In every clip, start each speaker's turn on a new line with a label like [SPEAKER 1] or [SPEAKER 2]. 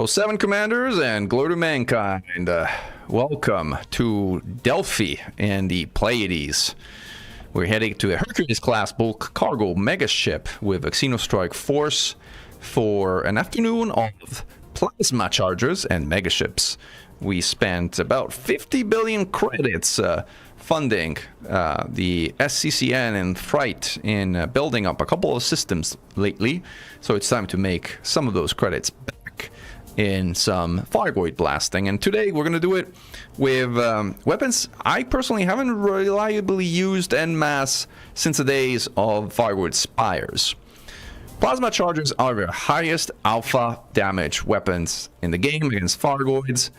[SPEAKER 1] 07 commanders and glory to mankind. Welcome to Delphi and the Pleiades. We're heading to a Hercules class bulk cargo megaship with a Xeno Strike Force for an afternoon of plasma chargers and megaships. We spent about 50 billion credits funding the SCCN and Fright in building up a couple of systems lately, so it's time to make some of those credits back in some Fargoid blasting. And today we're going to do it with weapons I personally haven't reliably used en masse since the days of Fargoid Spires. Plasma chargers are the highest alpha damage weapons in the game against Fargoids.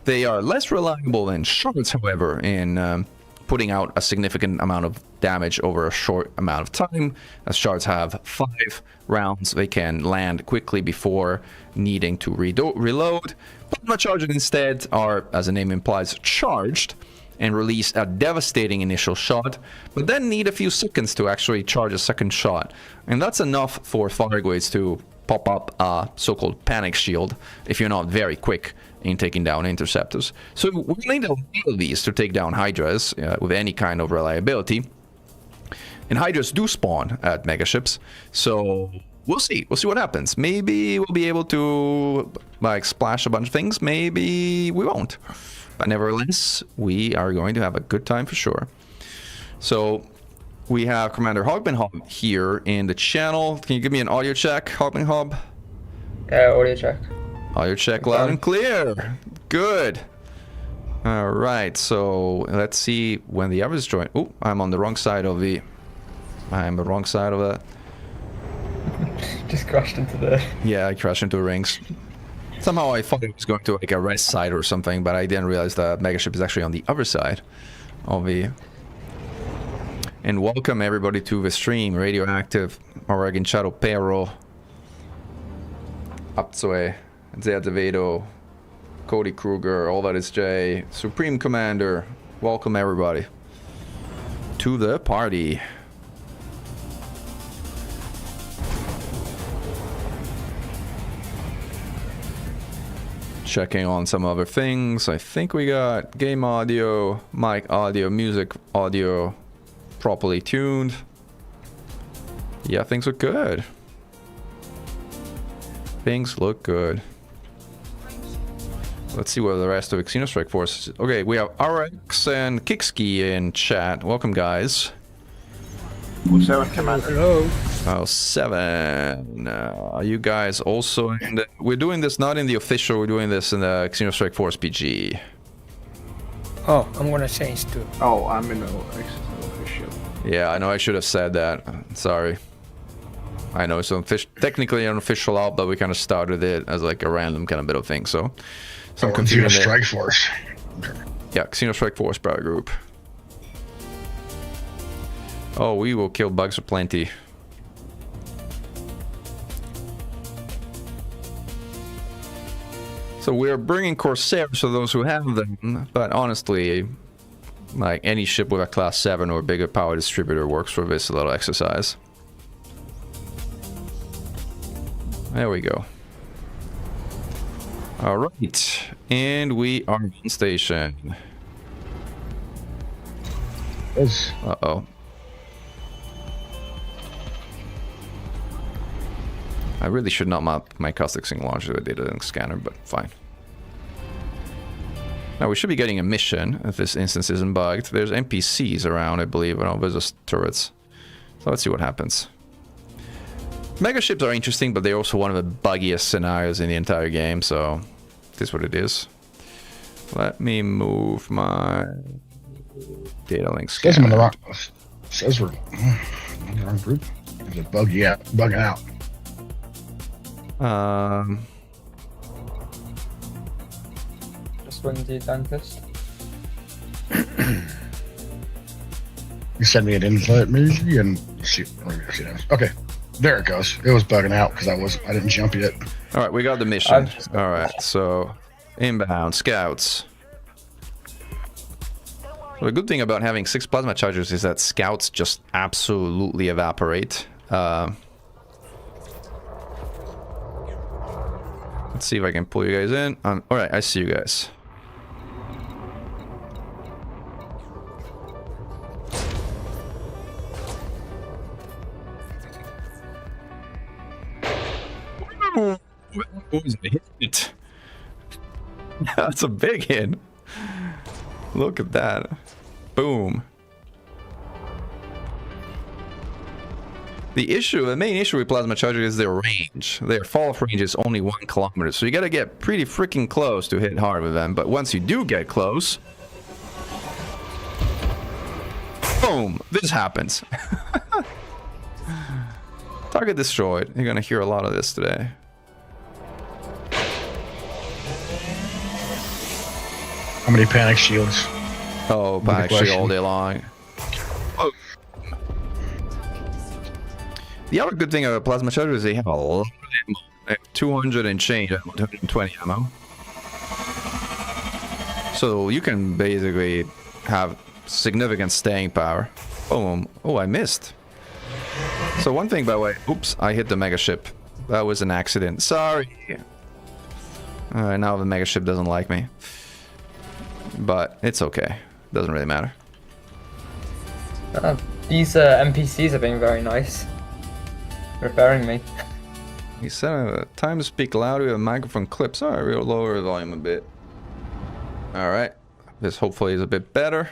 [SPEAKER 1] They are less reliable than shards, however, in putting out a significant amount of damage over a short amount of time, as shards have 5 rounds they can land quickly before needing to reload. Plasma chargers instead are, as the name implies, charged and release a devastating initial shot, but then need a few seconds to actually charge a second shot. And that's enough for Fargoids to pop up a so-called panic shield if you're not very quick in taking down interceptors. So we need a lot of these to take down Hydras with any kind of reliability. And Hydras do spawn at megaships, so we'll see. We'll see what happens. Maybe we'll be able to like splash a bunch of things. Maybe we won't. But nevertheless, we are going to have a good time for sure. So we have Commander Hogbenhob here in the channel. Can you give me an audio check, Hogbenhob?
[SPEAKER 2] Audio check.
[SPEAKER 1] Audio check loud and clear. Good. All right, so let's see when the others join. Oh, I'm on the wrong side of the... I'm the wrong side of that.
[SPEAKER 2] Just crashed into the...
[SPEAKER 1] Yeah, I crashed into the rings. Somehow I thought it was going to like a rest side or something, but I didn't realize that Megaship is actually on the other side of the... And welcome everybody to the stream. Radioactive, Oregon Shadow Pero, Apzoe, Zeatevedo, Cody Kruger, All That Is J, Supreme Commander. Welcome everybody to the party. Checking on some other things. I think we got game audio, mic audio, music audio properly tuned. Yeah, things look good. Things look good. Let's see what the rest of Xeno Strike Force is. Okay, we have RX and Kickski in chat. Welcome, guys.
[SPEAKER 3] 07 Commander.
[SPEAKER 2] Hello.
[SPEAKER 1] 07. Are you guys also in the... We're doing this not in the official, we're doing this in the Xeno Strike Force PG.
[SPEAKER 4] Oh, I'm gonna change too.
[SPEAKER 3] Oh, I'm in the official.
[SPEAKER 1] Yeah, I know I should have said that. Sorry. I know it's technically an official out, but we kind of started it as like a random kind of bit of thing, so...
[SPEAKER 5] Xeno Strike Force.
[SPEAKER 1] Yeah, Xeno Strike Force Power Group. Oh, we will kill bugs aplenty. So we're bringing Corsairs for those who have them, but honestly, like any ship with a class 7 or bigger power distributor works for this little exercise. There we go. All right, and we are on station. Uh-oh. I really should not mount my caustic sing launcher with data link scanner, but fine. Now we should be getting a mission if this instance isn't bugged. There's NPCs around, I believe, and there's just turrets. So let's see what happens. Megaships are interesting, but they're also one of the buggiest scenarios in the entire game, so it is what it is. Let me move my data link scanner.
[SPEAKER 5] Says I'm in the wrong. Says we're in the wrong group. There's a bug, yeah, bugging out.
[SPEAKER 2] Just run the dentist.
[SPEAKER 5] You sent me an invite, maybe, and shoot. Okay, there it goes. It was bugging out because I didn't jump yet.
[SPEAKER 1] All right, we got the mission. All right, so inbound scouts. Well, the good thing about having 6 plasma chargers is that scouts just absolutely evaporate. Let's see if I can pull you guys in. Alright, I see you guys. What was a hit? That's a big hit. Look at that. Boom. The main issue with plasma chargers is their range. Their fall-off range is only 1 kilometer, so you gotta get pretty freaking close to hit hard with them. But once you do get close, boom, this happens. Target destroyed. You're gonna hear a lot of this today.
[SPEAKER 5] How many panic shields?
[SPEAKER 1] Oh, panic shield all day long. Oh. The other good thing about plasma chargers is they have a lot of ammo. They have 200 and change, 120 ammo. So you can basically have significant staying power. Boom. Oh, I missed. So one thing, by the way, oops, I hit the megaship. That was an accident. Sorry. Alright, now the megaship doesn't like me. But it's okay. Doesn't really matter.
[SPEAKER 2] These NPCs have been very nice. Repairing me.
[SPEAKER 1] He said time to speak louder with microphone clips. Alright, we'll lower the volume a bit. Alright. This hopefully is a bit better.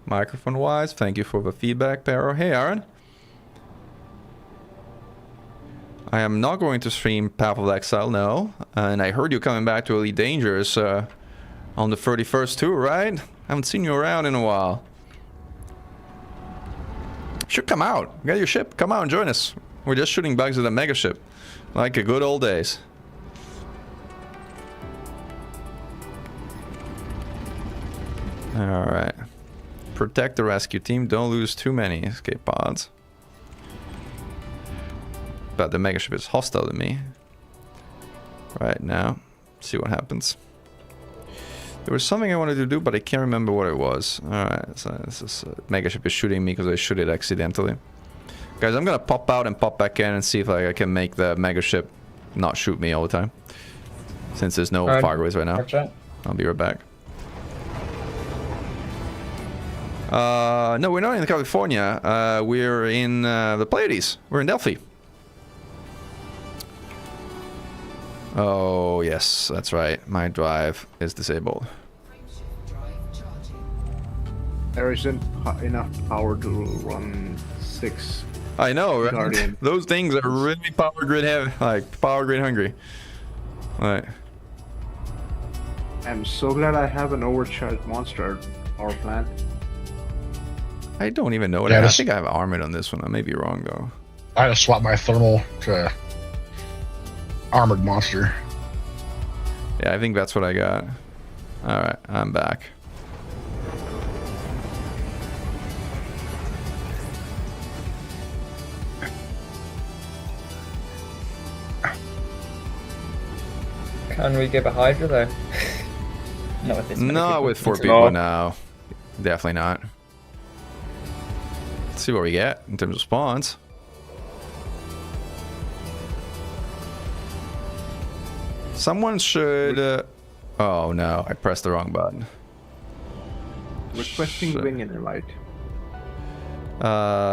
[SPEAKER 1] Microphone wise. Thank you for the feedback, Pero. Hey, Aaron. I am not going to stream Path of Exile, no. And I heard you coming back to Elite Dangerous on the 31st too, right? Haven't seen you around in a while. Should come out. You got your ship. Come out and join us. We're just shooting bugs at a megaship. Like a good old days. Alright. Protect the rescue team. Don't lose too many escape pods. But the megaship is hostile to me. Right now. See what happens. There was something I wanted to do, but I can't remember what it was. Alright, so this is megaship is shooting me because I shoot it accidentally. Guys, I'm gonna pop out and pop back in and see if I can make the megaship not shoot me all the time. Since there's no fireways right now.
[SPEAKER 2] Gotcha.
[SPEAKER 1] I'll be right back. No, we're not in California. We're in the Pleiades. We're in Delphi. Oh, yes, that's right. My drive is disabled.
[SPEAKER 3] There isn't enough power to run 6.
[SPEAKER 1] I know, right?
[SPEAKER 3] Guardian.
[SPEAKER 1] Those things are really power grid heavy, like power grid hungry. Right.
[SPEAKER 3] I'm so glad I have an overcharged monster power plant.
[SPEAKER 1] I don't even know what I think I have armored on this one. I may be wrong though.
[SPEAKER 5] I just swapped my thermal to armored monster.
[SPEAKER 1] Yeah, I think that's what I got. Alright, I'm back.
[SPEAKER 2] Can we give a Hydra though? Not with this many
[SPEAKER 1] Not
[SPEAKER 2] people.
[SPEAKER 1] with 4
[SPEAKER 2] It's
[SPEAKER 1] people,
[SPEAKER 2] not.
[SPEAKER 1] no. Definitely not. Let's see what we get in terms of spawns. Someone should... oh no, I pressed the wrong button.
[SPEAKER 3] Requesting wing and light.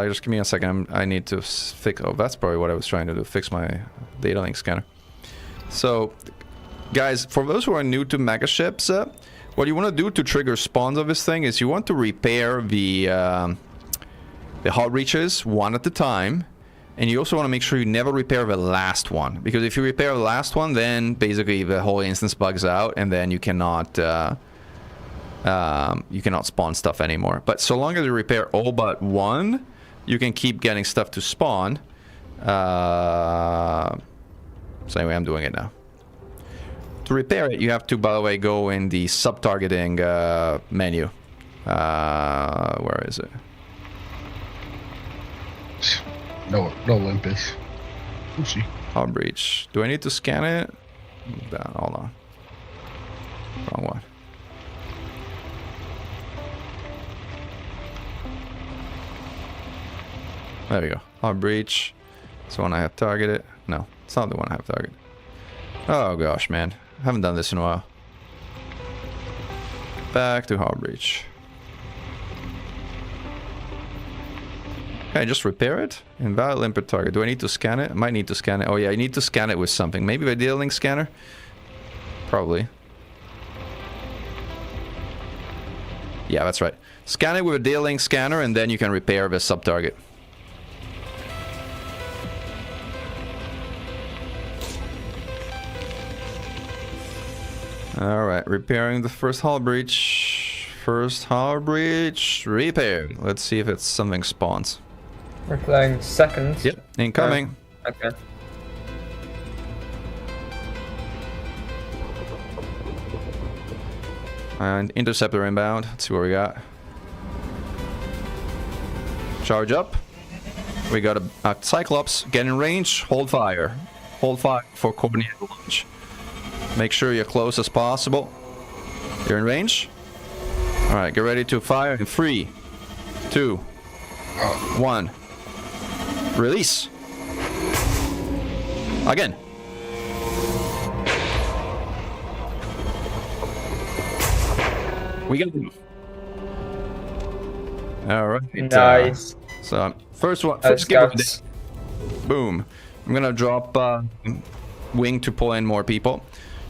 [SPEAKER 1] Just give me a second. I need to fix... oh, that's probably what I was trying to do. Fix my data link scanner. So, guys, for those who are new to Megaships, what you want to do to trigger spawns of this thing is you want to repair the hot reaches one at a time. And you also want to make sure you never repair the last one. Because if you repair the last one, then basically the whole instance bugs out. And then you cannot spawn stuff anymore. But so long as you repair all but one, you can keep getting stuff to spawn. So anyway, I'm doing it now. To repair it, you have to, by the way, go in the sub-targeting menu. Where is it?
[SPEAKER 5] No Olympus. Oopsie.
[SPEAKER 1] Hard breach. Do I need to scan it? Hold on. Wrong one. There we go. Hard breach. It's the one I have targeted. No, it's not the one I have targeted. Oh gosh, man. Haven't done this in a while. Back to hard breach. Can I just repair it? Invalid input target. Do I need to scan it? I might need to scan it. Oh yeah, I need to scan it with something. Maybe by dealing scanner? Probably. Yeah, that's right. Scan it with a dealing scanner and then you can repair the sub-target. Alright, repairing the first hull breach. First hull breach repaired. Let's see if it's something spawns.
[SPEAKER 2] We're playing second.
[SPEAKER 1] Yep, incoming.
[SPEAKER 2] Okay.
[SPEAKER 1] And interceptor inbound. Let's see what we got. Charge up. We got a Cyclops. Get in range. Hold fire. Hold fire for coordinated launch. Make sure you're close as possible. You're in range. Alright, get ready to fire in 3, 2, 1. Release. Again. We got it. Alright.
[SPEAKER 2] Nice.
[SPEAKER 1] So, first one.
[SPEAKER 2] Let's
[SPEAKER 1] First giveaway.
[SPEAKER 2] go.
[SPEAKER 1] Boom. I'm gonna drop wing to pull in more people.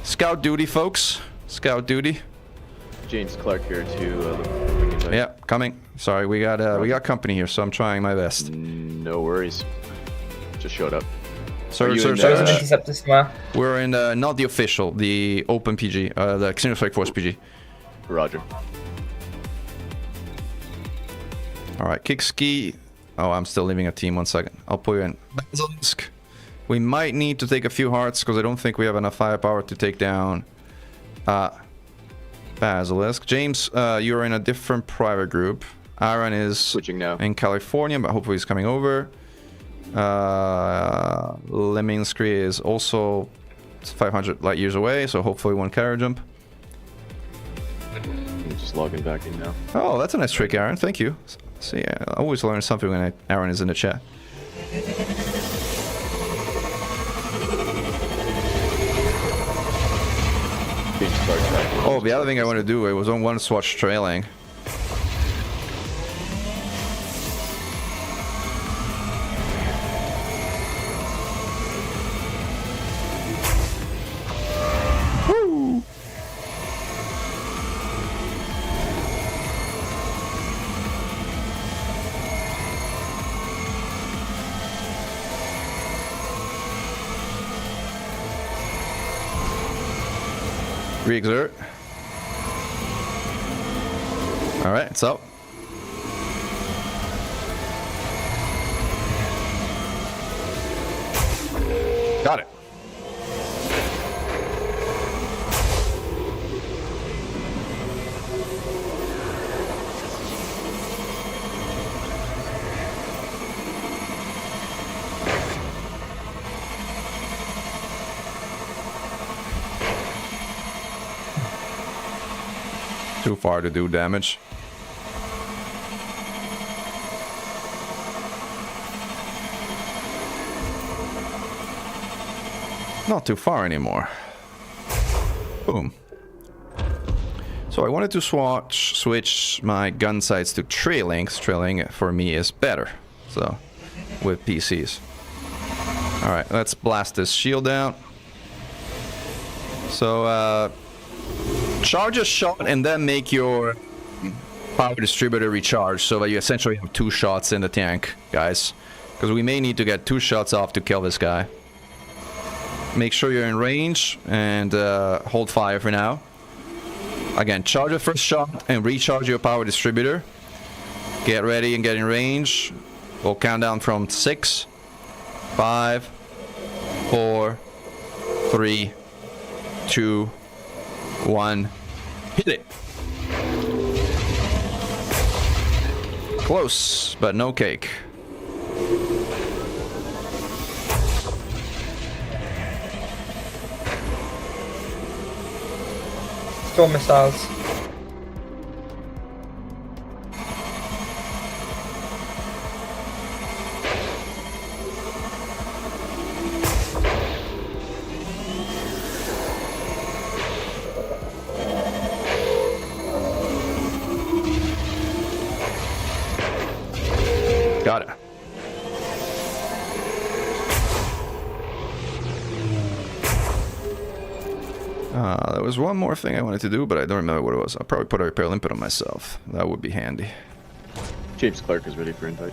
[SPEAKER 1] Scout duty, folks. Scout duty.
[SPEAKER 6] James Clark here to
[SPEAKER 1] Yeah, coming. Sorry, we got company here, so I'm trying my best.
[SPEAKER 6] No worries. Just showed up.
[SPEAKER 1] Sir,
[SPEAKER 6] Are you
[SPEAKER 1] sir,
[SPEAKER 6] in,
[SPEAKER 1] sir,
[SPEAKER 2] There's an
[SPEAKER 1] sir.
[SPEAKER 2] interceptor somewhere.
[SPEAKER 1] We're in not the official, the open PG, the Xeno Strike Force PG.
[SPEAKER 6] Roger.
[SPEAKER 1] All right, kick ski. Oh, I'm still leaving a team. 1 second. I'll put you in. Basilisk. We might need to take a few hearts because I don't think we have enough firepower to take down Basilisk. James, you're in a different private group. Aaron is
[SPEAKER 6] Switching now.
[SPEAKER 1] in California, but hopefully he's coming over. Leminskry is also 500 light years away, so hopefully one carrier jump.
[SPEAKER 6] I'm just logging back in now.
[SPEAKER 1] Oh, that's a nice trick, Aaron. Thank you. See, I always learn something when Aaron is in the chat.
[SPEAKER 6] James Clark back.
[SPEAKER 1] Oh, the other thing I want to do, it was on one swatch trailing. Woo! Re-exert. All right, it's up. Got it. Too far to do damage. Not too far anymore. Boom. So I wanted to switch my gun sights to trailing. Trailing for me is better. So, with PCs. Alright, let's blast this shield out. So, charge a shot and then make your power distributor recharge so that you essentially have 2 shots in the tank, guys. Because we may need to get 2 shots off to kill this guy. Make sure you're in range and hold fire for now. Again, charge the first shot and recharge your power distributor. Get ready and get in range. We'll count down from 6, 5, 4, 3, 2, 1. Hit it. Close, but no cake.
[SPEAKER 2] Storm missiles.
[SPEAKER 1] There was one more thing I wanted to do, but I don't remember what it was. I'll probably put a repair limpet on myself. That would be handy.
[SPEAKER 6] James Clark is ready for invite.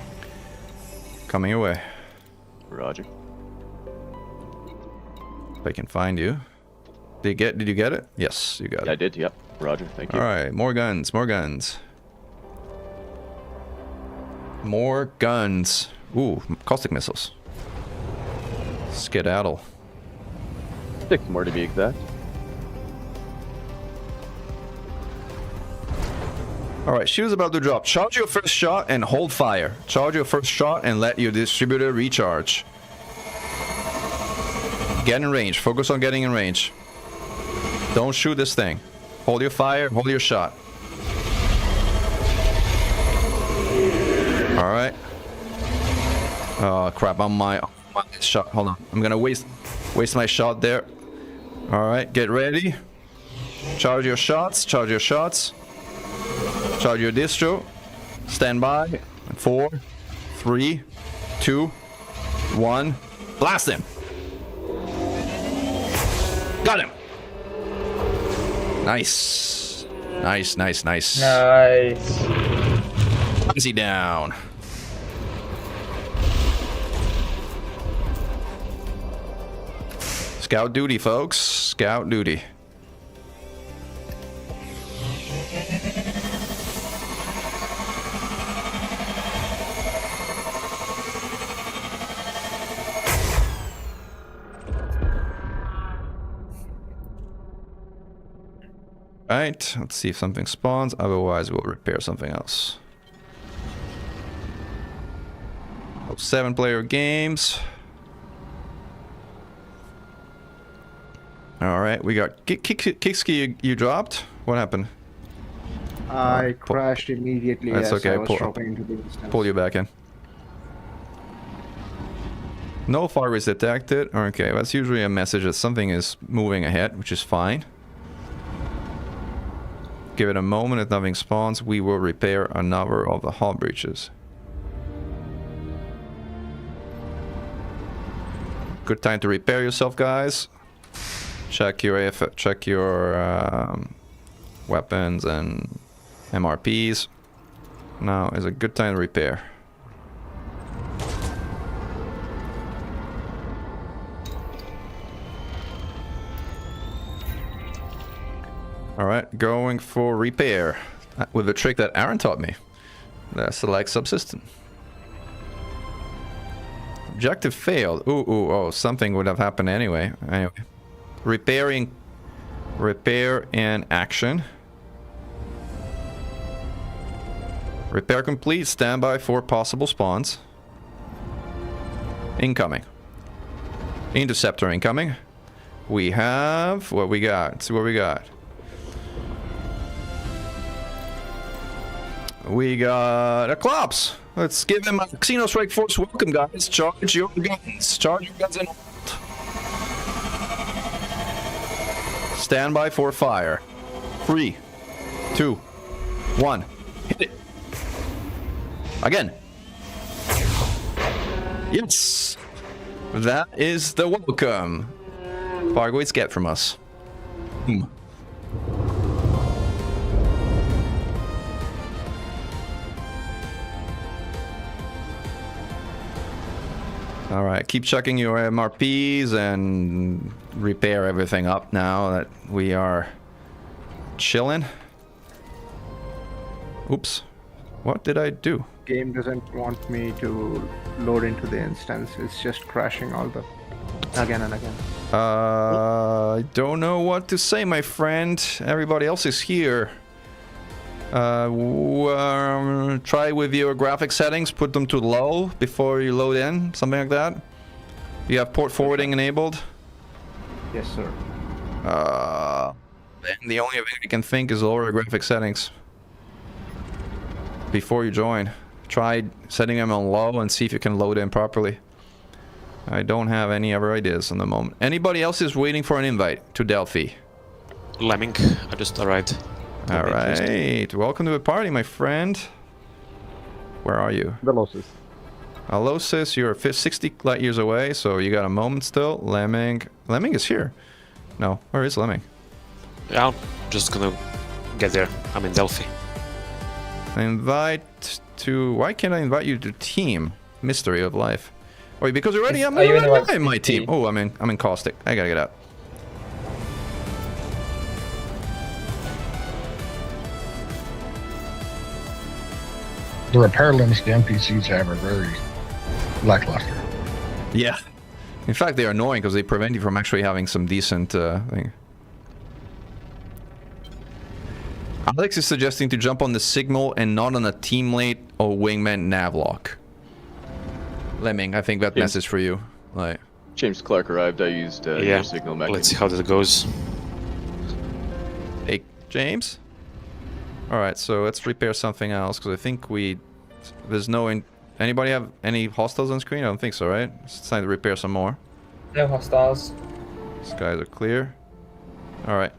[SPEAKER 1] Coming away.
[SPEAKER 6] Roger.
[SPEAKER 1] If I can find you. Did you get it? Yes, you got
[SPEAKER 6] Yeah, I
[SPEAKER 1] it.
[SPEAKER 6] did. Yep. Roger. Thank you.
[SPEAKER 1] All right, more guns, more guns. More guns. Ooh, caustic missiles. Skedaddle.
[SPEAKER 6] 6 more to be exact.
[SPEAKER 1] All right, shield is about to drop. Charge your first shot and hold fire. Charge your first shot and let your distributor recharge. Get in range. Focus on getting in range. Don't shoot this thing. Hold your fire. Hold your shot. All right. Oh crap! On my shot. Hold on. I'm gonna waste my shot there. All right. Get ready. Charge your shots. Charge your shots. Charge your distro. Stand by. 4, 3, 2, 1. Blast him. Got him. Nice. Nice, nice, nice.
[SPEAKER 2] Nice.
[SPEAKER 1] Is he down? Scout duty, folks. Scout duty. Right, let's see if something spawns, otherwise we'll repair something else. 7-player games. Alright, we got Kickski, you dropped? What happened?
[SPEAKER 3] I crashed immediately
[SPEAKER 1] That's
[SPEAKER 3] as
[SPEAKER 1] okay,
[SPEAKER 3] I was dropping into the instance.
[SPEAKER 1] Pull you back in. No fire is detected. Okay, that's usually a message that something is moving ahead, which is fine. Give it a moment. If nothing spawns, we will repair another of the hull breaches. Good time to repair yourself, guys. Check your weapons and MRPs. Now is a good time to repair. Alright, going for repair. With a trick that Aaron taught me. Select subsystem. Objective failed. Oh, something would have happened anyway. Anyway. Repair in action. Repair complete. Stand by for possible spawns. Incoming. Interceptor incoming. We have what we got. Let's see what we got. We got a Klops. Let's give him a Xeno Strike Force welcome, guys. Charge your guns. Charge your guns and hold. Stand by for fire. 3, 2, 1. Hit it. Again. Yes. That is the welcome Fargoids get from us. Alright, keep checking your MRPs and repair everything up now that we are chilling. Oops. What did I do?
[SPEAKER 3] Game doesn't want me to load into the instance. It's just crashing all the again and again.
[SPEAKER 1] I don't know what to say, my friend. Everybody else is here. Try with your graphic settings, put them to low before you load in, something like that. You have port forwarding enabled?
[SPEAKER 3] Yes, sir.
[SPEAKER 1] Then the only thing I can think is lower the graphic settings before you join. Try setting them on low and see if you can load in properly. I don't have any other ideas on the moment. Anybody else is waiting for an invite to Delphi?
[SPEAKER 7] Lemming, I just arrived.
[SPEAKER 1] Alright, welcome to the party, my friend. Where are you?
[SPEAKER 3] Velocis.
[SPEAKER 1] Alosis, you're 60 light years away, so you got a moment still. Lemming is here. No, where is Lemming?
[SPEAKER 7] Yeah, I'm just gonna get there. I'm in Delphi.
[SPEAKER 1] Invite to... Why can't I invite you to team? Mystery of life. Wait, because already I'm
[SPEAKER 2] Are you in the right
[SPEAKER 1] in my team.
[SPEAKER 2] team?
[SPEAKER 1] Oh, I'm in caustic. I gotta get out.
[SPEAKER 5] The repair limits the NPCs have are very lackluster.
[SPEAKER 1] Yeah. In fact, they're annoying because they prevent you from actually having some decent thing. Alex is suggesting to jump on the signal and not on a teammate or wingman navlock. Lemming, I think that
[SPEAKER 6] Yeah.
[SPEAKER 1] message for you. Like,
[SPEAKER 6] James Clark arrived. I used
[SPEAKER 7] Yeah,
[SPEAKER 6] your signal mechanism.
[SPEAKER 7] let's see how that goes.
[SPEAKER 1] hey, James. All right, so let's repair something else because I think there's no. Anybody have any hostiles on screen? I don't think so, right? It's time to repair some more.
[SPEAKER 2] No hostiles.
[SPEAKER 1] Skies are clear. All right.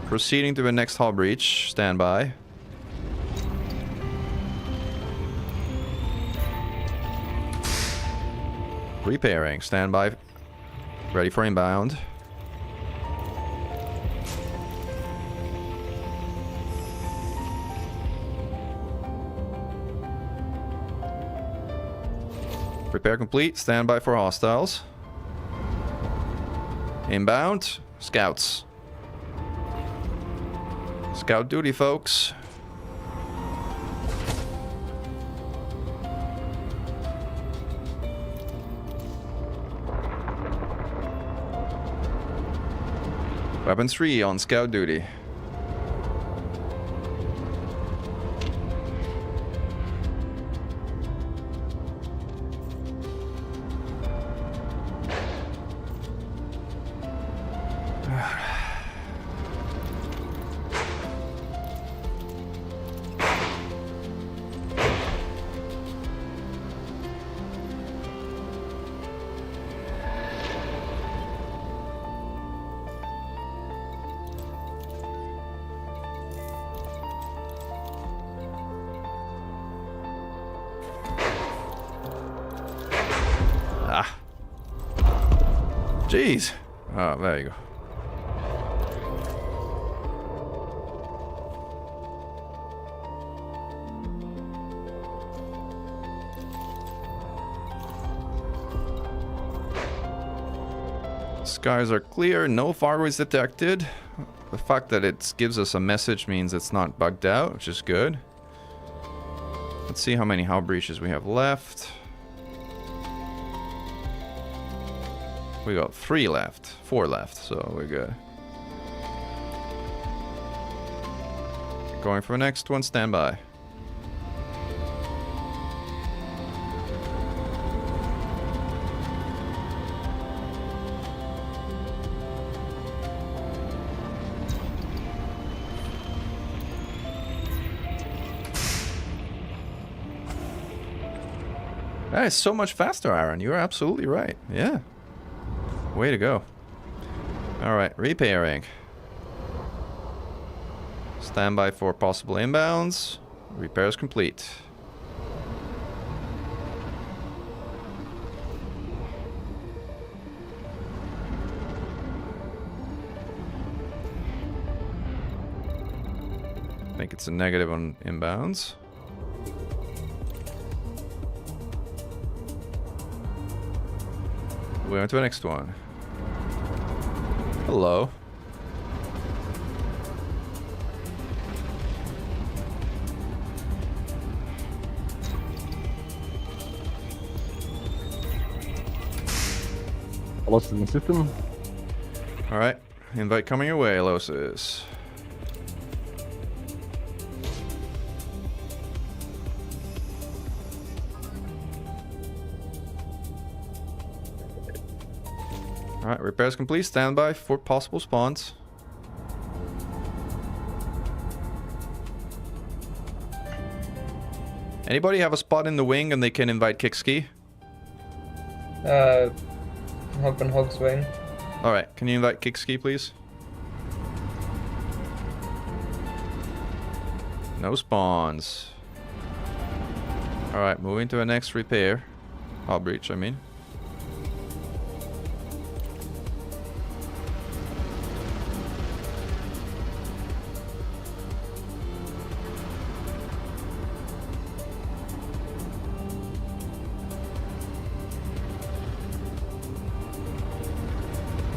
[SPEAKER 1] Proceeding to the next hull breach. Stand by. Repairing. Stand by. Ready for inbound. Repair complete. Stand by for hostiles. Inbound. Scouts. Scout duty, folks. Weapon 3 on scout duty. Jeez. Oh, there you go. Skies are clear, no far is detected. The fact that it gives us a message means it's not bugged out, which is good. Let's see how many hull breaches we have left. We got 3 left, 4 left, so we're good. Going for the next one, stand by. That is so much faster, Aaron. You're absolutely right. Yeah. Way to go. Alright, repairing. Stand by for possible inbounds. Repairs complete. I think it's a negative on inbounds. We went to the next one. Hello.
[SPEAKER 8] Lost in the system.
[SPEAKER 1] Alright. Invite coming your way, Losis. Alright, repairs complete. Stand by for possible spawns. Anybody have a spot in the wing and they can invite Kickski?
[SPEAKER 2] Hub and Hog's wing.
[SPEAKER 1] Alright, can you invite Kickski, please? No spawns. Alright, moving to the next repair. Hull breach, I mean.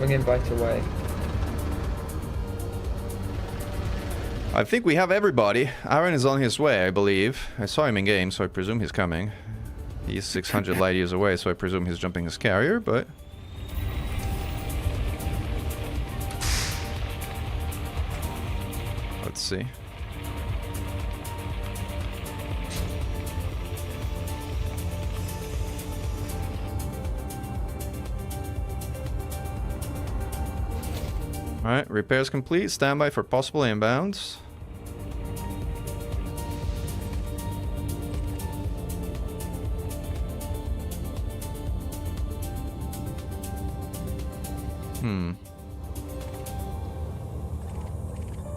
[SPEAKER 2] Swing invite away.
[SPEAKER 1] I think we have everybody. Aaron is on his way, I believe. I saw him in game, so I presume he's coming. He's 600 light years away, so I presume he's jumping his carrier, but... Let's see. Alright, repairs complete. Standby for possible inbounds.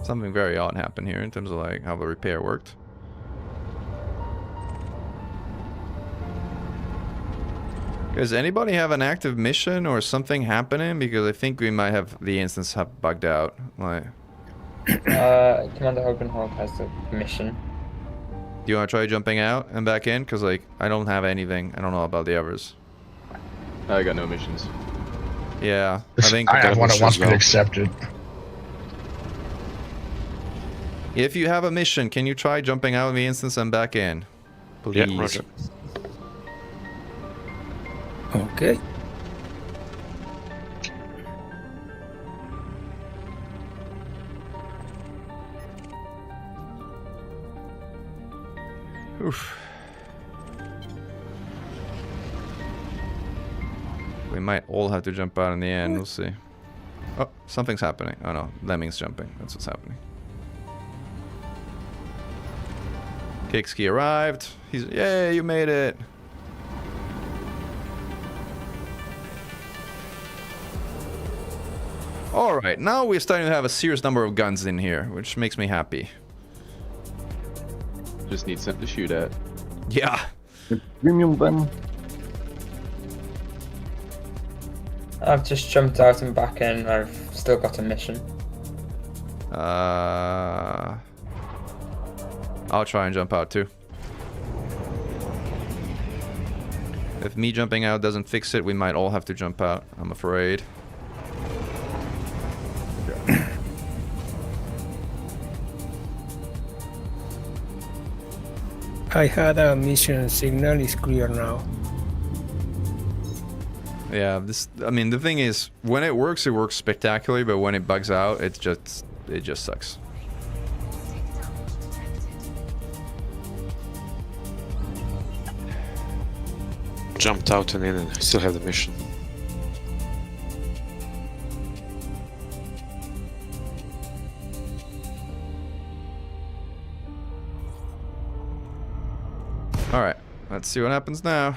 [SPEAKER 1] Something very odd happened here in terms of like how the repair worked. Does anybody have an active mission or something happening? Because I think we might have the instance have bugged out. Like,
[SPEAKER 2] Commander Hogenhog has a mission.
[SPEAKER 1] do you want to try jumping out and back in? Because like I don't have anything. I don't know about the others.
[SPEAKER 6] I got no missions.
[SPEAKER 1] Yeah, I think
[SPEAKER 5] I have one that wants me to accept it.
[SPEAKER 1] if you have a mission, can you try jumping out of the instance and back in? Please.
[SPEAKER 7] Yeah, roger.
[SPEAKER 4] Okay.
[SPEAKER 1] Oof. We might all have to jump out in the end. We'll see. Oh, something's happening. Oh no, Lemming's jumping. That's what's happening. Kikski arrived. He's yay! You made it. All right, now we're starting to have a serious number of guns in here, which makes me happy.
[SPEAKER 6] Just need something to shoot at.
[SPEAKER 1] Yeah.
[SPEAKER 8] Premium gun.
[SPEAKER 2] I've just jumped out and back in. I've still got a mission.
[SPEAKER 1] I'll try and jump out too. If me jumping out doesn't fix it, we might all have to jump out, I'm afraid.
[SPEAKER 4] I had a mission signal, is clear now.
[SPEAKER 1] Yeah, I mean, the thing is, when it works spectacularly, but when it bugs out, it just sucks.
[SPEAKER 7] Jumped out and in and still have the mission.
[SPEAKER 1] Alright, let's see what happens now.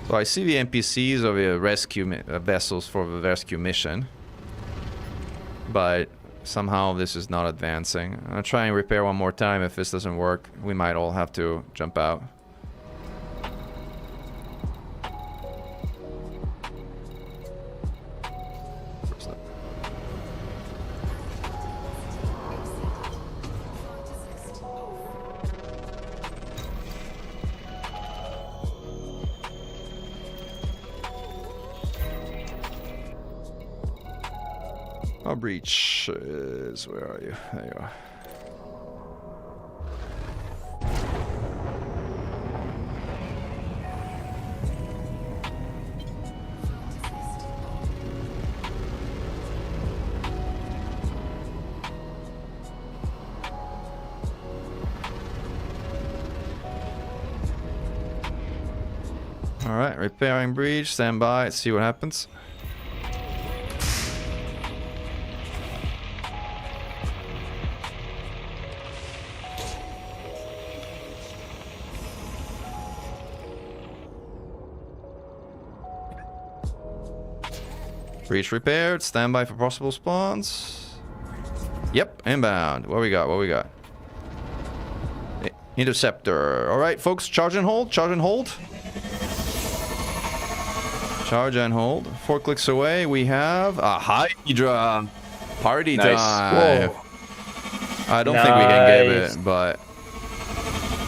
[SPEAKER 1] So I see the NPCs of the rescue vessels for the rescue mission. But somehow this is not advancing. I'll try and repair one more time. If this doesn't work, we might all have to jump out. Our breach is... where are you? There you are. Alright, repairing breach, stand by, see what happens. Breach repaired. Standby for possible spawns. Yep, inbound. What we got? What we got? Interceptor. All right, folks. Charge and hold. Charge and hold. Charge and hold. 4 clicks away. We have a Hydra. Party
[SPEAKER 6] Nice.
[SPEAKER 1] time.
[SPEAKER 2] Whoa.
[SPEAKER 1] I don't think we can give it, but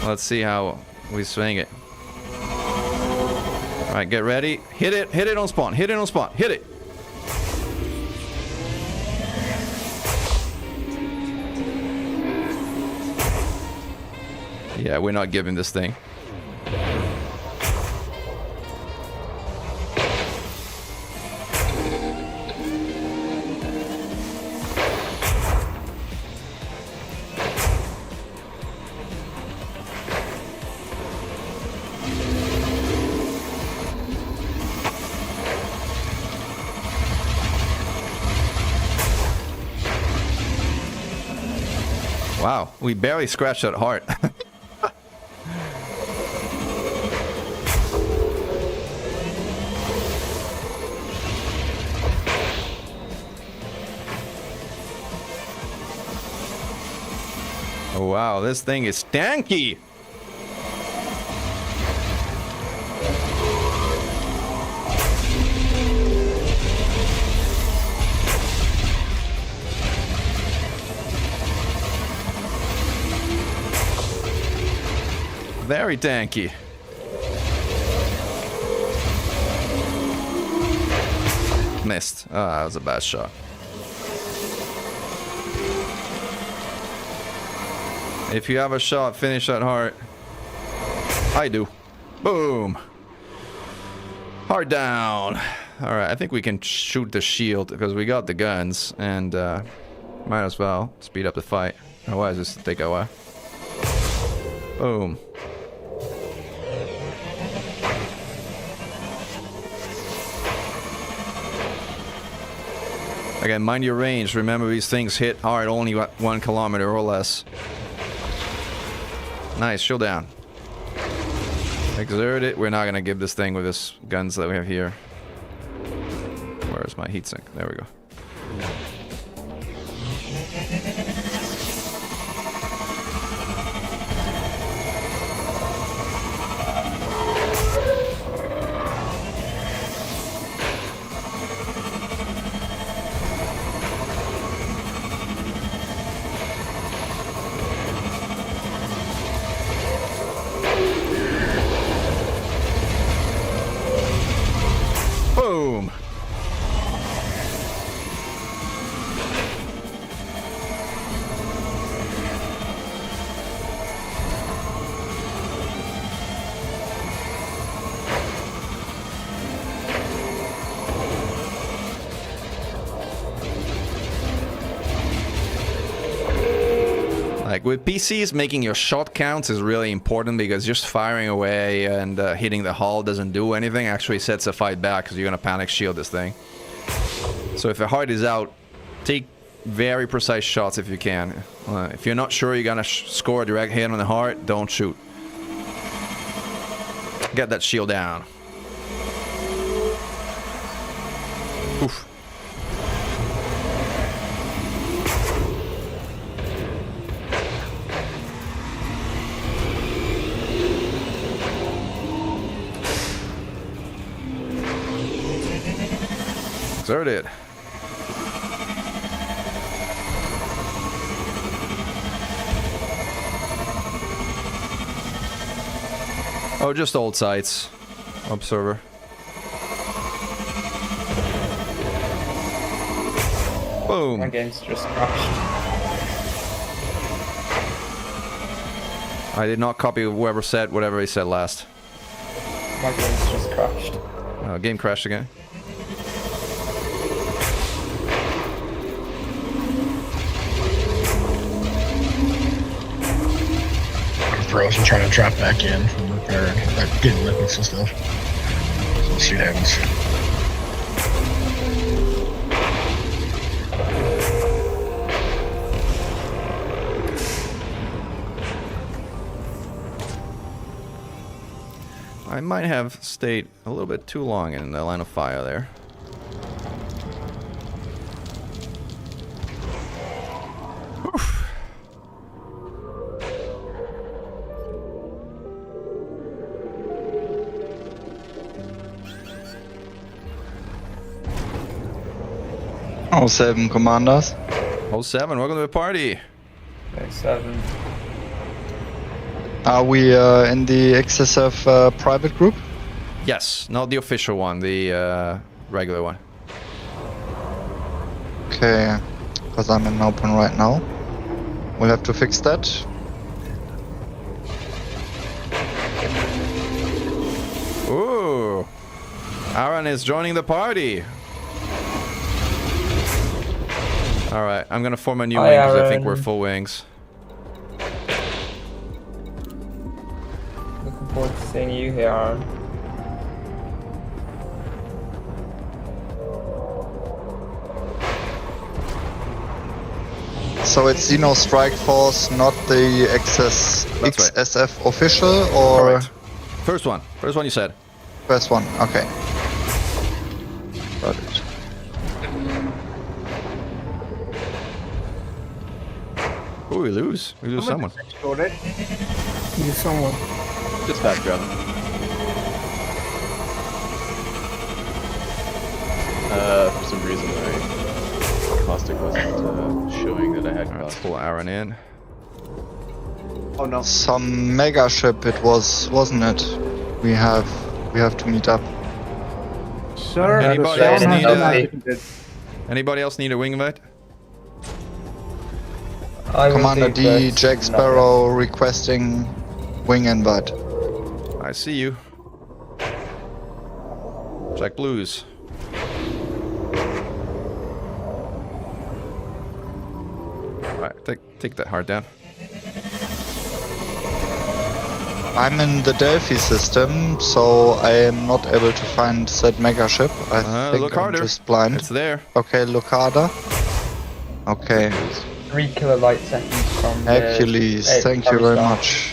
[SPEAKER 1] Let's see how we swing it. All right, get ready. Hit it on spawn. Hit it on spawn. Hit it. Yeah, we're not giving this thing. Wow, we barely scratched that heart. Oh, wow, this thing is stanky. Very tanky. Missed. Ah, that was a bad shot. If you have a shot, finish that heart. I do. Boom. Heart down. Alright, I think we can shoot the shield because we got the guns and might as well speed up the fight. Otherwise, this will take a while. Boom. Again, mind your range. Remember, these things hit hard only 1 kilometer or less. Nice, shield down. Exert it. We're not gonna give this thing with this guns that we have here. Where's my heatsink? There we go. Boom! Like with PCs, making your shot counts is really important because just firing away and hitting the hull doesn't do anything. Actually sets the fight back because you're gonna panic shield this thing. So if the heart is out, take very precise shots if you can. If you're not sure you're gonna score a direct hit on the heart, don't shoot. Get that shield down. Oof. Exert it. Oh, just old sites. Observer. Boom.
[SPEAKER 2] My game's just crashed.
[SPEAKER 1] I did not copy whoever said whatever he said last.
[SPEAKER 2] My game's just crashed.
[SPEAKER 1] Game crashed again.
[SPEAKER 5] Frozen trying to drop back in from repairing, like getting lipids and stuff. So we'll see what happens.
[SPEAKER 1] I might have stayed a little bit too long in the line of fire there. Oof.
[SPEAKER 9] All 7 commanders.
[SPEAKER 1] Hole 7, welcome to the party.
[SPEAKER 2] Okay, 7.
[SPEAKER 9] Are we in the XSF private group?
[SPEAKER 1] Yes, not the official one, the regular one.
[SPEAKER 9] Okay, because I'm in open right now. We'll have to fix that.
[SPEAKER 1] Ooh, Aaron is joining the party. All right, I'm gonna form a new
[SPEAKER 2] Hi,
[SPEAKER 1] wing because I think
[SPEAKER 2] Aaron.
[SPEAKER 1] we're full wings.
[SPEAKER 2] Looking forward to seeing you here, Aaron.
[SPEAKER 9] So it's Xeno Strike Force, not the
[SPEAKER 1] That's right.
[SPEAKER 9] XSF official, or
[SPEAKER 1] Correct. First one you said.
[SPEAKER 9] first one? Okay. Got it.
[SPEAKER 1] Ooh, we lose. We lose someone.
[SPEAKER 3] Exploded.
[SPEAKER 4] You someone.
[SPEAKER 6] Just fast travel. For some reason, my caustic wasn't showing that I had
[SPEAKER 1] All right, let's
[SPEAKER 6] caustic.
[SPEAKER 1] pull Aaron in.
[SPEAKER 3] Oh no.
[SPEAKER 9] Some megaship it was, wasn't it? We have to meet up.
[SPEAKER 3] Sir,
[SPEAKER 1] Anybody
[SPEAKER 3] Sean
[SPEAKER 1] else
[SPEAKER 3] has
[SPEAKER 1] need
[SPEAKER 3] been
[SPEAKER 1] a-
[SPEAKER 3] activated.
[SPEAKER 1] Anybody else need a wing invite?
[SPEAKER 2] I will
[SPEAKER 9] Commander
[SPEAKER 2] do,
[SPEAKER 9] D,
[SPEAKER 2] but
[SPEAKER 9] Jack
[SPEAKER 2] not
[SPEAKER 9] Sparrow requesting wing invite.
[SPEAKER 1] I see you. Jack Blues. Alright, take that hard down.
[SPEAKER 9] I'm in the Delphi system, so I am not able to find said megaship. I think
[SPEAKER 1] look
[SPEAKER 9] I'm
[SPEAKER 1] harder.
[SPEAKER 9] just blind.
[SPEAKER 1] It's there.
[SPEAKER 9] Okay, look harder. Okay,
[SPEAKER 2] 3 kilolight seconds from the
[SPEAKER 9] Hercules, thank you very
[SPEAKER 2] star.
[SPEAKER 9] much.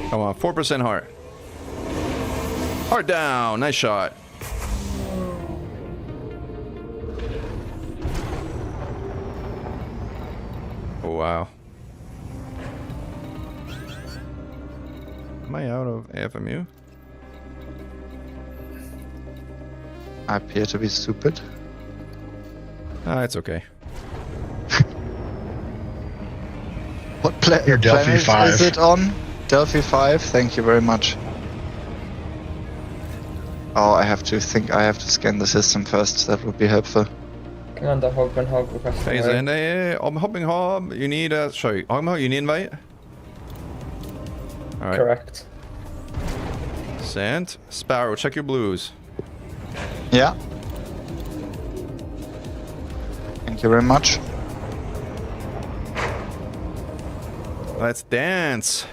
[SPEAKER 1] Come on, 4% heart. Heart down. Nice shot. Oh, wow. Am I out of AFMU?
[SPEAKER 9] I appear to be stupid.
[SPEAKER 1] Ah, it's okay.
[SPEAKER 9] What
[SPEAKER 5] You're Delphi
[SPEAKER 9] planet
[SPEAKER 5] 5.
[SPEAKER 9] is it on? Delphi 5, thank you very much. Oh, I have to scan the system first, that would be helpful.
[SPEAKER 2] Commander Hogman Hog requesting
[SPEAKER 1] Hey,
[SPEAKER 2] wing.
[SPEAKER 1] Zende, I'm hopping hob. You need a. Sorry, Hogmo, you need invite? Alright.
[SPEAKER 2] Correct.
[SPEAKER 1] Sent. Sparrow, check your blues.
[SPEAKER 9] Yeah. Thank you very much.
[SPEAKER 1] Let's dance.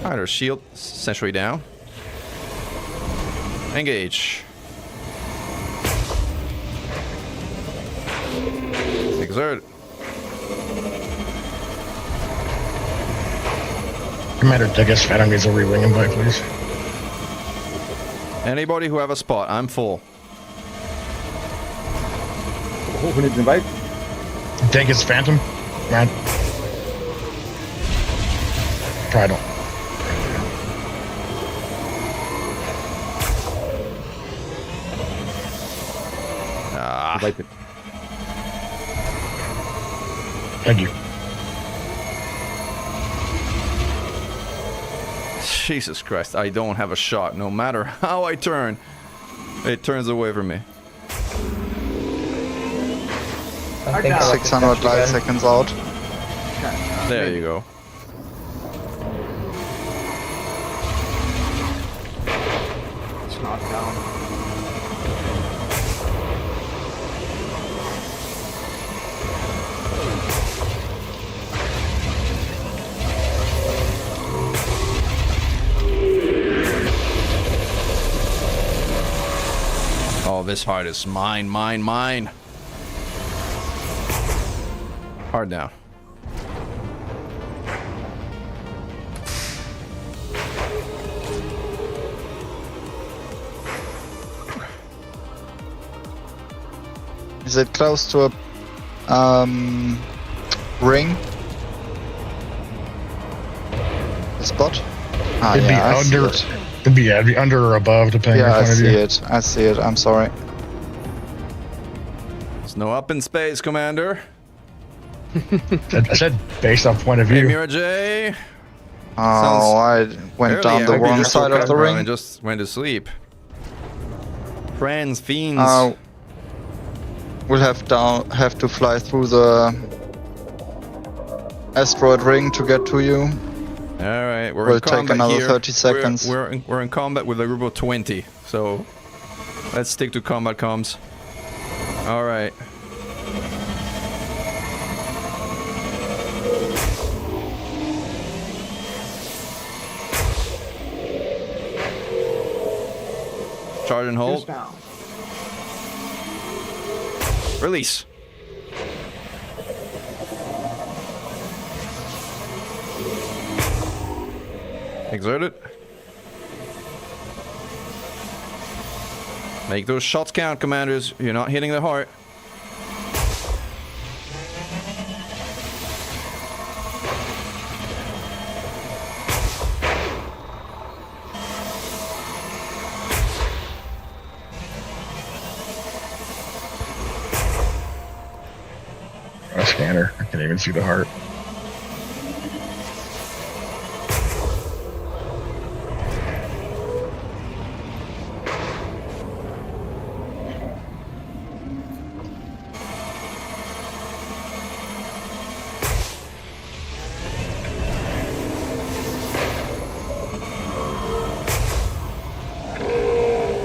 [SPEAKER 1] Alright, our shield essentially down. Engage. Exert.
[SPEAKER 5] Commander Degas Fat needs a re-wing invite, please.
[SPEAKER 1] Anybody who have a spot, I'm full.
[SPEAKER 8] Who needs invite?
[SPEAKER 5] Degas Phantom. Right. Try don't.
[SPEAKER 1] Ah,
[SPEAKER 8] Invite it.
[SPEAKER 5] Thank you.
[SPEAKER 1] Jesus Christ, I don't have a shot. No matter how I turn, it turns away from me.
[SPEAKER 2] I think I like this
[SPEAKER 9] 600
[SPEAKER 2] actually
[SPEAKER 9] light
[SPEAKER 2] again.
[SPEAKER 9] seconds out.
[SPEAKER 1] There you go.
[SPEAKER 3] It's not down.
[SPEAKER 1] Oh, this heart is mine, mine, mine. Hard down.
[SPEAKER 9] Is it close to a ring? The spot? Ah,
[SPEAKER 5] It'd
[SPEAKER 9] yeah, I
[SPEAKER 5] be
[SPEAKER 9] see
[SPEAKER 5] under.
[SPEAKER 9] it.
[SPEAKER 5] It'd be under or above, depending
[SPEAKER 9] Yeah,
[SPEAKER 5] on
[SPEAKER 9] I
[SPEAKER 5] point of
[SPEAKER 9] see
[SPEAKER 5] view.
[SPEAKER 9] it. I see it. I'm sorry.
[SPEAKER 1] There's no up in space, Commander.
[SPEAKER 5] I said based on point of
[SPEAKER 1] Hey,
[SPEAKER 5] view.
[SPEAKER 1] Mira J.
[SPEAKER 9] Oh, I went down the
[SPEAKER 1] Maybe
[SPEAKER 9] wrong
[SPEAKER 1] just
[SPEAKER 9] side
[SPEAKER 1] woke
[SPEAKER 9] of the
[SPEAKER 1] up
[SPEAKER 9] ring.
[SPEAKER 1] and just went to sleep. Friends, fiends.
[SPEAKER 9] We'll have to fly through the asteroid ring to get to you.
[SPEAKER 1] All right, we're
[SPEAKER 9] Will
[SPEAKER 1] in
[SPEAKER 9] take
[SPEAKER 1] combat
[SPEAKER 9] another
[SPEAKER 1] here.
[SPEAKER 9] 30 seconds.
[SPEAKER 1] We're in combat with a group of 20, so let's stick to combat comms. All right. Charge and hold.
[SPEAKER 3] Down.
[SPEAKER 1] Release. Exert it. Make those shots count, commanders. You're not hitting the heart.
[SPEAKER 5] A scanner. I can't even see the heart.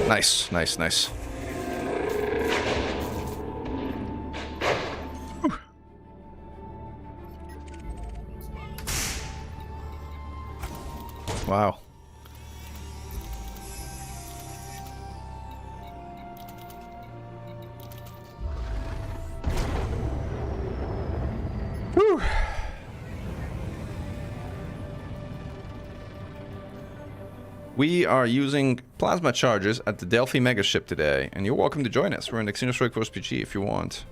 [SPEAKER 1] Nice, nice, nice. Whew. Wow. Whew. We are using plasma charges at the Delphi Megaship today, and you're welcome to join us. We're in the Xeno Strike Force PG if you want.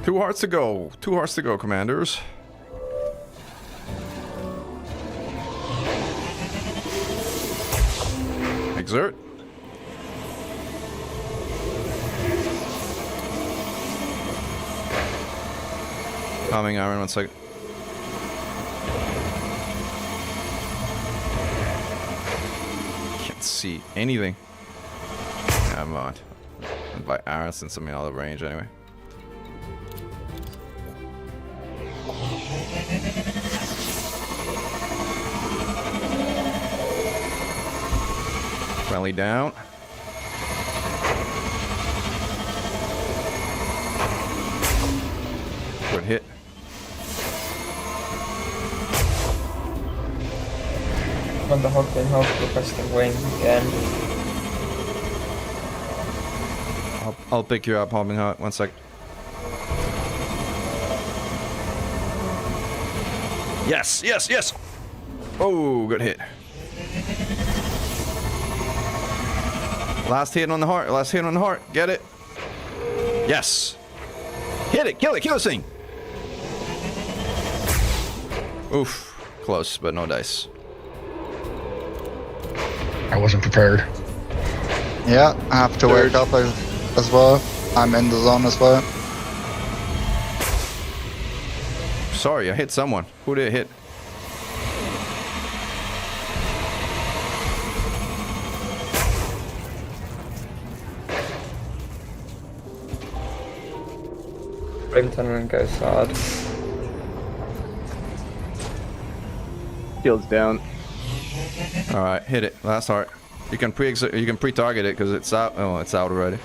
[SPEAKER 1] Two hearts to go. Two hearts to go, commanders. Exert. Calming iron, 1 second. Can't see anything. Never mind. By iron since I'm in out of range anyway. Rally down. Good hit.
[SPEAKER 2] On the hot and health requesting wing again.
[SPEAKER 1] I'll pick you up, hopping hot. 1 sec. Yes, yes, yes. Oh, good hit. Last hit on the heart. Last hit on the heart. Get it. Yes. Hit it. Kill it. Kill this thing. Oof. Close, but no dice.
[SPEAKER 5] I wasn't prepared.
[SPEAKER 9] Yeah, I have to wake up as well. I'm in the zone as well.
[SPEAKER 1] Sorry, I hit someone. Who did I hit?
[SPEAKER 2] Flame tunneling goes hard.
[SPEAKER 8] Shield's down.
[SPEAKER 1] All right, hit it. Last heart. You can pre-target it because it's out. Oh, it's out already.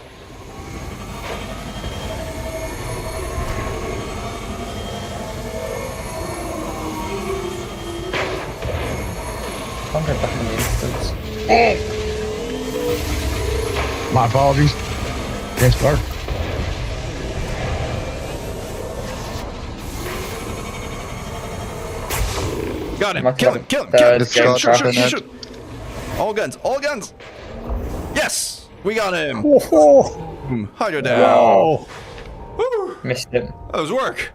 [SPEAKER 2] I'll go back in the instance.
[SPEAKER 5] My apologies. Yes, sir.
[SPEAKER 1] Got him.
[SPEAKER 2] Must
[SPEAKER 1] Kill
[SPEAKER 2] have
[SPEAKER 1] him. Kill him.
[SPEAKER 2] third
[SPEAKER 1] Kill him.
[SPEAKER 9] shot
[SPEAKER 1] Shoot, shoot, shoot,
[SPEAKER 9] happened.
[SPEAKER 1] shoot. All guns. All guns. Yes! We got him!
[SPEAKER 4] Oh,
[SPEAKER 1] Boom. Hydra down.
[SPEAKER 4] wow.
[SPEAKER 1] Woo!
[SPEAKER 2] Missed it.
[SPEAKER 1] That was work.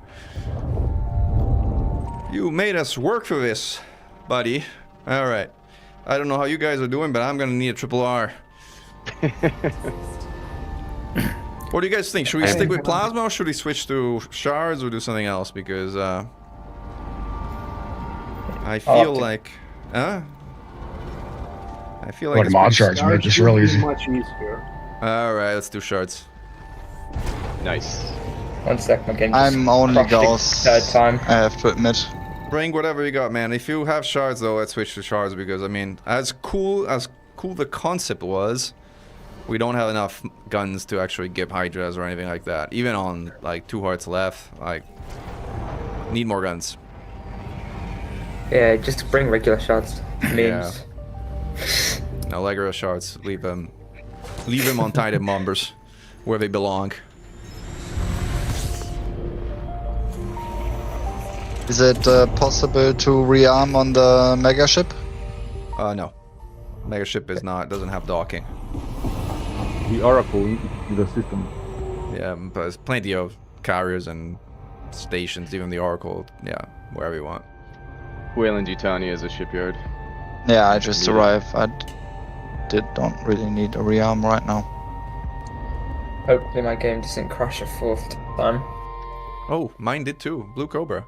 [SPEAKER 1] You made us work for this, buddy. Alright. I don't know how you guys are doing, but I'm gonna need a triple R. What do you guys think? Should we stick with plasma or should we switch to shards or do something else? Because I feel like I feel like
[SPEAKER 5] Like
[SPEAKER 1] it's
[SPEAKER 5] mod
[SPEAKER 1] pretty-
[SPEAKER 5] shards make this real easy.
[SPEAKER 3] Much easier.
[SPEAKER 1] Alright, let's do shards.
[SPEAKER 6] Nice.
[SPEAKER 2] 1 sec, my game.
[SPEAKER 9] I'm only
[SPEAKER 2] crashed
[SPEAKER 9] Gauss.
[SPEAKER 2] the third time.
[SPEAKER 9] I have to admit.
[SPEAKER 1] Bring whatever you got, man. If you have shards though, let's switch to shards because I mean, as cool the concept was, we don't have enough guns to actually give Hydras or anything like that. Even on like 2 hearts left, like need more guns.
[SPEAKER 2] Yeah, just bring regular shots. Memes.
[SPEAKER 1] No Legro shards. Leave them on tight bombers where they belong.
[SPEAKER 9] Is it possible to rearm on the megaship?
[SPEAKER 1] No. Megaship doesn't have docking.
[SPEAKER 8] The Oracle in the system.
[SPEAKER 1] Yeah, but there's plenty of carriers and stations, even the Oracle, yeah, wherever you want.
[SPEAKER 6] Wayland Yutani is a shipyard.
[SPEAKER 9] Yeah, I just arrived. Don't really need a rearm right now.
[SPEAKER 2] Hopefully my game doesn't crash a 4th time.
[SPEAKER 1] Oh, mine did too. Blue Cobra.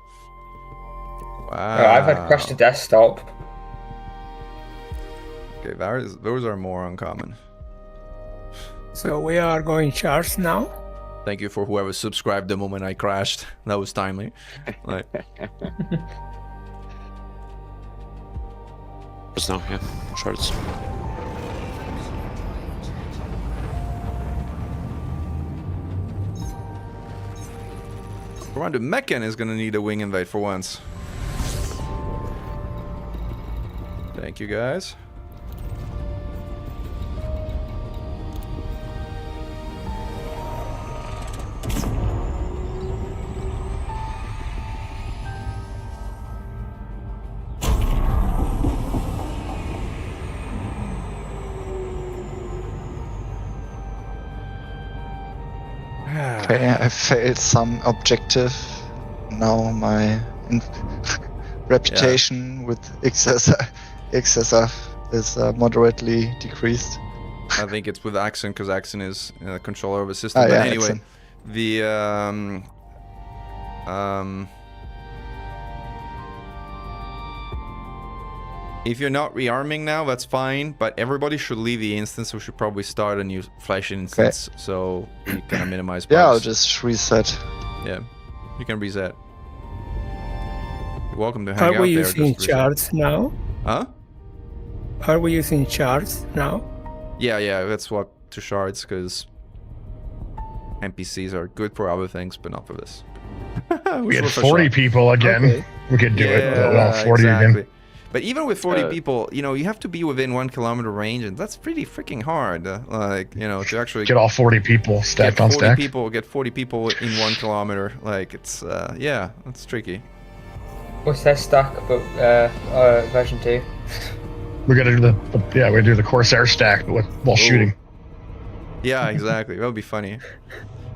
[SPEAKER 1] Wow.
[SPEAKER 2] Oh, I've had crash to desktop.
[SPEAKER 1] Okay, those are more uncommon.
[SPEAKER 4] So we are going charge now.
[SPEAKER 1] Thank you for whoever subscribed the moment I crashed. That was timely. Like,
[SPEAKER 7] Just now, yeah. Shards.
[SPEAKER 1] Commander Meccan is gonna need a wing invade for once. Thank you guys.
[SPEAKER 9] Okay, I failed some objective. Now my reputation with XSF is moderately decreased.
[SPEAKER 1] I think it's with Axon because Axon is controller of the system.
[SPEAKER 9] Ah,
[SPEAKER 1] But
[SPEAKER 9] yeah,
[SPEAKER 1] anyway,
[SPEAKER 9] Axon.
[SPEAKER 1] the if you're not rearming now, that's fine. But everybody should leave the instance. We should probably start a new flash instance so we can minimize bugs.
[SPEAKER 9] Yeah, I'll just reset.
[SPEAKER 1] Yeah, you can reset. You're welcome to hang
[SPEAKER 4] Are
[SPEAKER 1] out
[SPEAKER 4] we
[SPEAKER 1] there.
[SPEAKER 4] using
[SPEAKER 1] just reset.
[SPEAKER 4] charts now?
[SPEAKER 1] Huh?
[SPEAKER 4] Are we using charts now?
[SPEAKER 1] Yeah, let's swap to shards because NPCs are good for other things, but not for this.
[SPEAKER 5] We had 40 people again.
[SPEAKER 4] Okay.
[SPEAKER 5] We could do it. But
[SPEAKER 1] Yeah,
[SPEAKER 5] well, 40
[SPEAKER 1] exactly.
[SPEAKER 5] again.
[SPEAKER 1] But even with 40 people, you know, you have to be within 1 kilometer range, and that's pretty freaking hard. Like, you know, to actually
[SPEAKER 5] Get all 40 people stacked
[SPEAKER 1] get
[SPEAKER 5] on
[SPEAKER 1] 40
[SPEAKER 5] stack.
[SPEAKER 1] people, get 40 people in 1 kilometer. Like, it's yeah, that's tricky.
[SPEAKER 2] What's their stack about version 2?
[SPEAKER 5] We're gonna do we're gonna do the Corsair stack but while shooting.
[SPEAKER 1] Yeah, exactly. That would be funny.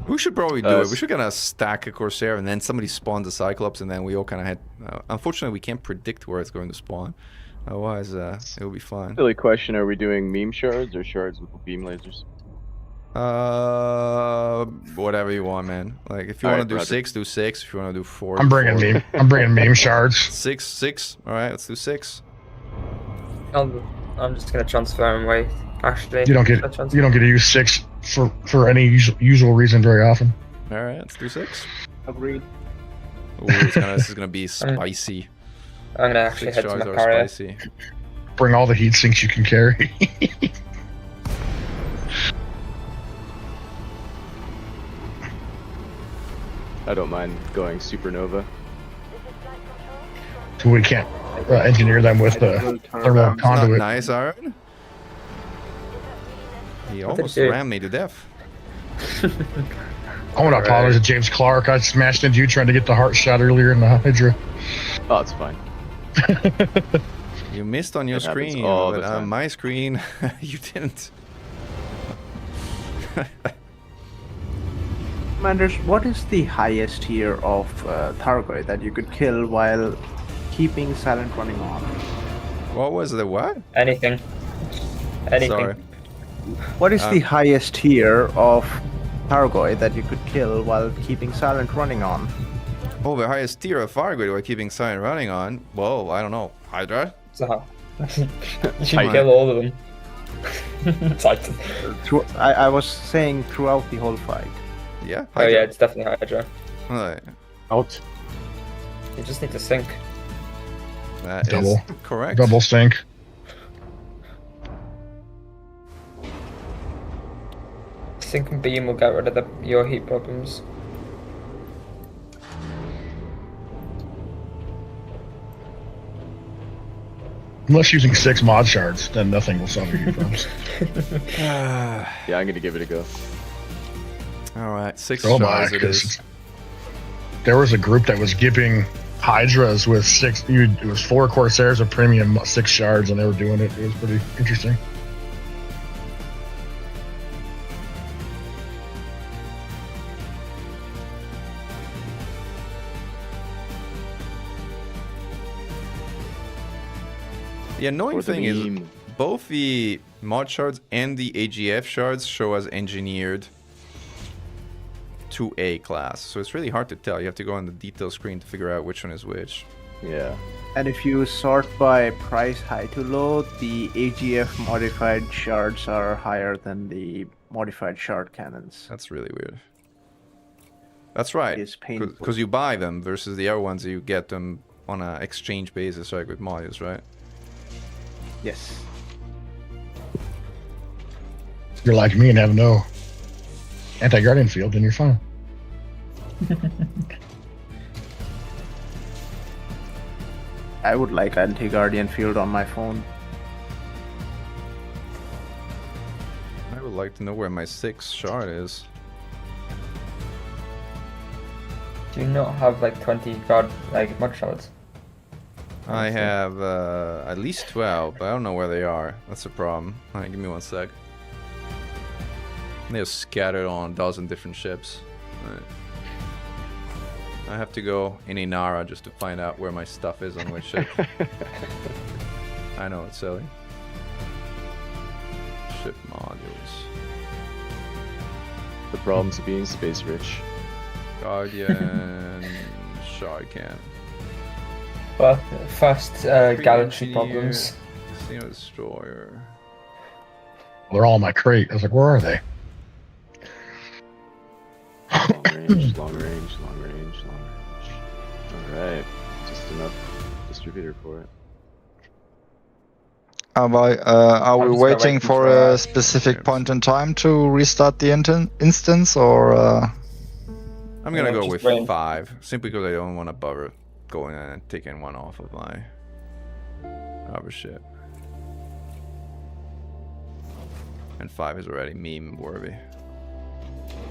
[SPEAKER 1] We should probably do it. We should kind of stack a Corsair, and then somebody spawns a Cyclops, and then we all kind of head. Unfortunately, we can't predict where it's going to spawn. Otherwise, it will be fun.
[SPEAKER 6] Silly question: are we doing meme shards or shards with beam lasers?
[SPEAKER 1] Whatever you want, man. Like, if you
[SPEAKER 6] All
[SPEAKER 1] want to
[SPEAKER 6] right,
[SPEAKER 1] do
[SPEAKER 6] Roger.
[SPEAKER 1] 6, do 6. If you want to do 4,
[SPEAKER 5] I'm bringing meme shards.
[SPEAKER 1] 6. All right, let's do 6.
[SPEAKER 2] I'm just gonna transfer him away. Actually,
[SPEAKER 5] You don't get to use 6 for any usual reason very often.
[SPEAKER 1] All right, let's do 6.
[SPEAKER 3] Agreed.
[SPEAKER 1] Ooh, this is gonna be spicy.
[SPEAKER 2] I'm gonna actually
[SPEAKER 1] 6
[SPEAKER 2] head to
[SPEAKER 1] shards
[SPEAKER 2] my
[SPEAKER 1] are
[SPEAKER 2] carrier.
[SPEAKER 1] spicy.
[SPEAKER 5] Bring all the heat sinks you can carry.
[SPEAKER 6] I don't mind going supernova.
[SPEAKER 5] So we can't engineer them with the thermal
[SPEAKER 1] It's not
[SPEAKER 5] conduit.
[SPEAKER 1] nice, Aaron. He almost
[SPEAKER 2] do?
[SPEAKER 1] rammed me to death.
[SPEAKER 5] I want to apologize to James Clark. I smashed into you trying to get the heart shot earlier in the Hydra.
[SPEAKER 6] Oh, it's fine.
[SPEAKER 1] You missed on your
[SPEAKER 6] It happens
[SPEAKER 1] screen,
[SPEAKER 6] all
[SPEAKER 1] but
[SPEAKER 6] the
[SPEAKER 1] on
[SPEAKER 6] time.
[SPEAKER 1] my screen, you didn't.
[SPEAKER 3] Commanders, what is the highest tier of Thargoid that you could kill while keeping silent running on?
[SPEAKER 1] What was the what?
[SPEAKER 2] Anything. Anything.
[SPEAKER 1] Sorry.
[SPEAKER 3] What is the highest tier of Thargoid that you could kill while keeping silent running on?
[SPEAKER 1] Oh, the highest tier of Fargoid we're keeping silent running on. Whoa, I don't know. Hydra?
[SPEAKER 2] So, you should kill all of them. Titan.
[SPEAKER 3] I was saying throughout the whole fight.
[SPEAKER 1] Yeah.
[SPEAKER 2] Oh yeah, it's definitely Hydra.
[SPEAKER 1] Alright.
[SPEAKER 8] Out.
[SPEAKER 2] You just need to sink.
[SPEAKER 1] That is
[SPEAKER 5] Double.
[SPEAKER 1] correct.
[SPEAKER 5] Double stink.
[SPEAKER 2] Sink and beam will get rid of your heat problems.
[SPEAKER 5] Unless using 6 mod shards, then nothing will solve your heat problems.
[SPEAKER 6] Yeah, I'm gonna give it a go.
[SPEAKER 1] Alright, 6
[SPEAKER 5] Oh my,
[SPEAKER 1] stars it
[SPEAKER 5] 'cause
[SPEAKER 1] is.
[SPEAKER 5] there was a group that was giving Hydras with 6. It was 4 Corsairs of premium, 6 shards, and they were doing it. It was pretty interesting.
[SPEAKER 1] The annoying
[SPEAKER 6] Or the
[SPEAKER 1] thing is,
[SPEAKER 6] meme.
[SPEAKER 1] both the mod shards and the AGF shards show as engineered to A class. So it's really hard to tell. You have to go on the detail screen to figure out which one is which.
[SPEAKER 6] Yeah.
[SPEAKER 3] And if you sort by price high to low, the AGF modified shards are higher than the modified shard cannons.
[SPEAKER 1] That's really weird. That's right.
[SPEAKER 3] It is painful.
[SPEAKER 1] Because you buy them versus the other ones, you get them on an exchange basis, right, with modules, right?
[SPEAKER 3] Yes.
[SPEAKER 5] If you're like me and have no anti-guardian field, then you're fine.
[SPEAKER 3] I would like anti-guardian field on my phone.
[SPEAKER 1] I would like to know where my 6th shard is.
[SPEAKER 2] Do you not have like 20 mod shards?
[SPEAKER 1] I have at least 12, but I don't know where they are. That's the problem. Alright, give me 1 sec. They're scattered on a dozen different ships. Right. I have to go in Inara just to find out where my stuff is on which ship. I know, it's silly. Ship modules.
[SPEAKER 6] The problems of being space rich.
[SPEAKER 1] Guardian... Shard can.
[SPEAKER 2] Well, first galaxy problems.
[SPEAKER 1] Xeno Destroyer.
[SPEAKER 5] They're all in my crate. I was like, where are they?
[SPEAKER 6] Long range, long range, long range, long range. Alright. Just enough distributor for it.
[SPEAKER 9] Are we
[SPEAKER 2] I'm just
[SPEAKER 9] waiting
[SPEAKER 2] waiting
[SPEAKER 9] for
[SPEAKER 2] for,
[SPEAKER 9] a specific point in time to restart the instance, or?
[SPEAKER 1] I'm gonna
[SPEAKER 2] Yeah,
[SPEAKER 1] go
[SPEAKER 2] just
[SPEAKER 1] with
[SPEAKER 2] wait.
[SPEAKER 1] 5, simply because I don't want to bother going and taking one off of my other ship. And 5 is already meme worthy.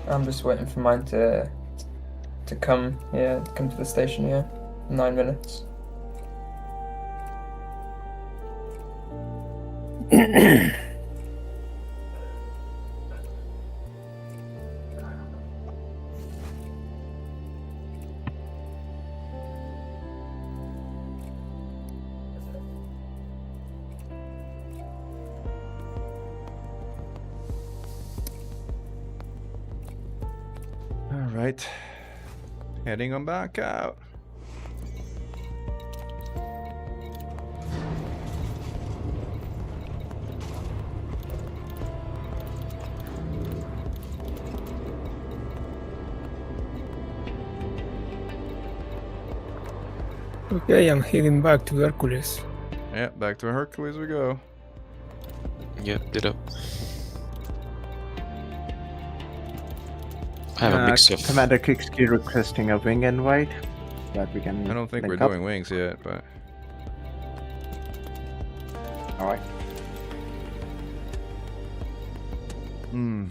[SPEAKER 2] I'm just waiting for mine to come here, come to the station here. 9 minutes.
[SPEAKER 1] Alright. Heading on back out.
[SPEAKER 4] Okay, I'm heading back to Hercules.
[SPEAKER 1] Yeah, back to Hercules we go.
[SPEAKER 7] Yeah, ditto. I have a mix of.
[SPEAKER 3] Commander Kixki requesting a wing invite that we can.
[SPEAKER 1] I don't think
[SPEAKER 3] link
[SPEAKER 1] we're
[SPEAKER 3] up.
[SPEAKER 1] doing wings yet, but
[SPEAKER 3] All right.
[SPEAKER 1] hmm.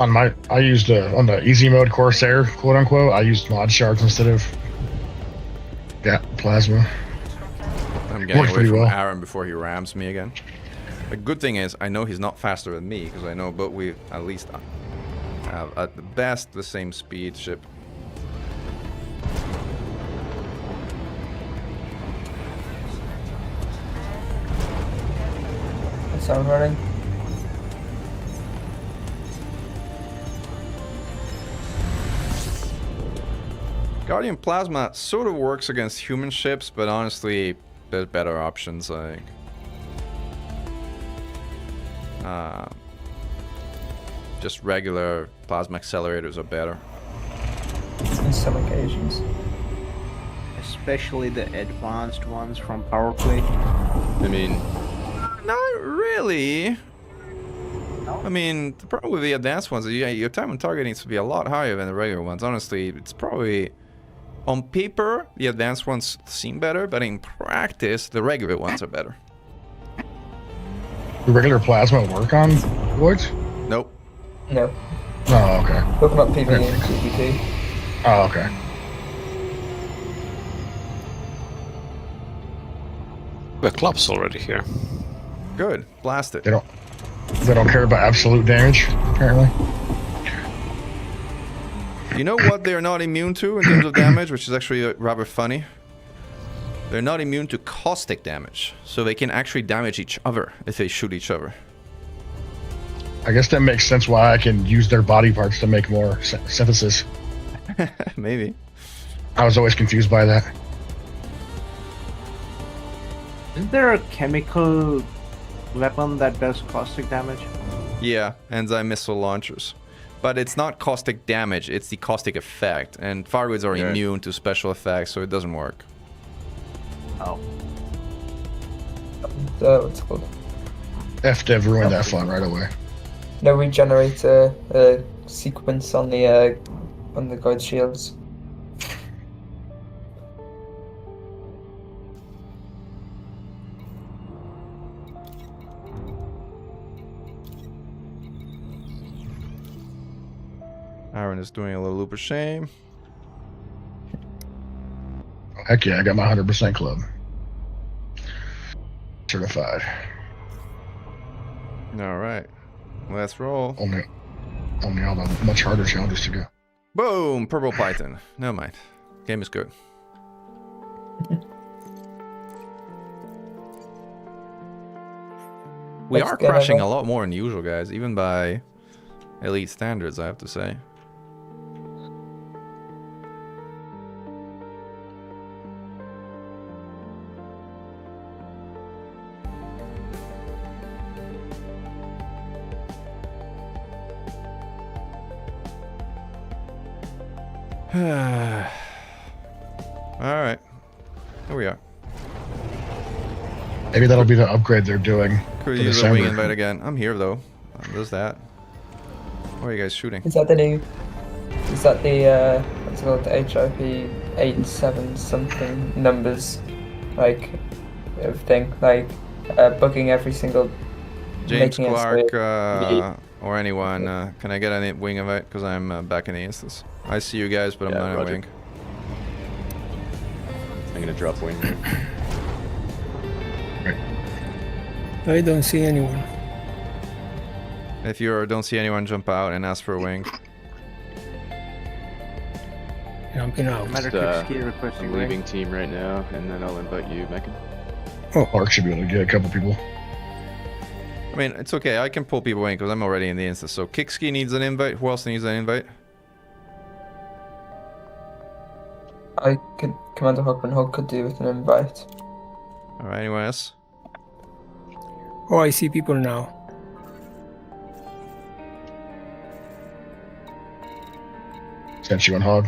[SPEAKER 5] I used on the easy mode Corsair, quote unquote. I used mod shards instead of plasma.
[SPEAKER 1] I'm getting
[SPEAKER 5] Works
[SPEAKER 1] away
[SPEAKER 5] pretty
[SPEAKER 1] from
[SPEAKER 5] well.
[SPEAKER 1] Aaron before he rams me again. The good thing is, I know he's not faster than me, because I know but we at least have, at the best, the same speed ship.
[SPEAKER 2] Sound running.
[SPEAKER 1] Guardian Plasma sort of works against human ships, but honestly, there's better options, like... just regular plasma accelerators are better.
[SPEAKER 2] On some occasions.
[SPEAKER 3] Especially the advanced ones from power play.
[SPEAKER 6] I mean,
[SPEAKER 1] Not really. I mean, the problem with the advanced ones is your time on target needs to be a lot higher than the regular ones. Honestly, it's probably... On paper, the advanced ones seem better, but in practice, the regular ones are better.
[SPEAKER 5] The regular plasma work on voids?
[SPEAKER 1] Nope.
[SPEAKER 2] No.
[SPEAKER 5] Oh, okay.
[SPEAKER 2] Talking about PvE and PvP.
[SPEAKER 5] Oh, okay.
[SPEAKER 7] The club's already here.
[SPEAKER 1] Good. Blast it.
[SPEAKER 5] They don't care about absolute damage, apparently.
[SPEAKER 1] You know what they're not immune to in terms of damage, which is actually rather funny? They're not immune to caustic damage, so they can actually damage each other if they shoot each other.
[SPEAKER 5] I guess that makes sense why I can use their body parts to make more synthesis.
[SPEAKER 1] Maybe.
[SPEAKER 5] I was always confused by that.
[SPEAKER 3] Isn't there a chemical weapon that does caustic damage?
[SPEAKER 1] Yeah, enzyme missile launchers. But it's not caustic damage, it's the caustic effect. And Fargoods are immune to special effects, so it doesn't work.
[SPEAKER 3] Oh.
[SPEAKER 2] What's it called?
[SPEAKER 5] FDev ruined that fun right away.
[SPEAKER 2] No, we generate a sequence on the guard shields.
[SPEAKER 1] Aaron is doing a little loop of shame.
[SPEAKER 5] Oh, heck yeah, I got my 100% club. Certified.
[SPEAKER 1] Alright. Let's roll.
[SPEAKER 5] Only all the much harder challenges to go.
[SPEAKER 1] Boom! Purple Python. Never mind. Game is good. We
[SPEAKER 2] Let's
[SPEAKER 1] are
[SPEAKER 2] get
[SPEAKER 1] crashing
[SPEAKER 2] over.
[SPEAKER 1] a lot more than usual, guys, even by elite standards, I have to say. Alright. Here we are.
[SPEAKER 5] Maybe that'll be the upgrade they're doing.
[SPEAKER 1] Could
[SPEAKER 5] for
[SPEAKER 1] use a wing
[SPEAKER 5] December.
[SPEAKER 1] invite again. I'm here though. There's that. Where are you guys shooting?
[SPEAKER 2] Is that the new? Is that the what's it called? The HIP 8, 7 something numbers, like everything, like booking every single.
[SPEAKER 1] James
[SPEAKER 2] making it
[SPEAKER 1] Clark
[SPEAKER 2] so-
[SPEAKER 1] or anyone, can I get a wing invite? Because I'm back in the instance. I see you guys, but I'm
[SPEAKER 6] Yeah,
[SPEAKER 1] not in a
[SPEAKER 6] roger.
[SPEAKER 1] wing.
[SPEAKER 6] I'm gonna drop wing here.
[SPEAKER 4] I don't see anyone.
[SPEAKER 1] If you don't see anyone, jump out and ask for a wing.
[SPEAKER 4] Jumping out.
[SPEAKER 3] Matter
[SPEAKER 6] Just,
[SPEAKER 3] Kipski requesting
[SPEAKER 6] I'm
[SPEAKER 3] wing.
[SPEAKER 6] leaving team right now, and then I'll invite you, Mekan.
[SPEAKER 5] Clark should be able to get a couple people.
[SPEAKER 1] I mean, it's okay. I can pull people in because I'm already in the instance. So Kickski needs an invite. Who else needs an invite?
[SPEAKER 2] I could Commander Hogman Hog could do with an invite.
[SPEAKER 1] All right. Anyone else?
[SPEAKER 4] Oh, I see people now.
[SPEAKER 5] Sent you on hog.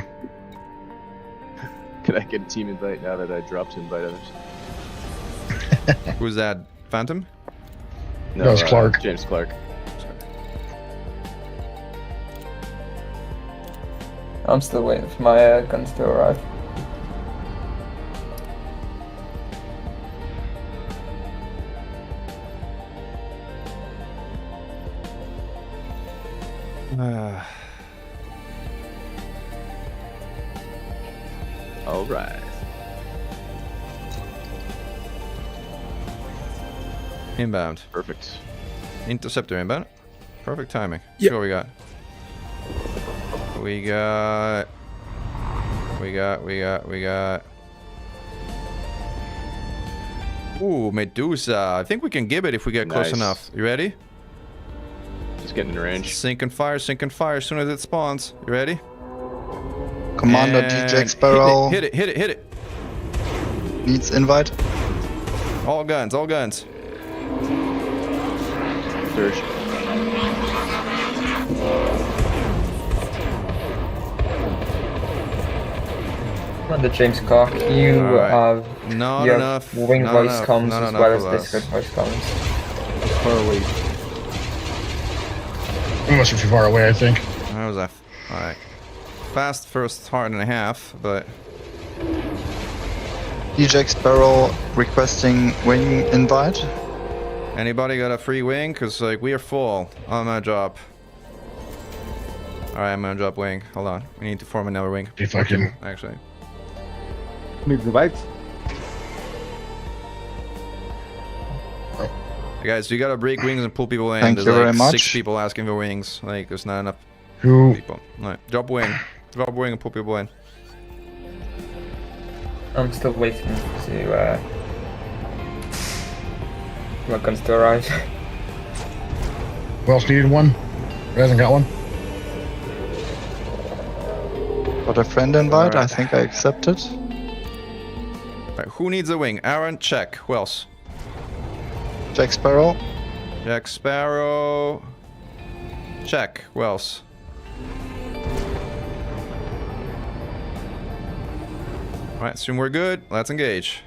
[SPEAKER 6] Can I get a team invite now that I dropped to invite others?
[SPEAKER 1] Who's that? Phantom?
[SPEAKER 5] No, it's Clark.
[SPEAKER 6] James Clark.
[SPEAKER 2] I'm still waiting for my guns to arrive.
[SPEAKER 6] All right.
[SPEAKER 1] Inbound.
[SPEAKER 6] Perfect.
[SPEAKER 1] Interceptor inbound. Perfect timing.
[SPEAKER 4] Yep.
[SPEAKER 1] What we got? We got. Ooh, Medusa. I think we can give it if we get close
[SPEAKER 6] Nice.
[SPEAKER 1] enough. You ready?
[SPEAKER 6] Just getting in range.
[SPEAKER 1] Sink and fire as soon as it spawns. You ready?
[SPEAKER 9] Commander
[SPEAKER 1] And
[SPEAKER 9] DJ Sparrow
[SPEAKER 1] Hit it.
[SPEAKER 9] needs invite.
[SPEAKER 1] All guns, all guns.
[SPEAKER 6] Surge.
[SPEAKER 2] Commander James Clark, you
[SPEAKER 1] Alright.
[SPEAKER 2] have
[SPEAKER 1] Not
[SPEAKER 2] you have
[SPEAKER 1] enough.
[SPEAKER 2] wing
[SPEAKER 1] not
[SPEAKER 2] voice
[SPEAKER 1] enough,
[SPEAKER 2] comms
[SPEAKER 1] not
[SPEAKER 2] as
[SPEAKER 1] enough
[SPEAKER 2] well
[SPEAKER 1] of
[SPEAKER 2] as
[SPEAKER 1] us.
[SPEAKER 2] Discord voice comms.
[SPEAKER 8] Far away.
[SPEAKER 5] Unless you're too far away, I think.
[SPEAKER 1] That was alright. Fast first hard and a half, but
[SPEAKER 9] DJ Sparrow requesting wing invite.
[SPEAKER 1] anybody got a free wing? Cause like we are full on my job. Alright, I'm gonna drop wing. Hold on. We need to form another wing.
[SPEAKER 5] If I can.
[SPEAKER 1] Actually.
[SPEAKER 8] Needs invites.
[SPEAKER 1] Hey guys, you gotta break wings and pull people in.
[SPEAKER 9] Thank
[SPEAKER 1] There's
[SPEAKER 9] you
[SPEAKER 1] like
[SPEAKER 9] very much.
[SPEAKER 1] 6 people asking for wings. Like there's not enough
[SPEAKER 5] Who?
[SPEAKER 1] people. Alright, drop wing. Drop wing and pull people in.
[SPEAKER 2] I'm still waiting to my guns to arrive.
[SPEAKER 5] Who else needed one? Who hasn't got one?
[SPEAKER 9] Got a friend invite. I
[SPEAKER 1] Alright.
[SPEAKER 9] think I accepted.
[SPEAKER 1] Alright, who needs a wing? Aaron, check. Who else?
[SPEAKER 9] Jack Sparrow.
[SPEAKER 1] Jack Sparrow. Check. Who else? Alright, assume we're good. Let's engage.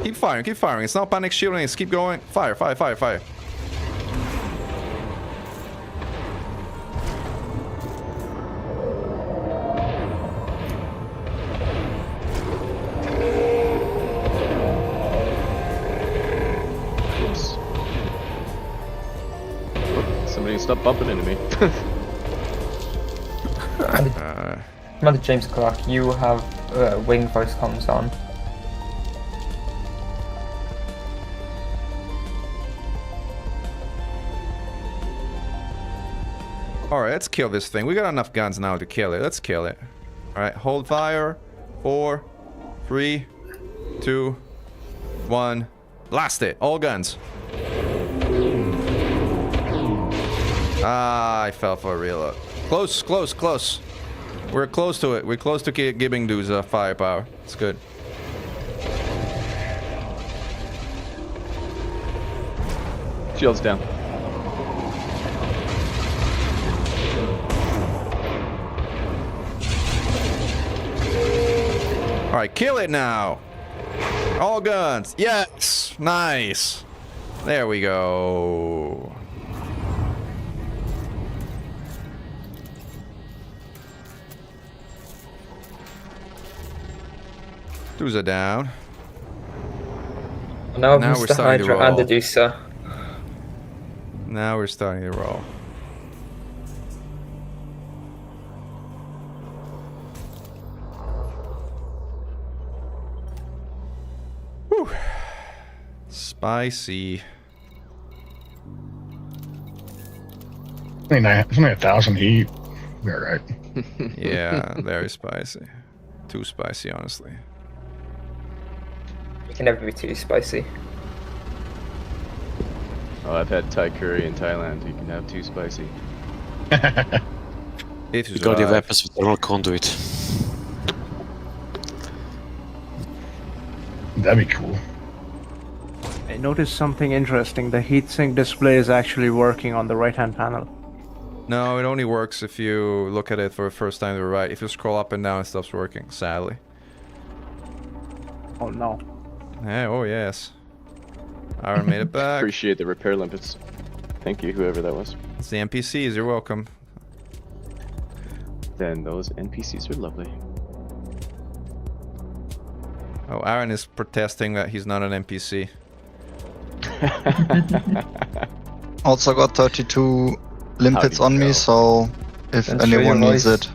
[SPEAKER 1] Keep firing, keep firing. It's not panic shielding, it's keep going. Fire, fire, fire, fire.
[SPEAKER 6] Oops. Oh, somebody stop bumping into me.
[SPEAKER 2] Commander James Clark, you have wing voice comms on.
[SPEAKER 1] Alright, let's kill this thing. We got enough guns now to kill it. Let's kill it. Alright, hold fire. 4, 3, 2, 1. Blast it. All guns. Ah, I fell for a reload. Close, close, close. We're close to it. We're close to giving dudes firepower. It's good.
[SPEAKER 6] Shields down.
[SPEAKER 1] Alright, kill it now. All guns. Yes. Nice. There we go. Dudes are down.
[SPEAKER 2] Now,
[SPEAKER 1] Now we're
[SPEAKER 2] Mr.
[SPEAKER 1] starting to
[SPEAKER 2] Hydra and
[SPEAKER 1] roll.
[SPEAKER 2] the Deucer.
[SPEAKER 1] Now we're starting to roll. Whew. Spicy.
[SPEAKER 5] It's only 1,000 heat. We're alright.
[SPEAKER 1] Yeah, very spicy. Too spicy, honestly.
[SPEAKER 2] You can never be too spicy.
[SPEAKER 6] Oh, I've had Thai curry in Thailand. You can have too spicy.
[SPEAKER 1] It is
[SPEAKER 7] You got your
[SPEAKER 1] right.
[SPEAKER 7] weapons with thermal conduit.
[SPEAKER 5] That'd be cool.
[SPEAKER 3] I noticed something interesting. The heatsink display is actually working on the right-hand panel.
[SPEAKER 1] No, it only works if you look at it for the first time to the right. If you scroll up and down, it stops working, sadly.
[SPEAKER 3] Oh no.
[SPEAKER 1] Hey, oh yes. Aaron made it back.
[SPEAKER 6] Appreciate the repair limpets. Thank you, whoever that was.
[SPEAKER 1] It's the NPCs, you're welcome.
[SPEAKER 6] Then those NPCs are lovely.
[SPEAKER 1] Oh, Aaron is protesting that he's not an NPC.
[SPEAKER 9] Also got 32 limpets
[SPEAKER 6] How'd
[SPEAKER 9] on
[SPEAKER 6] you
[SPEAKER 9] me,
[SPEAKER 6] go?
[SPEAKER 9] so if
[SPEAKER 2] Then show your
[SPEAKER 9] anyone needs
[SPEAKER 2] voice.
[SPEAKER 9] it.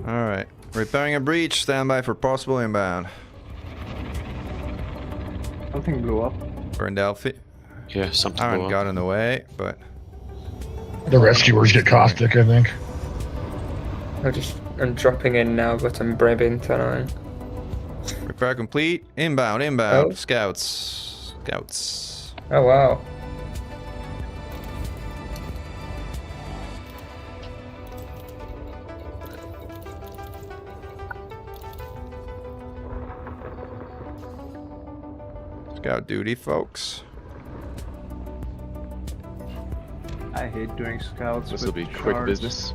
[SPEAKER 1] Alright. Repairing a breach. Stand by for possible inbound.
[SPEAKER 3] Something blew up.
[SPEAKER 1] We're in Delphi.
[SPEAKER 7] Yeah, something blew
[SPEAKER 1] Aaron
[SPEAKER 7] up.
[SPEAKER 1] got in the way, but
[SPEAKER 5] The rescuers get caustic, I think.
[SPEAKER 2] I'm dropping in now, but I'm bribing tonight.
[SPEAKER 1] repair complete. Inbound, inbound.
[SPEAKER 2] Oh.
[SPEAKER 1] Scouts. Scouts.
[SPEAKER 2] Oh wow.
[SPEAKER 1] Scout duty, folks.
[SPEAKER 3] I hate doing scouts.
[SPEAKER 6] This will
[SPEAKER 3] with
[SPEAKER 6] be quick
[SPEAKER 3] shards.
[SPEAKER 6] business.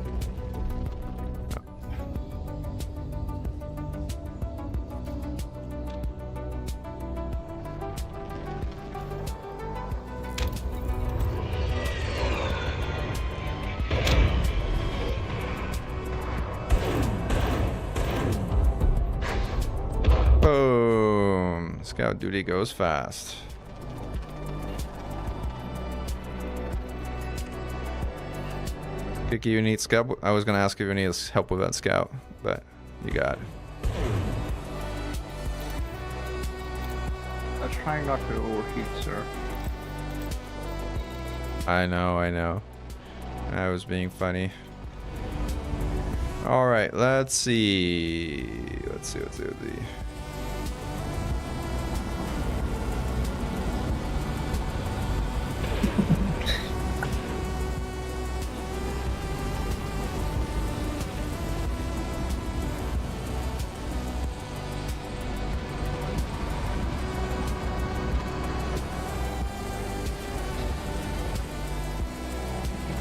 [SPEAKER 1] Boom. Scout duty goes fast. Kiki, you need scout? I was gonna ask if you need help with that scout, but you got it.
[SPEAKER 3] I'm trying not to overheat, sir.
[SPEAKER 1] I know, I know. I was being funny. Alright, let's see. Let's see.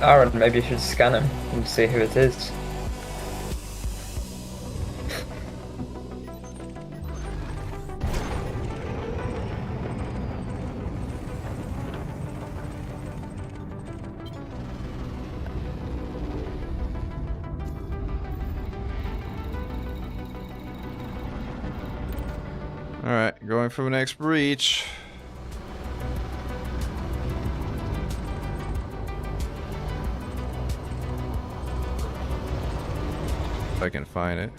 [SPEAKER 2] Aaron, maybe you should scan him and see who it is.
[SPEAKER 1] Alright, going for the next breach. If I can find it.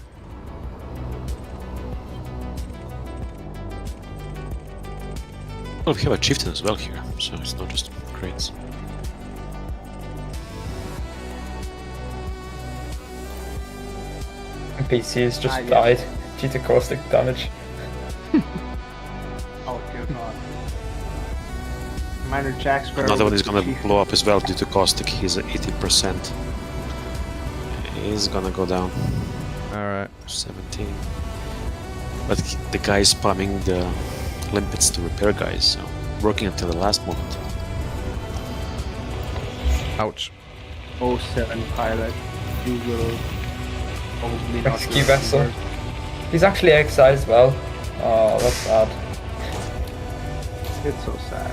[SPEAKER 7] Well, we have a chieftain as well here, so it's not just crates.
[SPEAKER 2] NPC has just
[SPEAKER 3] Ah, yeah.
[SPEAKER 2] died due to caustic damage.
[SPEAKER 3] Oh dear god. Minor Jack Sparrow.
[SPEAKER 7] Another one
[SPEAKER 3] with
[SPEAKER 7] is gonna
[SPEAKER 3] chief-
[SPEAKER 7] blow up as well due to caustic. He's at 80%. He's gonna go down.
[SPEAKER 1] Alright.
[SPEAKER 7] 17. But the guy is spamming the limpets to repair guys, so working until the last moment.
[SPEAKER 1] Ouch.
[SPEAKER 3] 07 pilot. You will probably not
[SPEAKER 2] Rescue
[SPEAKER 3] work
[SPEAKER 2] vessel.
[SPEAKER 3] first.
[SPEAKER 2] He's actually XI as well. Oh, that's sad.
[SPEAKER 3] It's so sad.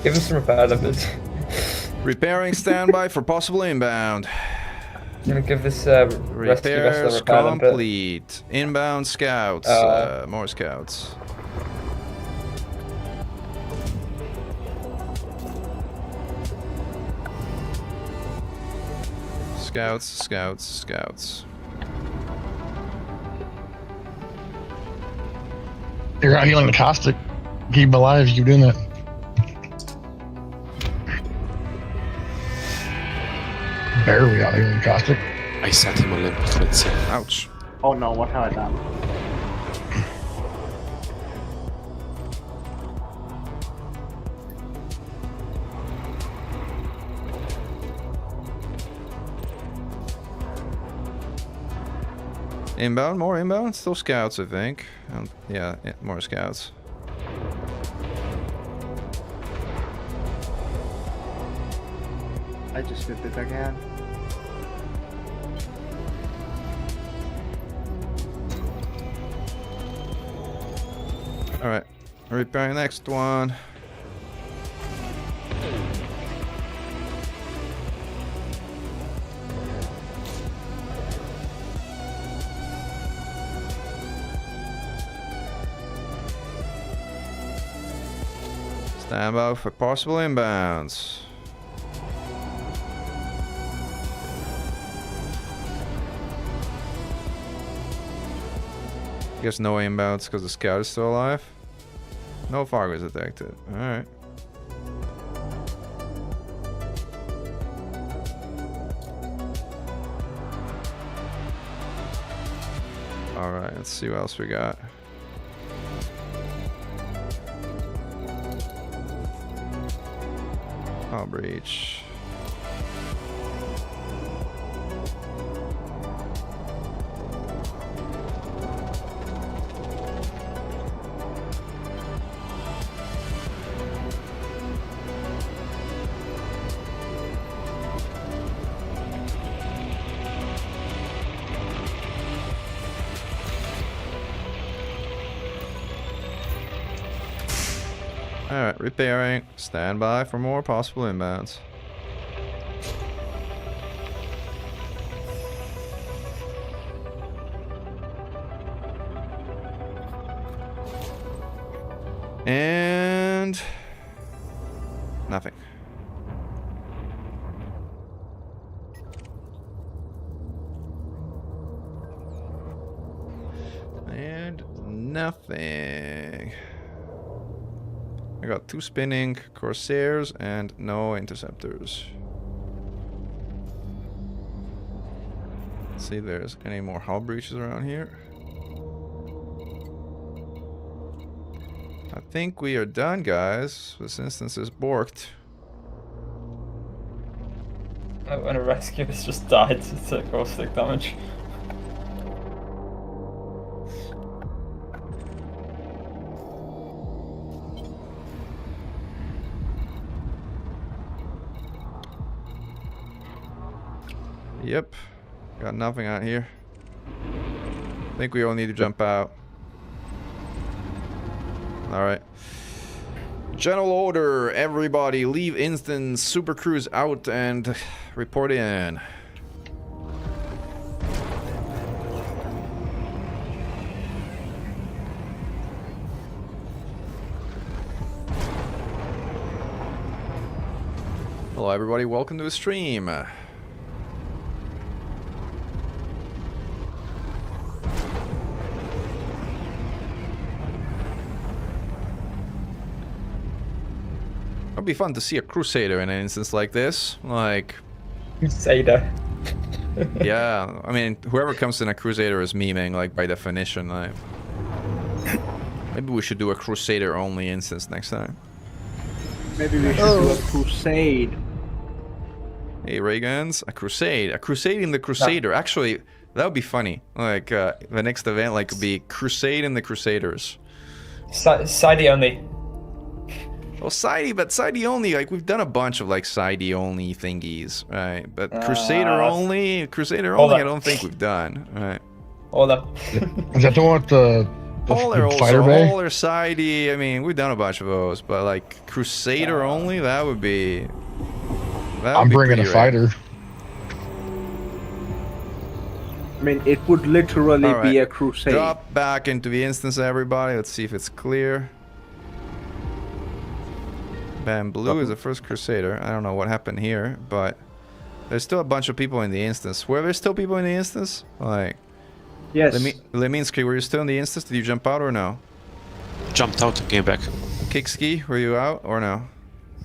[SPEAKER 2] Give him some repair limpets.
[SPEAKER 1] Repairing standby for possible inbound.
[SPEAKER 2] I'm gonna give this rescue vessel
[SPEAKER 1] Repairs
[SPEAKER 2] a repair limpet.
[SPEAKER 1] complete. Inbound scouts.
[SPEAKER 2] Oh.
[SPEAKER 1] More scouts. Scouts, scouts, scouts.
[SPEAKER 5] You're out healing the caustic. Keep him alive. Keep doing that. Barely out healing the caustic.
[SPEAKER 7] I sent him a limpet, let's see.
[SPEAKER 1] Ouch.
[SPEAKER 3] Oh no, what have I done?
[SPEAKER 1] Inbound, more inbound. Still scouts, I think. Yeah, more scouts.
[SPEAKER 3] I just did it again.
[SPEAKER 1] Alright. Repair next one. Stand by for possible inbounds. Guess no inbounds because the scout is still alive. No Fargo is detected. Alright. Alright, let's see what else we got. Oh, breach. Alright, repairing. Stand by for more possible inbounds. And nothing. And nothing. I got 2 spinning Corsairs and no interceptors. Let's see if there's any more hull breaches around here. I think we are done, guys. This instance is borked.
[SPEAKER 2] When a rescue has just died to caustic damage.
[SPEAKER 1] Yep. Got nothing out here. I think we all need to jump out. Alright. General order, everybody leave instance, super cruise out and report in. Hello everybody, welcome to the stream. It'd be fun to see a Crusader in an instance like this. Like...
[SPEAKER 2] Crusader.
[SPEAKER 1] Yeah, I mean, whoever comes in a Crusader is memeing, like, by definition. Like... Maybe we should do a Crusader-only instance next time.
[SPEAKER 3] Maybe we should do a crusade.
[SPEAKER 1] Hey, ray guns. A crusade. A crusade in the Crusader. Yeah. Actually, that would be funny. Like, the next event, like, would be Crusade in the Crusaders.
[SPEAKER 2] Sidey only.
[SPEAKER 1] Well, sidey, but sidey only, like, we've done a bunch of, like, sidey only thingies, right? But Crusader only, I don't think we've done, right?
[SPEAKER 2] Hold up.
[SPEAKER 5] Is that the one with the fighter bay?
[SPEAKER 1] Polar sidey, I mean, we've done a bunch of those, but, like, Crusader only, that would be...
[SPEAKER 5] I'm bringing a fighter.
[SPEAKER 3] I mean, it would literally be a crusade.
[SPEAKER 1] Drop back into the instance, everybody. Let's see if it's clear. Bam, blue is the first Crusader. I don't know what happened here, but there's still a bunch of people in the instance. Were there still people in the instance? Like,
[SPEAKER 3] yes.
[SPEAKER 1] Leminsky, were you still in the instance? Did you jump out or no?
[SPEAKER 7] Jumped out and came back.
[SPEAKER 1] Kickski, were you out or no?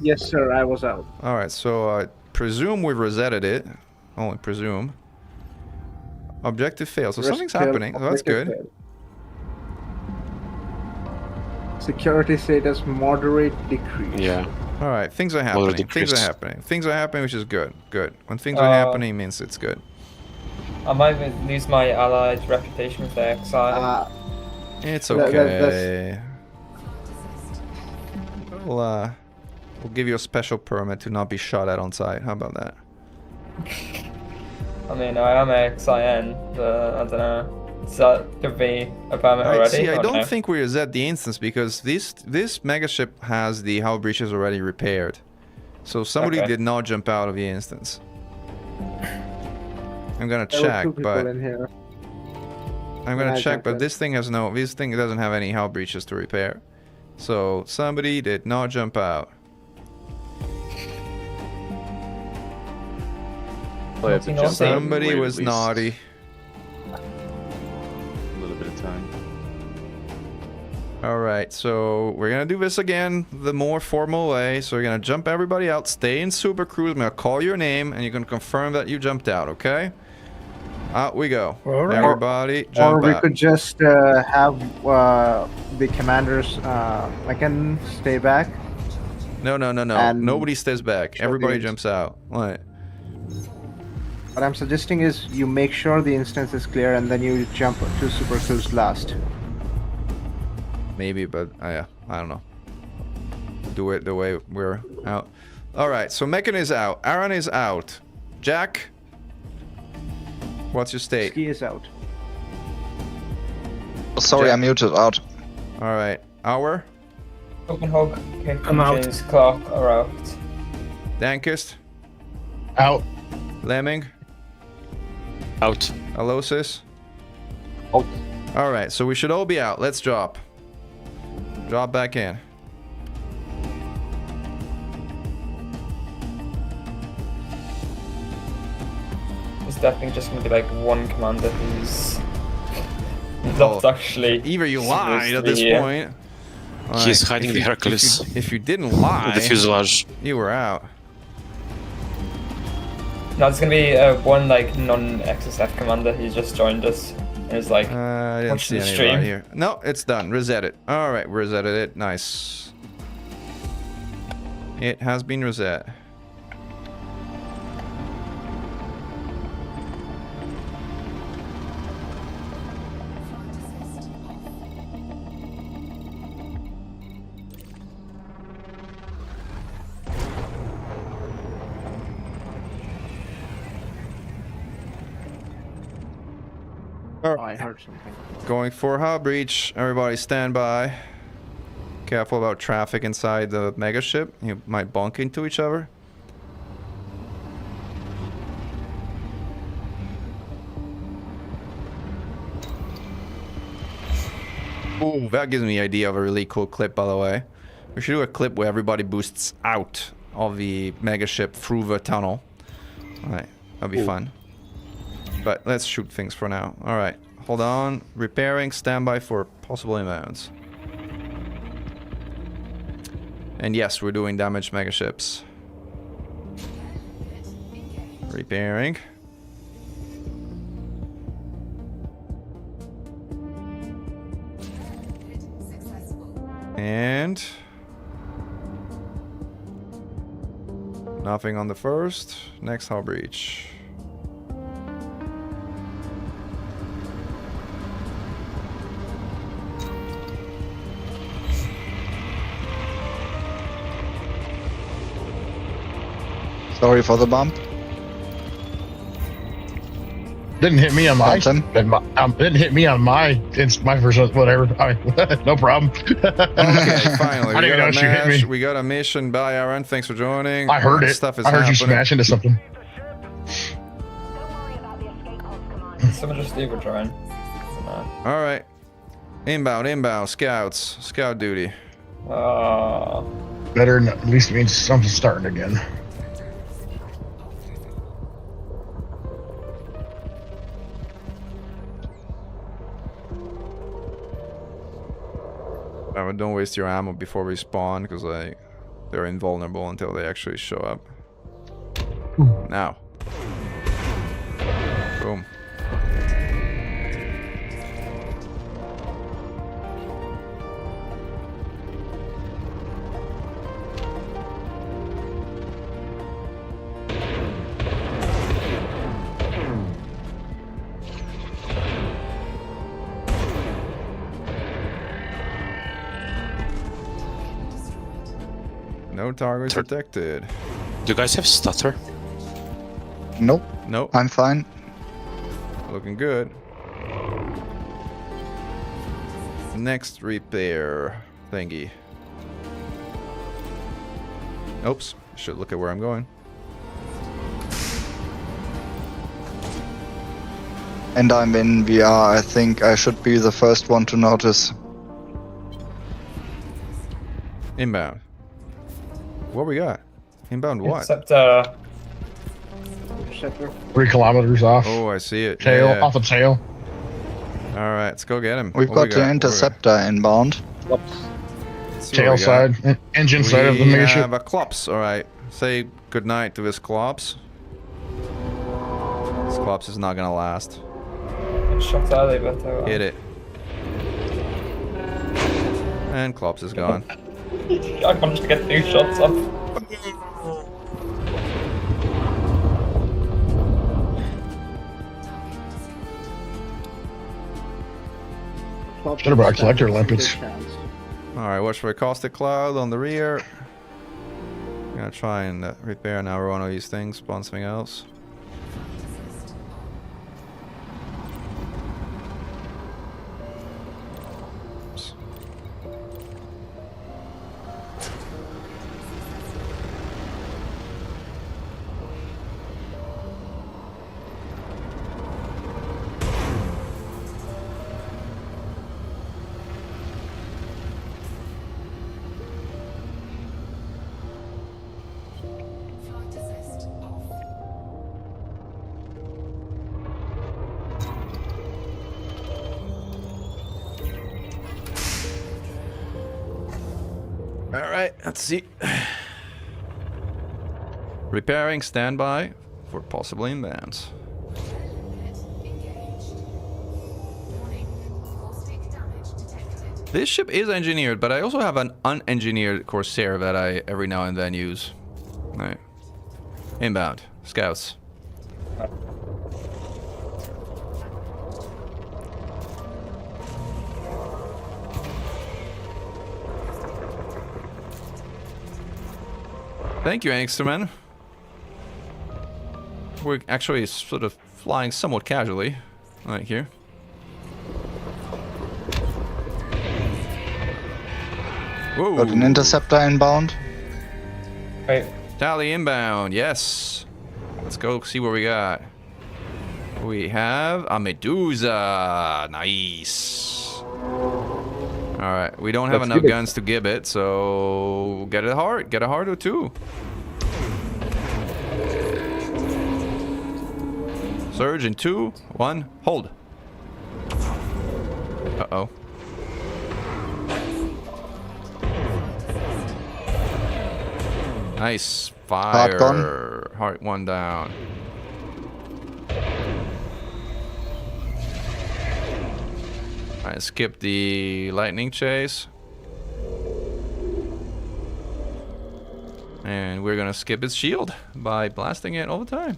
[SPEAKER 3] Yes, sir, I was out.
[SPEAKER 1] Alright, so I presume we've resetted it. Only presume. Objective failed, so something's happening. So that's good.
[SPEAKER 3] Failed. Security status moderate decrease.
[SPEAKER 7] Yeah.
[SPEAKER 1] Alright, things are happening. Things are happening. Things are happening, which is good. Good. When things are happening, means it's good.
[SPEAKER 2] I might lose my allied reputation with their exile.
[SPEAKER 1] It's okay. We'll give you a special permit to not be shot at on site. How about that?
[SPEAKER 2] I mean, I am XIN, but I don't know. Does that give me a permit already?
[SPEAKER 1] See, I
[SPEAKER 2] or
[SPEAKER 1] don't
[SPEAKER 2] no?
[SPEAKER 1] think we reset the instance because this megaship has the hull breaches already repaired. So somebody
[SPEAKER 2] Okay.
[SPEAKER 1] did not jump out of the instance. I'm gonna
[SPEAKER 3] There were
[SPEAKER 1] check,
[SPEAKER 3] 2 people
[SPEAKER 1] but
[SPEAKER 3] in here.
[SPEAKER 1] I'm
[SPEAKER 3] Yeah,
[SPEAKER 1] gonna
[SPEAKER 3] I
[SPEAKER 1] check,
[SPEAKER 3] checked
[SPEAKER 1] but
[SPEAKER 3] it.
[SPEAKER 1] this thing doesn't have any hull breaches to repair. So somebody did not jump out.
[SPEAKER 6] Probably have to
[SPEAKER 2] Naughty,
[SPEAKER 6] jump out and
[SPEAKER 1] Somebody
[SPEAKER 6] wait at
[SPEAKER 1] was
[SPEAKER 6] least
[SPEAKER 1] naughty.
[SPEAKER 6] A little bit of time.
[SPEAKER 1] All right, so we're gonna do this again the more formal way. So we're gonna jump everybody out, stay in Super Cruise. I'm gonna call your name, and you can confirm that you jumped out. Okay? Out we go.
[SPEAKER 4] All right.
[SPEAKER 1] Everybody
[SPEAKER 3] Or
[SPEAKER 1] jump
[SPEAKER 3] we
[SPEAKER 1] out.
[SPEAKER 3] could just have the commanders. I can stay back.
[SPEAKER 1] No.
[SPEAKER 3] and
[SPEAKER 1] Nobody stays back.
[SPEAKER 3] show
[SPEAKER 1] Everybody
[SPEAKER 3] the-
[SPEAKER 1] jumps out. What?
[SPEAKER 3] What I'm suggesting is you make sure the instance is clear and then you jump to Super Cruise last.
[SPEAKER 1] Maybe, but I don't know. Do it the way we're out. All right, so Mechan is out. Aaron is out. Jack, what's your state?
[SPEAKER 3] Ski is out.
[SPEAKER 9] Sorry,
[SPEAKER 1] Jack.
[SPEAKER 9] I'm muted out.
[SPEAKER 1] All right, Hour,
[SPEAKER 2] Copenhagen,
[SPEAKER 4] I'm out.
[SPEAKER 2] James Clark are out.
[SPEAKER 1] Dankist,
[SPEAKER 5] Out.
[SPEAKER 1] Lemming,
[SPEAKER 7] Out.
[SPEAKER 1] Alosis.
[SPEAKER 8] Out.
[SPEAKER 1] All right, so we should all be out. Let's drop. Drop back in.
[SPEAKER 2] There's definitely just going to be like one commander who's not actually.
[SPEAKER 1] Either you lied at this
[SPEAKER 2] seriously,
[SPEAKER 1] point.
[SPEAKER 7] He's
[SPEAKER 1] Like,
[SPEAKER 7] hiding
[SPEAKER 1] if
[SPEAKER 7] the
[SPEAKER 1] you-
[SPEAKER 7] Hercules.
[SPEAKER 1] If you didn't lie,
[SPEAKER 7] The fuselage.
[SPEAKER 1] you were out.
[SPEAKER 2] No, there's going to be one like non-XSF commander who's just joined us. And is like,
[SPEAKER 1] I didn't
[SPEAKER 2] watch
[SPEAKER 1] see
[SPEAKER 2] the
[SPEAKER 1] anybody
[SPEAKER 2] stream.
[SPEAKER 1] here. No, it's done. Reset it. All right, resetted it. Nice. It has been reset.
[SPEAKER 3] Oh, I heard something.
[SPEAKER 1] Going for hull breach. Everybody stand by. Careful about traffic inside the megaship. You might bump into each other. Ooh, that gives me the idea of a really cool clip, by the way. We should do a clip where everybody boosts out of the megaship through the tunnel. Alright, that'll be fun. But let's shoot things for now. Alright, hold on. Repairing, standby for possible inbounds. And yes, we're doing damaged megaships. Repairing. And nothing on the first. Next hull breach.
[SPEAKER 9] Sorry for the bump.
[SPEAKER 5] Didn't hit me on my.
[SPEAKER 9] Phantom?
[SPEAKER 5] Didn't hit me on my. It's my first. Whatever. No problem.
[SPEAKER 1] Okay, finally,
[SPEAKER 5] I didn't even know she hit me.
[SPEAKER 1] We got a mission by Aaron. Thanks for joining.
[SPEAKER 5] I heard it.
[SPEAKER 1] Stuff is
[SPEAKER 5] I heard you
[SPEAKER 1] happening.
[SPEAKER 5] smash into something.
[SPEAKER 2] Someone just leave a drone.
[SPEAKER 1] All right, inbound. Scouts, scout duty.
[SPEAKER 5] Better. At least it means something's starting again.
[SPEAKER 1] Don't waste your ammo before we spawn, because like they're invulnerable until they actually show up. Now. Boom. No targets detected.
[SPEAKER 7] Do you guys have stutter?
[SPEAKER 9] Nope,
[SPEAKER 1] Nope.
[SPEAKER 9] I'm fine.
[SPEAKER 1] Looking good. next repair thingy? Oops, should look at where I'm going.
[SPEAKER 9] And I'm in VR. I think I should be the first one to notice.
[SPEAKER 1] Inbound. What we got? Inbound what?
[SPEAKER 2] Interceptor.
[SPEAKER 5] 3 kilometers off.
[SPEAKER 1] Oh, I see it.
[SPEAKER 5] Tail,
[SPEAKER 1] Yeah.
[SPEAKER 5] off the tail.
[SPEAKER 1] All right, let's go get him.
[SPEAKER 9] We've
[SPEAKER 1] What we
[SPEAKER 9] got an interceptor inbound.
[SPEAKER 1] Let's see what
[SPEAKER 5] Tail
[SPEAKER 1] we got.
[SPEAKER 5] side, engine side of the
[SPEAKER 1] We
[SPEAKER 5] megaship.
[SPEAKER 1] have a Klops. All right. Say goodnight to this Klops. This Klops is not gonna last.
[SPEAKER 2] Shot early, but
[SPEAKER 1] Hit it. And Klops is gone.
[SPEAKER 2] I managed to get 2 shots off.
[SPEAKER 3] Clubs
[SPEAKER 5] Should have brought
[SPEAKER 3] have
[SPEAKER 5] collector
[SPEAKER 3] a good
[SPEAKER 5] limpets.
[SPEAKER 3] chance.
[SPEAKER 1] All right, watch for a caustic cloud on the rear. Gonna try and repair now one of these things, spawn something else. Oops. All right, let's see. Repairing standby for possible inbounds. This ship is engineered, but I also have an unengineered Corsair that I every now and then use. All right. Inbound. Scouts. Thank you, Angsterman. We're actually sort of flying somewhat casually right here. Whoa.
[SPEAKER 9] Got an interceptor inbound.
[SPEAKER 2] Wait,
[SPEAKER 1] Tally inbound, yes. Let's go see what we got. We have a Medusa. Nice. Alright, we don't have
[SPEAKER 8] Let's
[SPEAKER 1] enough
[SPEAKER 8] give it.
[SPEAKER 1] guns to give it, so get it hard. Get a hard or two. Surge in 2, 1, hold. Uh-oh. Nice fire.
[SPEAKER 9] Hard gone.
[SPEAKER 1] Heart 1 down. I skipped the lightning chase. And we're gonna skip its shield by blasting it all the time.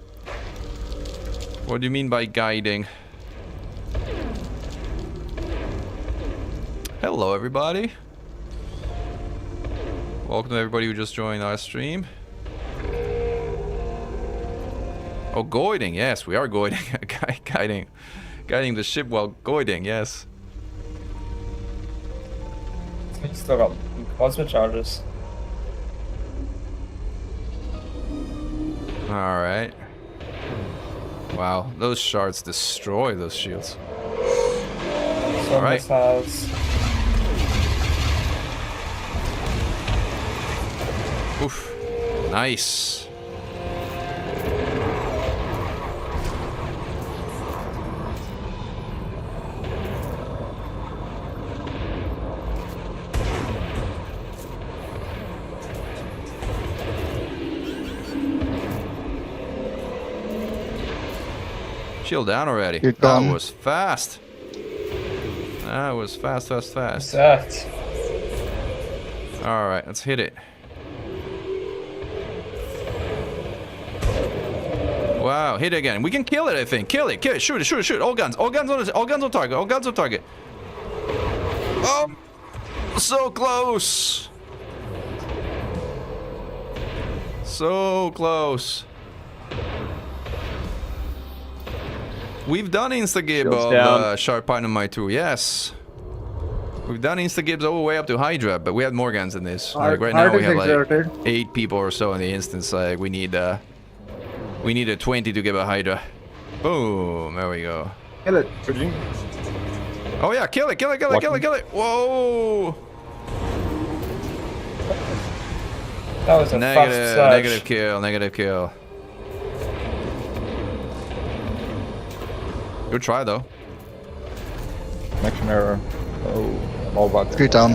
[SPEAKER 1] What do you mean by guiding? Hello, everybody. Welcome to everybody who just joined our stream. Oh, goiding. Yes, we are goiding. Guiding the ship while goiding. Yes.
[SPEAKER 2] we still got plasma charges.
[SPEAKER 1] All right. Wow, those shards destroy those shields.
[SPEAKER 2] So
[SPEAKER 1] Alright.
[SPEAKER 2] this has
[SPEAKER 1] Oof. Nice. Shield down already.
[SPEAKER 9] You're
[SPEAKER 1] That
[SPEAKER 9] gone.
[SPEAKER 1] was fast. That was fast.
[SPEAKER 2] that.
[SPEAKER 1] All right, let's hit it. Wow, hit it again. We can kill it, I think. Kill it. Shoot it. All guns on target. Oh, so close. So close. We've done Instagib
[SPEAKER 6] Shields
[SPEAKER 1] of
[SPEAKER 6] down.
[SPEAKER 1] Sharp Dynamite 2, yes. We've done insta-gibbs all the way up to Hydra, but we had more guns than this.
[SPEAKER 3] Art-
[SPEAKER 1] Like right now
[SPEAKER 3] art
[SPEAKER 1] we
[SPEAKER 3] is
[SPEAKER 1] have like
[SPEAKER 3] exerted.
[SPEAKER 1] 8 people or so in the instance. Like we need a 20 to give a Hydra. Boom! There we go.
[SPEAKER 3] Kill it.
[SPEAKER 8] Bridging.
[SPEAKER 1] Oh yeah, kill it, kill it, kill it, kill it, kill it! Whoa!
[SPEAKER 2] That was a fast surge.
[SPEAKER 1] Negative kill, negative kill. Good try though.
[SPEAKER 8] Connection error. Oh, all about
[SPEAKER 9] Three down.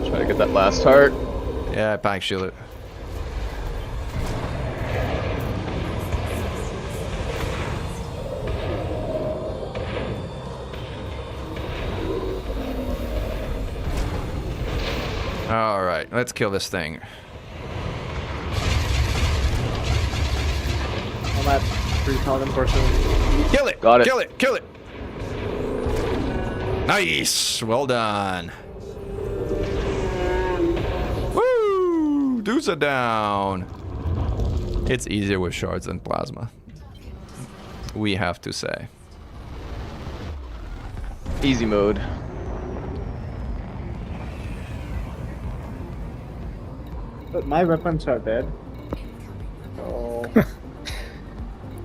[SPEAKER 6] Try to get that last heart.
[SPEAKER 1] Yeah, panic shield it. Alright, let's kill this thing.
[SPEAKER 3] I'm at 3,000%.
[SPEAKER 1] Kill it!
[SPEAKER 6] Got it.
[SPEAKER 1] Kill it! Kill it! Nice! Well done. Woo! Dudes are down. It's easier with shards than plasma. We have to say.
[SPEAKER 6] Easy mode.
[SPEAKER 3] But my weapons are dead. So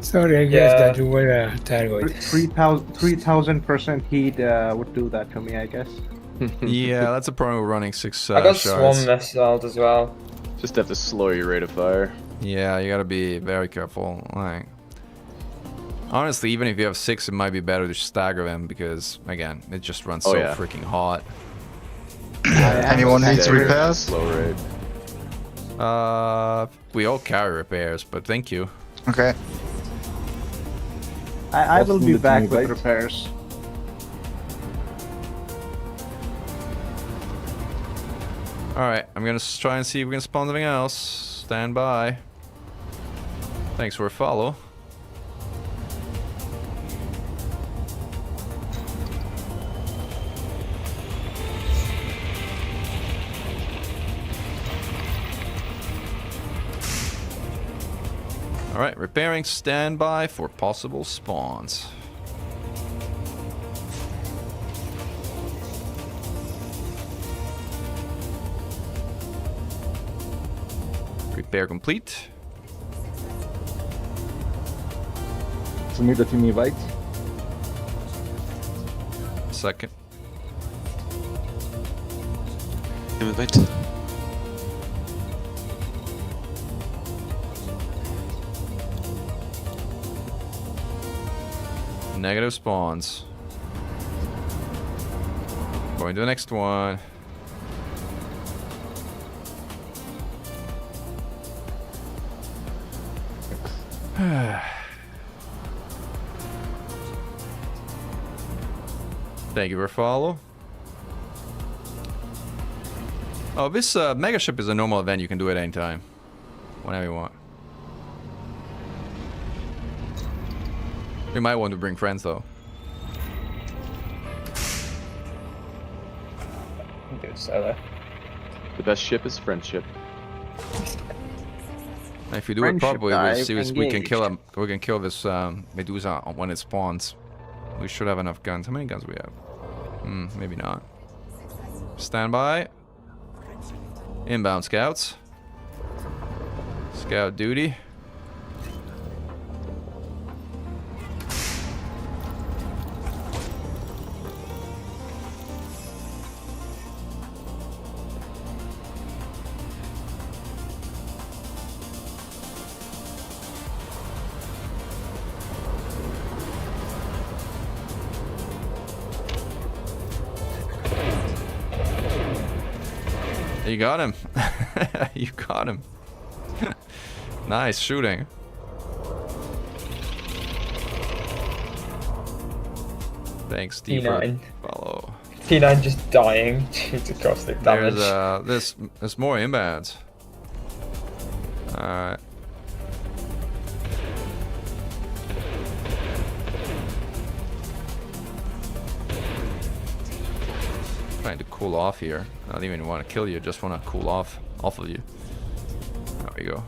[SPEAKER 4] Sorry, I guess
[SPEAKER 2] Yeah.
[SPEAKER 4] that you were a target.
[SPEAKER 3] 3,000% heat would do that to me, I guess.
[SPEAKER 1] Yeah, that's a problem with running 6
[SPEAKER 2] I got
[SPEAKER 1] shards.
[SPEAKER 2] swarm missiled as well.
[SPEAKER 6] Just have to slow your rate of fire.
[SPEAKER 1] Yeah, you gotta be very careful. Like, honestly, even if you have 6, it might be better to stagger them because, again, it just runs
[SPEAKER 6] Oh,
[SPEAKER 1] so
[SPEAKER 6] yeah.
[SPEAKER 1] freaking hot.
[SPEAKER 9] Anyone needs
[SPEAKER 6] Stagger,
[SPEAKER 9] repairs?
[SPEAKER 6] Slow rate.
[SPEAKER 1] We all carry repairs, but thank you.
[SPEAKER 9] Okay.
[SPEAKER 3] I will
[SPEAKER 8] What's
[SPEAKER 3] be
[SPEAKER 8] in the
[SPEAKER 3] back
[SPEAKER 8] team,
[SPEAKER 3] with
[SPEAKER 8] right?
[SPEAKER 3] repairs.
[SPEAKER 1] Alright, I'm gonna try and see if we can spawn something else. Stand by. Thanks for a follow. Alright, repairing standby for possible spawns. Repair complete.
[SPEAKER 8] Submit the team invite.
[SPEAKER 1] Second.
[SPEAKER 7] Invite.
[SPEAKER 1] Negative spawns. Going to the next one. Thank you for follow. Oh, this Megaship is a normal event. You can do it anytime. Whenever you want. You might want to bring friends though.
[SPEAKER 2] Do it solo.
[SPEAKER 6] The best ship is friendship.
[SPEAKER 1] And if you do
[SPEAKER 3] Friendship
[SPEAKER 1] it properly,
[SPEAKER 3] dive
[SPEAKER 1] we can kill
[SPEAKER 3] engaged.
[SPEAKER 1] him. We can kill this Medusa when it spawns. We should have enough guns. How many guns we have? Maybe not. Stand by. Inbound scouts. Scout duty. You got him. You got him. Nice shooting. Thanks, Steve. for
[SPEAKER 2] P9.
[SPEAKER 1] Follow.
[SPEAKER 2] P9 just dying due to caustic damage.
[SPEAKER 1] There's more inbounds. Alright. Trying to cool off here. I don't even want to kill you, just want to cool off of you. There we go.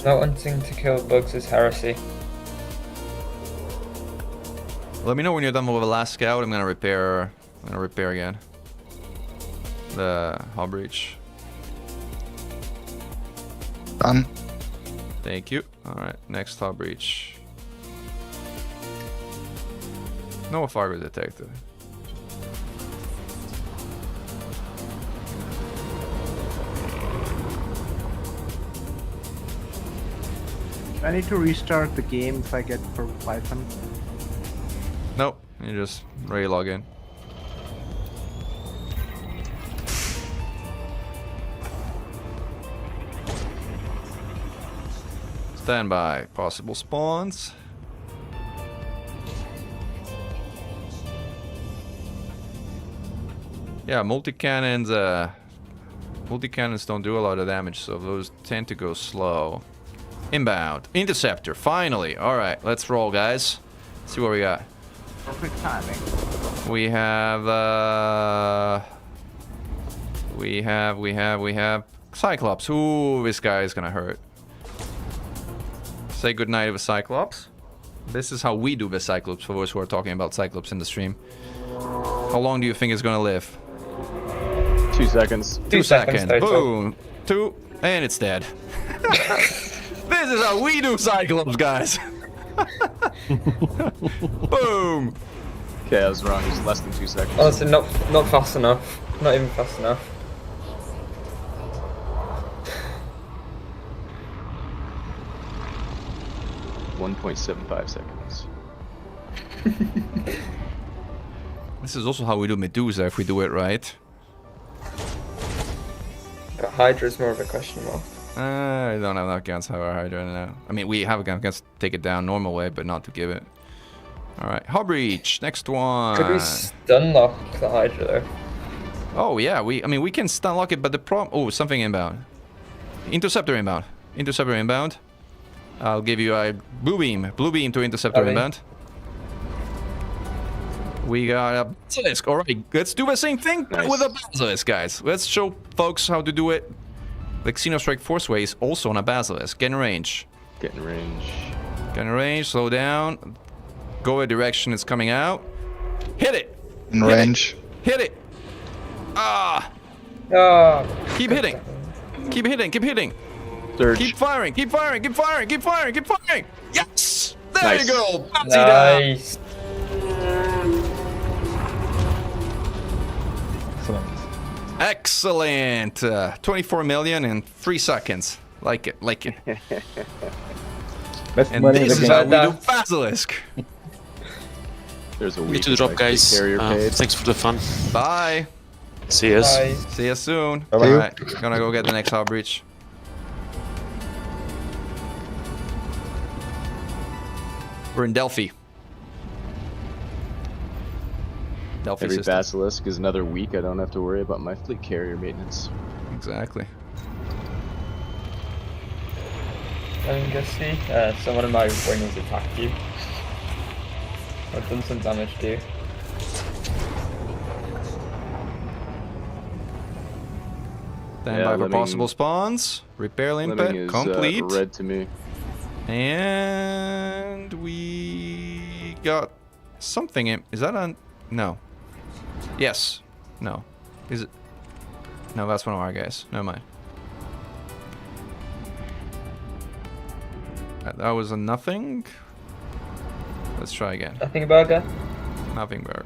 [SPEAKER 2] Not wanting to kill bugs is heresy.
[SPEAKER 1] Let me know when you're done with the last scout. I'm gonna repair I'm gonna repair again. The hull breach.
[SPEAKER 9] Done.
[SPEAKER 1] Thank you. Alright, next hull breach. No Fargo detected.
[SPEAKER 3] I need to restart the game if I get for Python.
[SPEAKER 1] Nope, you just re-log in. Stand by. Possible spawns. Yeah, multi-cannons don't do a lot of damage, so those tend to go slow. Inbound. Interceptor, finally. Alright, let's roll, guys. See what we got.
[SPEAKER 3] Perfect timing.
[SPEAKER 1] We have Cyclops. Ooh, this guy is gonna hurt. Say goodnight to the Cyclops. This is how we do the Cyclops, for those who are talking about Cyclops in the stream. How long do you think it's gonna live?
[SPEAKER 6] 2 seconds.
[SPEAKER 2] 2 seconds. Total.
[SPEAKER 1] Boom. 2, and it's dead. This is how we do Cyclops, guys. Boom.
[SPEAKER 6] Okay, I was wrong. It's less than 2 seconds.
[SPEAKER 2] Honestly, not fast enough. Not even fast enough.
[SPEAKER 6] .75 seconds.
[SPEAKER 1] This is also how we do Medusa if we do it right.
[SPEAKER 2] But Hydra is more of a question mark.
[SPEAKER 1] I don't have enough guns for Hydra now. I mean, we have enough guns to take it down normal way, but not to give it. Alright, Hull Breach, next one.
[SPEAKER 2] Could we stun lock the Hydra though?
[SPEAKER 1] Oh yeah, I mean we can stun lock it, but the problem... Oh, something inbound. Interceptor inbound. Interceptor inbound. I'll give you a blue beam. Blue beam to interceptor inbound. We got a basilisk. Alright, let's do the same thing with a basilisk, guys. Let's show folks how to do it. The Xeno Strike Force way is also on a basilisk. Get in range.
[SPEAKER 6] Get in range.
[SPEAKER 1] Get in range, slow down. Go a direction it's coming out. Hit it!
[SPEAKER 9] In range.
[SPEAKER 1] Hit it! Ah!
[SPEAKER 2] Ah.
[SPEAKER 1] Keep hitting! Keep hitting, keep hitting!
[SPEAKER 6] Surge.
[SPEAKER 1] Keep firing, keep firing, keep firing, keep firing, keep firing! Yes! There
[SPEAKER 6] Nice.
[SPEAKER 1] you go! Bouncy down!
[SPEAKER 2] Nice.
[SPEAKER 1] Excellent! 24 million in 3 seconds. Like it, like it.
[SPEAKER 8] Best
[SPEAKER 1] And
[SPEAKER 8] money in
[SPEAKER 1] this
[SPEAKER 8] the
[SPEAKER 1] is
[SPEAKER 8] game.
[SPEAKER 1] how we do Basilisk.
[SPEAKER 6] There's a
[SPEAKER 7] Need
[SPEAKER 6] week
[SPEAKER 7] to drop, guys.
[SPEAKER 6] carrier paid.
[SPEAKER 7] Thanks for the fun.
[SPEAKER 1] Bye!
[SPEAKER 7] See us.
[SPEAKER 2] Bye.
[SPEAKER 1] See you soon.
[SPEAKER 8] Bye-bye.
[SPEAKER 1] Alright, gonna go get the next hull breach. We're in Delphi. Delphi
[SPEAKER 6] Every
[SPEAKER 1] system.
[SPEAKER 6] basilisk is another week. I don't have to worry about my fleet carrier maintenance.
[SPEAKER 1] Exactly.
[SPEAKER 2] I mean, just see. So one of my wingers attacked you. I've done some damage to you.
[SPEAKER 1] Stand
[SPEAKER 6] Yeah,
[SPEAKER 1] by for
[SPEAKER 6] lemming-
[SPEAKER 1] possible spawns. Repair
[SPEAKER 6] Lemming
[SPEAKER 1] limpet
[SPEAKER 6] is
[SPEAKER 1] complete.
[SPEAKER 6] red to me.
[SPEAKER 1] And we got something in. Is that on? No. Yes. No. Is it? No, that's one of our guys. Never mind. That was a nothing. Let's try again.
[SPEAKER 2] Nothing burger.
[SPEAKER 1] Nothing burger.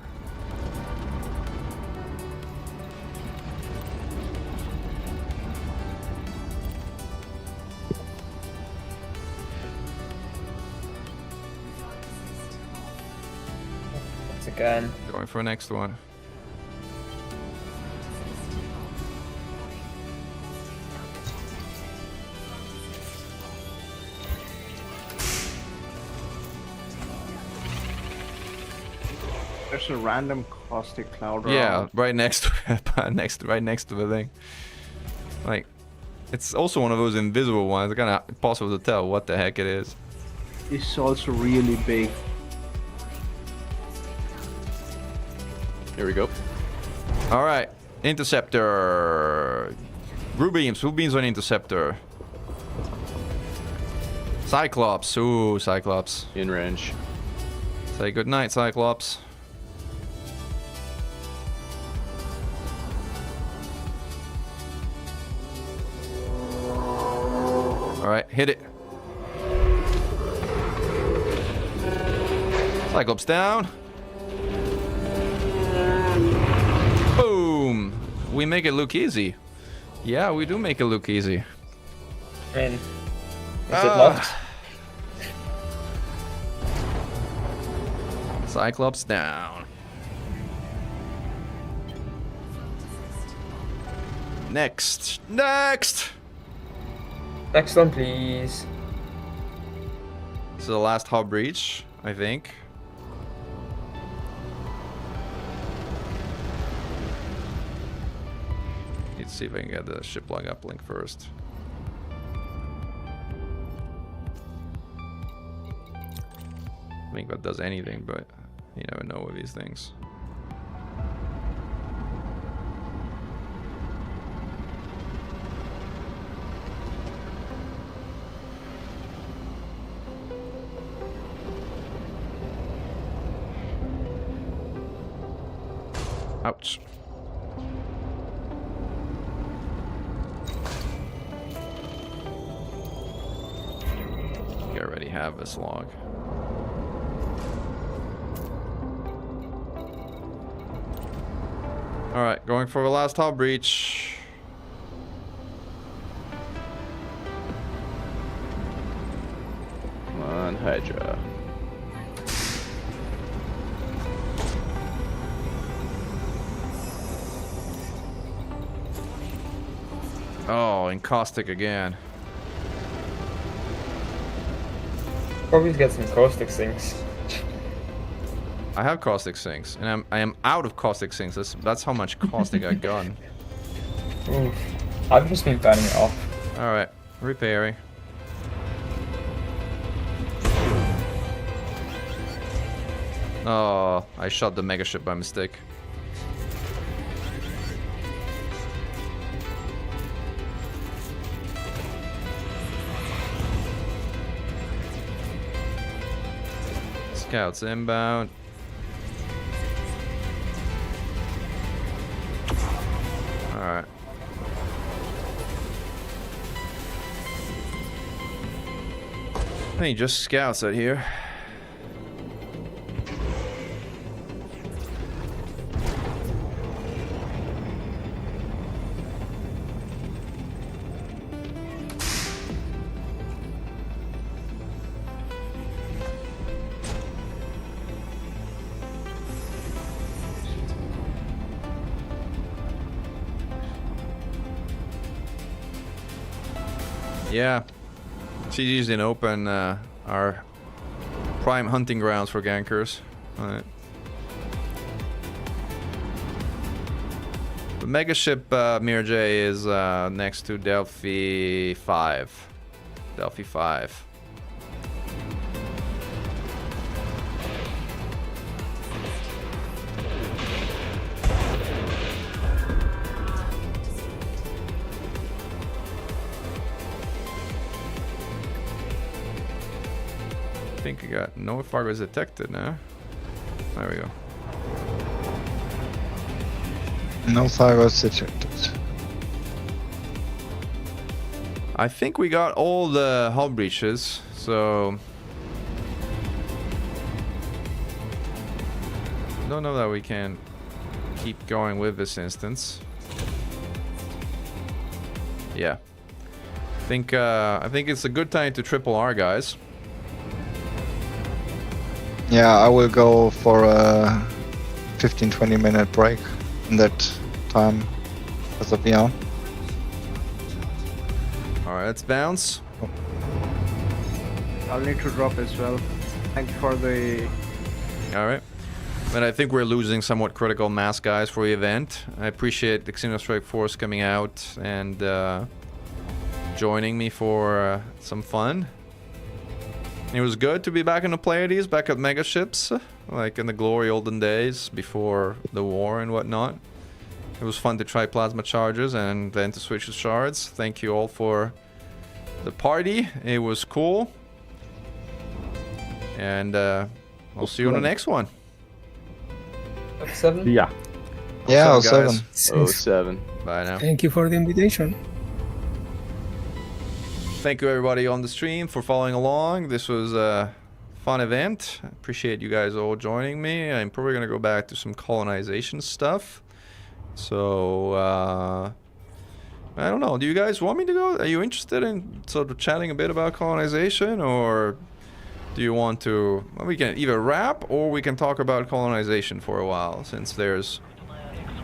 [SPEAKER 2] Once again.
[SPEAKER 1] Going for the next one.
[SPEAKER 3] There's a random caustic cloud around.
[SPEAKER 1] Yeah, right next to right next to the thing. Like, it's also one of those invisible ones. It's kind of impossible to tell what the heck it is.
[SPEAKER 3] It's also really big.
[SPEAKER 6] Here we go.
[SPEAKER 1] All right, interceptor. Blue beams on interceptor. Cyclops. Ooh, Cyclops.
[SPEAKER 6] In range.
[SPEAKER 1] Say goodnight, Cyclops. right, hit it. Cyclops down. Boom. We make it look easy. Yeah, we do make it look easy.
[SPEAKER 2] And is it locked?
[SPEAKER 1] Cyclops down. Next. Next!
[SPEAKER 2] Next one, please.
[SPEAKER 1] This is the last hub breach, I think. Let's see if I can get the ship log uplink first. I think that does anything, but you never know with these things. Ouch. You already have this log. Alright, going for the last hull breach.
[SPEAKER 6] Come on, Hydra.
[SPEAKER 1] Oh, and caustic again.
[SPEAKER 2] Probably get some caustic sinks.
[SPEAKER 1] I have caustic sinks, and I am out of caustic sinks. That's how much caustic I got.
[SPEAKER 2] Oof. I've just been burning it off.
[SPEAKER 1] All right, repairing. Oh, I shot the megaship by mistake. Scouts inbound. Alright. I think just scouts out here. Yeah, CG's didn't open our prime hunting grounds for gankers. Alright. The megaship Mir J is next to Delphi 5. Delphi 5. I think I got no Fargo is detected now. There we go.
[SPEAKER 9] No fires detected.
[SPEAKER 1] I think we got all the hull breaches, so don't know that we can keep going with this instance. Yeah, I think it's a good time to triple R, guys.
[SPEAKER 9] Yeah, I will go for a 15-20 minute break in that time as of now.
[SPEAKER 1] Alright, let's bounce.
[SPEAKER 3] I'll need to drop as well. Thank you for the...
[SPEAKER 1] Alright. But I think we're losing somewhat critical mass, guys, for the event. I appreciate the Xeno Strike Force coming out and joining me for some fun. It was good to be back in the Pleiades, back at Megaships, like in the glory olden days before the war and whatnot. It was fun to try plasma charges and then to switch to shards. Thank you all for the party. It was cool. And I'll see you on the next one.
[SPEAKER 2] 7?
[SPEAKER 8] Yeah.
[SPEAKER 9] Yeah,
[SPEAKER 1] What's up,
[SPEAKER 9] 07.
[SPEAKER 1] guys?
[SPEAKER 6] 07.
[SPEAKER 1] Bye now.
[SPEAKER 4] Thank you for the invitation.
[SPEAKER 1] Thank you everybody on the stream for following along. This was a fun event. I appreciate you guys all joining me. I'm probably gonna go back to some colonization stuff. So I don't know. Do you guys want me to go? Are you interested in sort of chatting a bit about colonization, or do you want to? Well, we can either wrap or we can talk about colonization for a while, since there's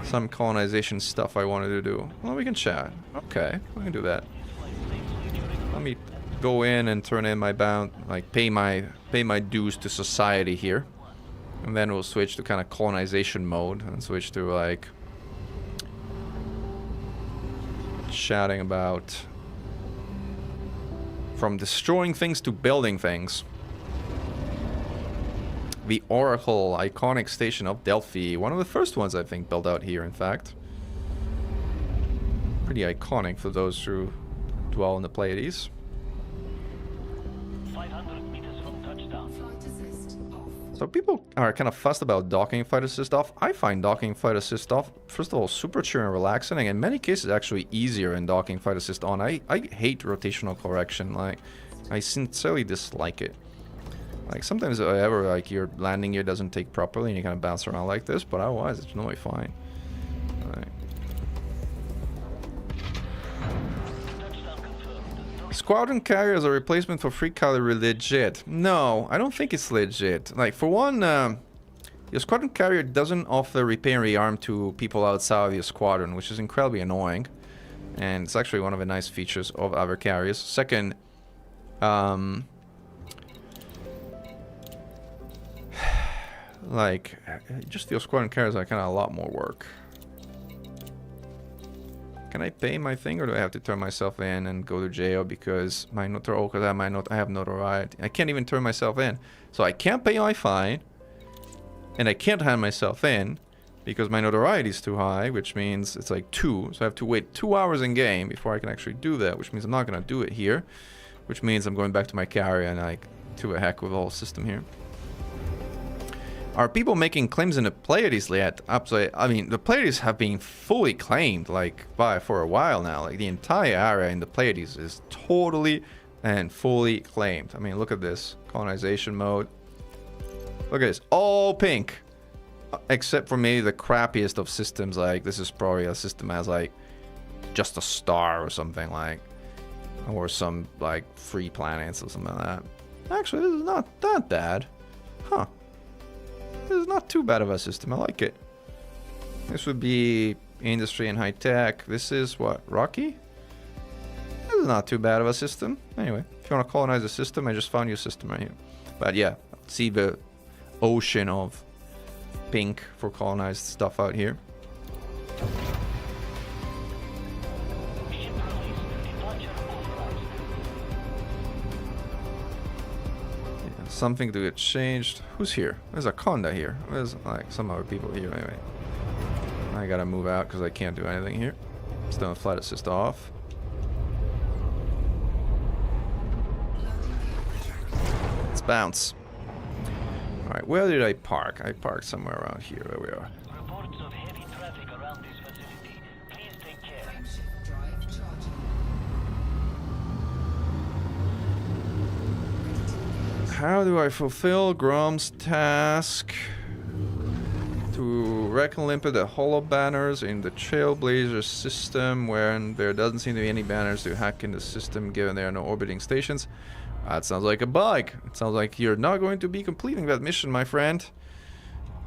[SPEAKER 1] some colonization stuff I wanted to do. Well, we can chat. Okay, we can do that. Let me go in and turn in my pay my dues to society here, and then we'll switch to kind of colonization mode and switch to like chatting about from destroying things to building things. The Oracle, iconic station of Delphi. One of the first ones, I think, built out here, in fact. Pretty iconic for those who dwell in the Pleiades.
[SPEAKER 10] 500 meters from touchdown.
[SPEAKER 1] So people are kind of fussed about docking flight assist off. I find docking flight assist off, first of all, super chill and relaxing, and in many cases actually easier in docking flight assist on. I hate rotational correction. Like, I sincerely dislike it. Like, sometimes whatever, like, your landing gear doesn't take properly and you kind of bounce around like this, but otherwise it's normally fine. Alright. Squadron carrier as a replacement for free cavalry legit? No, I don't think it's legit. Like, for one, your squadron carrier doesn't offer repair and rearm to people outside of your squadron, which is incredibly annoying. And it's actually one of the nice features of other carriers. Second, like, just your squadron carriers are kind of a lot more work. Can I pay my thing, or do I have to turn myself in and go to jail because my because I have notoriety? I can't even turn myself in, so I can't pay my fine, and I can't hand myself in because my notoriety is too high, which means it's like 2. So I have to wait 2 hours in game before I can actually do that, which means I'm not gonna do it here, which means I'm going back to my carrier and like to a heck with the whole system here. Are people making claims in the Pleiades yet? Absolutely. I mean, the Pleiades have been fully claimed, like, for a while now. Like, the entire area in the Pleiades is totally and fully claimed. I mean, look at this. Colonization mode. Look at this. All pink. Except for maybe the crappiest of systems. Like, this is probably a system that has, like, just a star or something, like. Or some, like, free planets or something like that. Actually, this is not that bad. Huh. This is not too bad of a system. I like it. This would be industry and high tech. This is what? Rocky? This is not too bad of a system. Anyway, if you want to colonize a system, I just found your system right here. But yeah, see the ocean of pink for colonized stuff out here. Something to get changed. Who's here? There's a Conda here. There's like some other people here anyway. I gotta move out because I can't do anything here. Still have flight assist off. Let's bounce. Alright, where did I park? I parked somewhere around here. There we are.
[SPEAKER 10] Reports of heavy traffic around this facility. Please take care.
[SPEAKER 1] How do I fulfill Grom's task to reckon-limpet the hollow banners in the Trailblazer system when there doesn't seem to be any banners to hack in the system given there are no orbiting stations? That sounds like a bug. It sounds like you're not going to be completing that mission, my friend.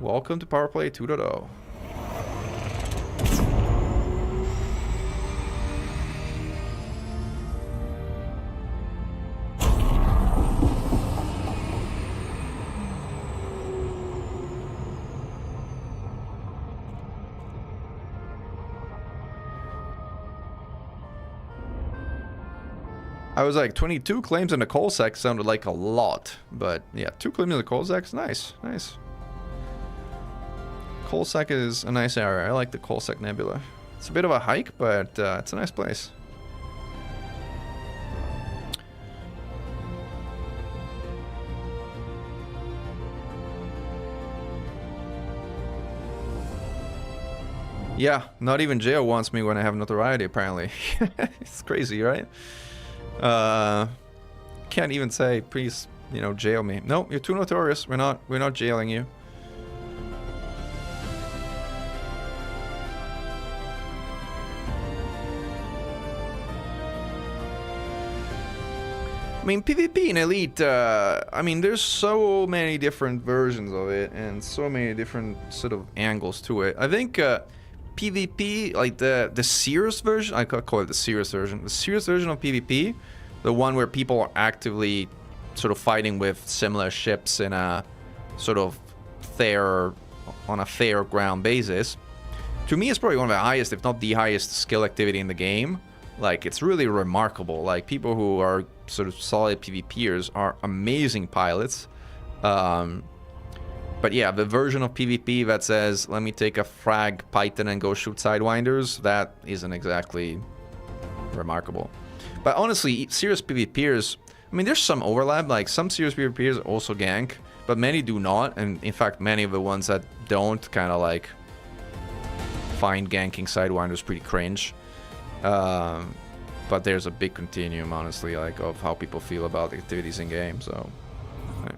[SPEAKER 1] Welcome to Powerplay 2.0. I was like, 22 claims in the Coalsack sounded like a lot, but yeah, 2 claims in the Coalsack's nice, nice. Coalsack is a nice area. I like the Coalsack Nebula. It's a bit of a hike, but it's a nice place. Yeah, not even jail wants me when I have notoriety, apparently. It's crazy, right? Can't even say, please, you know, jail me. No, you're too notorious. We're not jailing you. I mean, PvP in Elite, I mean, there's so many different versions of it and so many different sort of angles to it. I think PvP, like the serious version, I could call it the serious version. The serious version of PvP, the one where people are actively sort of fighting with similar ships in a sort of on a fair ground basis, to me, it's probably one of the highest, if not the highest, skill activity in the game. Like, it's really remarkable. Like, people who are sort of solid PvPers are amazing pilots. But yeah, the version of PvP that says, let me take a frag Python and go shoot Sidewinders, that isn't exactly remarkable. But honestly, serious PvPers, I mean, there's some overlap. Like, some serious PvPers also gank, but many do not. And in fact, many of the ones that don't kind of like find ganking Sidewinders pretty cringe. But there's a big continuum, honestly, like, of how people feel about activities in game, so... Right.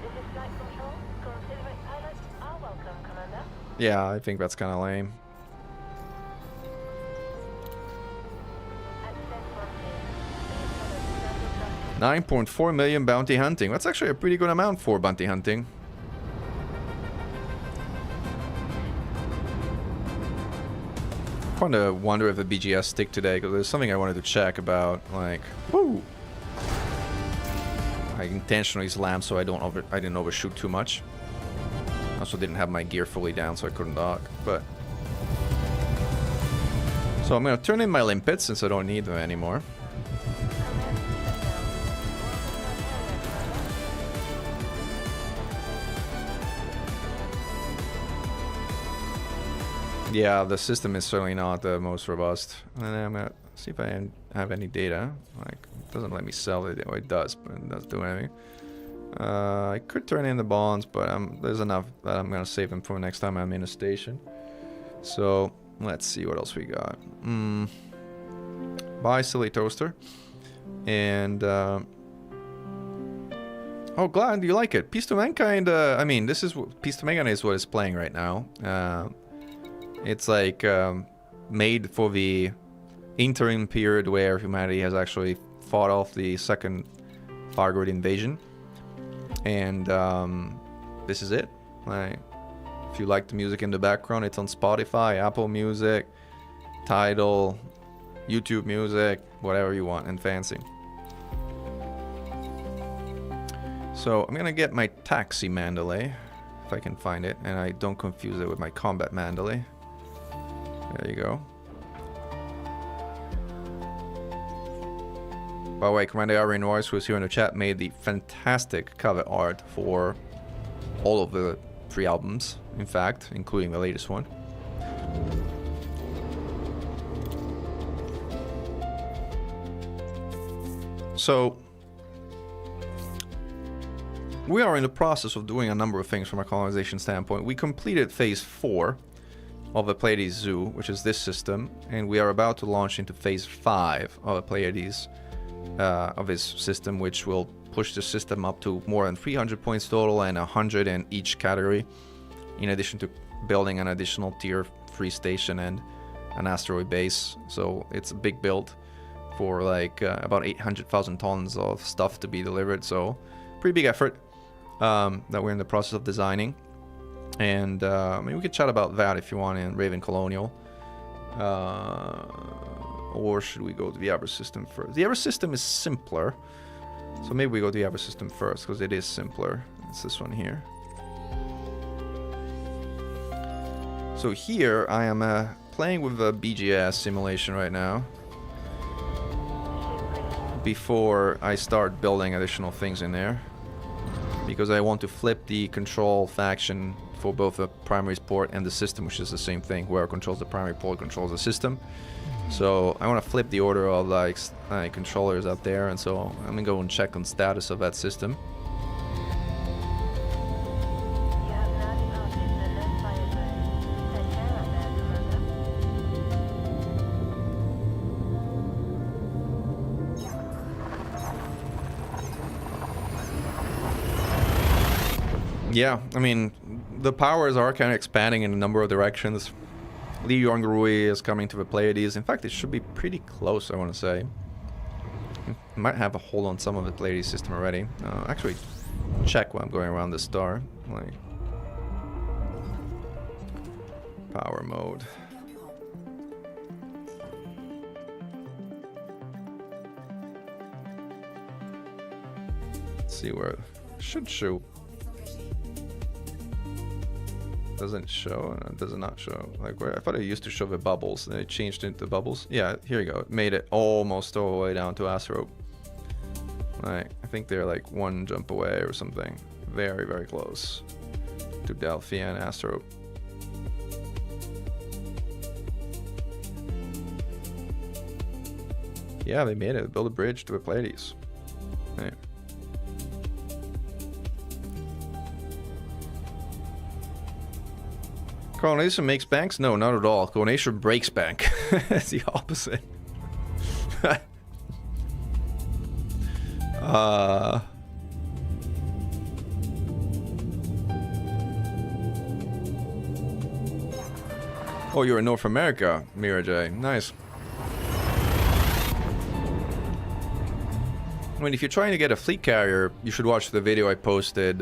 [SPEAKER 11] This is Flight Control. Considerate pilots are welcome, Commander.
[SPEAKER 1] Yeah, I think that's kind of lame. $9.4 million bounty hunting. That's actually a pretty good amount for bounty hunting. I kind of wonder if the BGS stick today, because there's something I wanted to check about. Like, woo! I intentionally slammed so I didn't overshoot too much. Also didn't have my gear fully down, so I couldn't dock. But so I'm gonna turn in my limpets since I don't need them anymore. Yeah, the system is certainly not the most robust. And then I'm gonna see if I have any data. Like, it doesn't let me sell it. Or it does, but it doesn't do anything. I could turn in the bonds, but there's enough that I'm gonna save them for next time I'm in a station. So let's see what else we got. Buy silly toaster. And oh, glad you like it. Peace to Mankind. I mean, this is Peace to Mankind is what it's playing right now. It's like made for the interim period where humanity has actually fought off the second Fargrid invasion. And this is it. Like, if you like the music in the background, it's on Spotify, Apple Music, Tidal, YouTube Music, whatever you want and fancy. So I'm gonna get my taxi Mandalay, if I can find it, and I don't confuse it with my combat Mandalay. There you go. By the way, Commander Irene Royce, who is here in the chat, made the fantastic cover art for all of the 3 albums, in fact, including the latest one. So, we are in the process of doing a number of things from a colonization standpoint. We completed phase 4 of the Pleiades Zoo, which is this system, and we are about to launch into phase 5 of the Pleiades of this system, which will push the system up to more than 300 points total and 100 in each category, in addition to building an additional tier 3 station and an asteroid base. So it's a big build for like about 800,000 tons of stuff to be delivered, so pretty big effort that we're in the process of designing. And I mean, we could chat about that if you want in Raven Colonial. Or should we go to the Abra system first? The Abra system is simpler. So maybe we go to the Abra system first, because it is simpler. It's this one here. So here, I am playing with the BGS simulation right now. Before I start building additional things in there. Because I want to flip the control faction for both the primary port and the system, which is the same thing. Whoever controls the primary port controls the system. So I want to flip the order of like controllers up there, and so I'm gonna go and check on status of that system.
[SPEAKER 11] You have 90
[SPEAKER 1] Yeah, I mean, the powers are kind of expanding in a number of directions. Li Yongrui is coming to the Pleiades. In fact, it should be pretty close, I want to say. Might have a hold on some of the Pleiades system already. Actually, check while I'm going around the star. Like, power mode. Let's see where it should show. Doesn't show, does it not show? Like, where I thought it used to show the bubbles, then it changed into bubbles. Yeah, here you go. It made it almost all the way down to Asterope. Like, I think they're like one jump away or something. Very, very close to Delphi and Asterope. Yeah, they made it. Build a bridge to the Pleiades. Right. Colonization makes banks? No, not at all. Colonization breaks bank. It's the opposite. Oh, you're in North America, Mira J. Nice. I mean, if you're trying to get a fleet carrier, you should watch the video I posted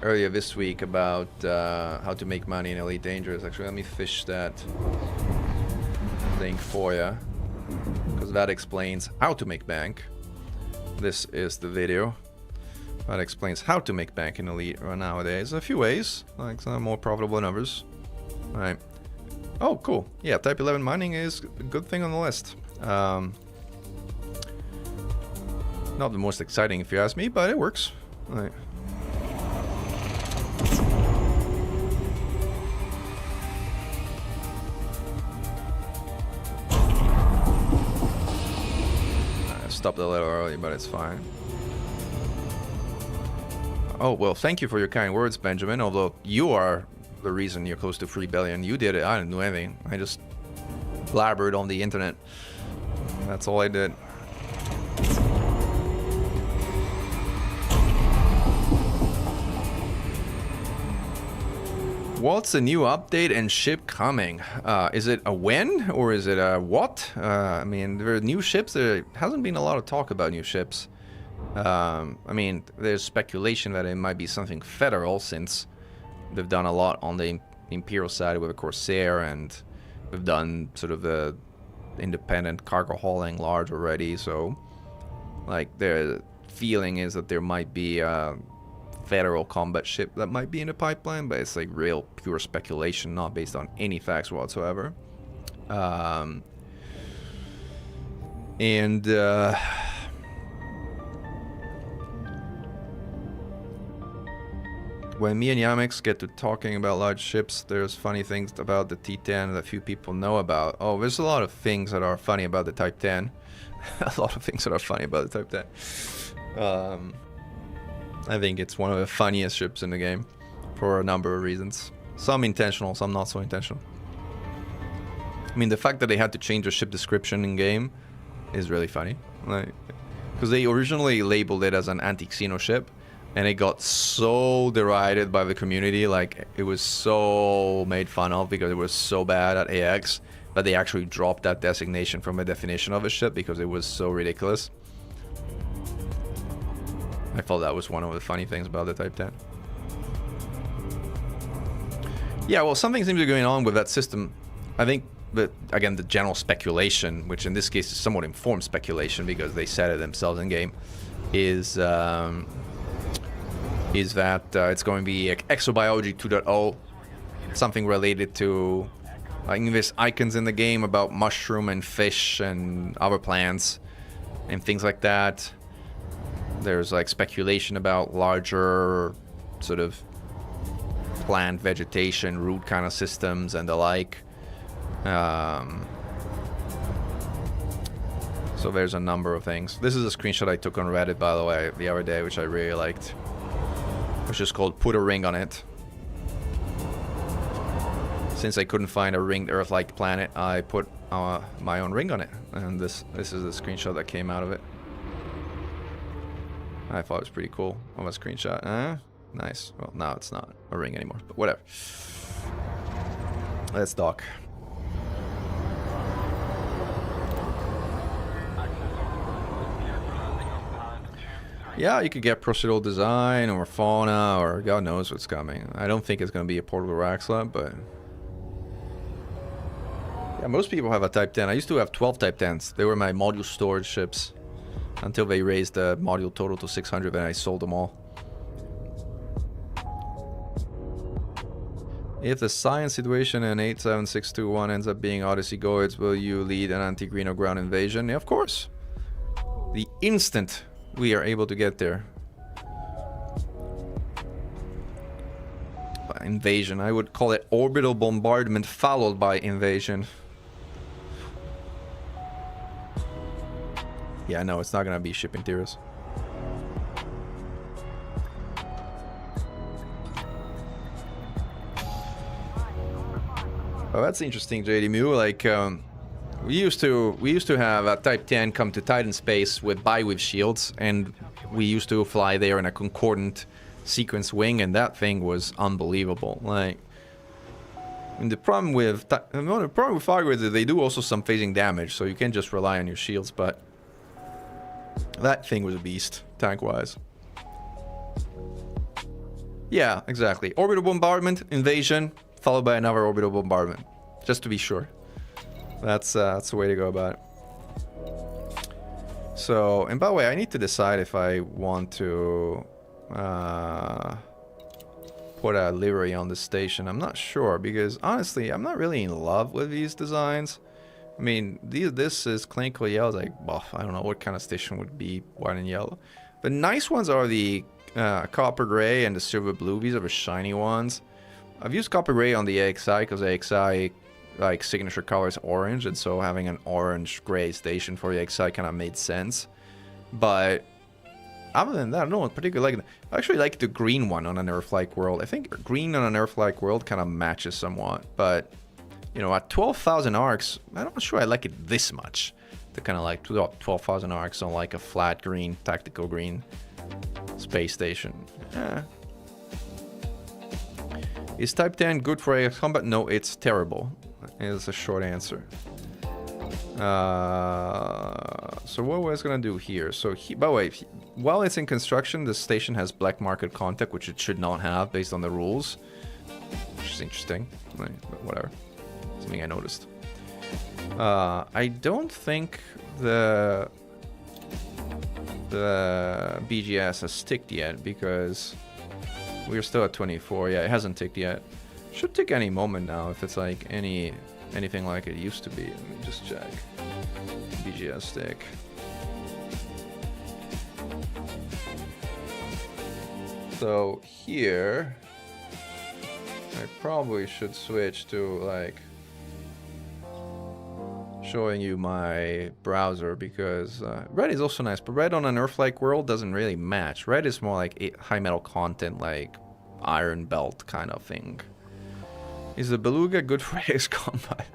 [SPEAKER 1] earlier this week about how to make money in Elite Dangerous. Actually, let me fish that link for you, because that explains how to make bank. This is the video that explains how to make bank in Elite nowadays. A few ways, like some more profitable numbers. All right. Oh, cool. Yeah, Type 11 mining is a good thing on the list. Not the most exciting if you ask me, but it works. All right. I stopped a little early, but it's fine. Oh, well, thank you for your kind words, Benjamin, although you are the reason you're close to 3 billion. You did it. I didn't do anything. I just blabbered on the internet. That's all I did. What's a new update and ship coming? Is it a when or is it a what? I mean, there are new ships. There hasn't been a lot of talk about new ships. I mean, there's speculation that it might be something federal, since they've done a lot on the Imperial side with a Corsair, and we've done sort of the independent cargo hauling large already. So, like, the feeling is that there might be a federal combat ship that might be in the pipeline, but it's like real pure speculation, not based on any facts whatsoever. When me and Yamex get to talking about large ships, there's funny things about the T10 that few people know about. Oh, there's a lot of things that are funny about the Type 10. A lot of things that are funny about the Type 10. I think it's one of the funniest ships in the game for a number of reasons. Some intentional, some not so intentional. I mean, the fact that they had to change the ship description in game is really funny. Like, because they originally labeled it as an anti-Xeno ship, and it got so derided by the community. Like, it was so made fun of because it was so bad at AX that they actually dropped that designation from the definition of a ship because it was so ridiculous. I thought that was one of the funny things about the Type 10. Yeah, well, something seems to be going on with that system. I think that, again, the general speculation, which in this case is somewhat informed speculation because they said it themselves in game, is that it's going to be Exobiology 2.0, something related to, I think there's icons in the game about mushroom and fish and other plants and things like that. There's like speculation about larger sort of plant vegetation, root kind of systems and the like. So there's a number of things. This is a screenshot I took on Reddit, by the way, the other day, which I really liked, which is called "Put a Ring on It." Since I couldn't find a ringed Earth-like planet, I put my own ring on it, and this is the screenshot that came out of it. I thought it was pretty cool of a screenshot. Nice. Well, now it's not a ring anymore, but whatever. Let's dock. Yeah, you could get procedural design or fauna or God knows what's coming. I don't think it's going to be a portable Raxla, but... Yeah, most people have a Type 10. I used to have 12 Type 10s. They were my module storage ships until they raised the module total to 600 and I sold them all. If the science situation in 87621 ends up being Odyssey Goids, will you lead an anti-green or ground invasion? Yeah, of course. The instant we are able to get there. By invasion, I would call it orbital bombardment followed by invasion. Yeah, no, it's not gonna be shipping theories. Oh, that's interesting, JD Mew. Like, we used to have a Type 10 come to Titan space with bi-weave shields, and we used to fly there in a concordant sequence wing, and that thing was unbelievable. Like, and the problem with Hydra is that they do also some phasing damage, so you can't just rely on your shields. But that thing was a beast, tank-wise. Yeah, exactly. Orbital bombardment, invasion, followed by another orbital bombardment, just to be sure. That's the way to go about it. So, and by the way, I need to decide if I want to put a livery on the station. I'm not sure, because honestly, I'm not really in love with these designs. I mean, this is clinical yellow. Like, well, I don't know what kind of station would be white and yellow. The nice ones are the copper gray and the silver blue. These are the shiny ones. I've used copper gray on the AXI because AXI like signature color is orange, and so having an orange gray station for the AXI kind of made sense. But other than that, I don't particularly like it. I actually like the green one on an Earth-like world. I think green on an Earth-like world kind of matches somewhat, but you know, at 12,000 arcs, I'm not sure I like it this much. To kind of like 12,000 arcs on like a flat green, tactical green space station. Yeah. Is Type 10 good for AX combat? No, it's terrible. Is a short answer. So what was gonna do here? So by the way, while it's in construction, the station has black market contact, which it should not have based on the rules, which is interesting. But whatever, something I noticed. I don't think the BGS has ticked yet because we're still at 24. Yeah, it hasn't ticked yet. Should tick any moment now if it's like anything like it used to be. Let me just check. BGS tick. So here, I probably should switch to like showing you my browser, because red is also nice, but red on an Earth-like world doesn't really match. Red is more like high metal content, like iron belt kind of thing. Is the Beluga good for AX combat?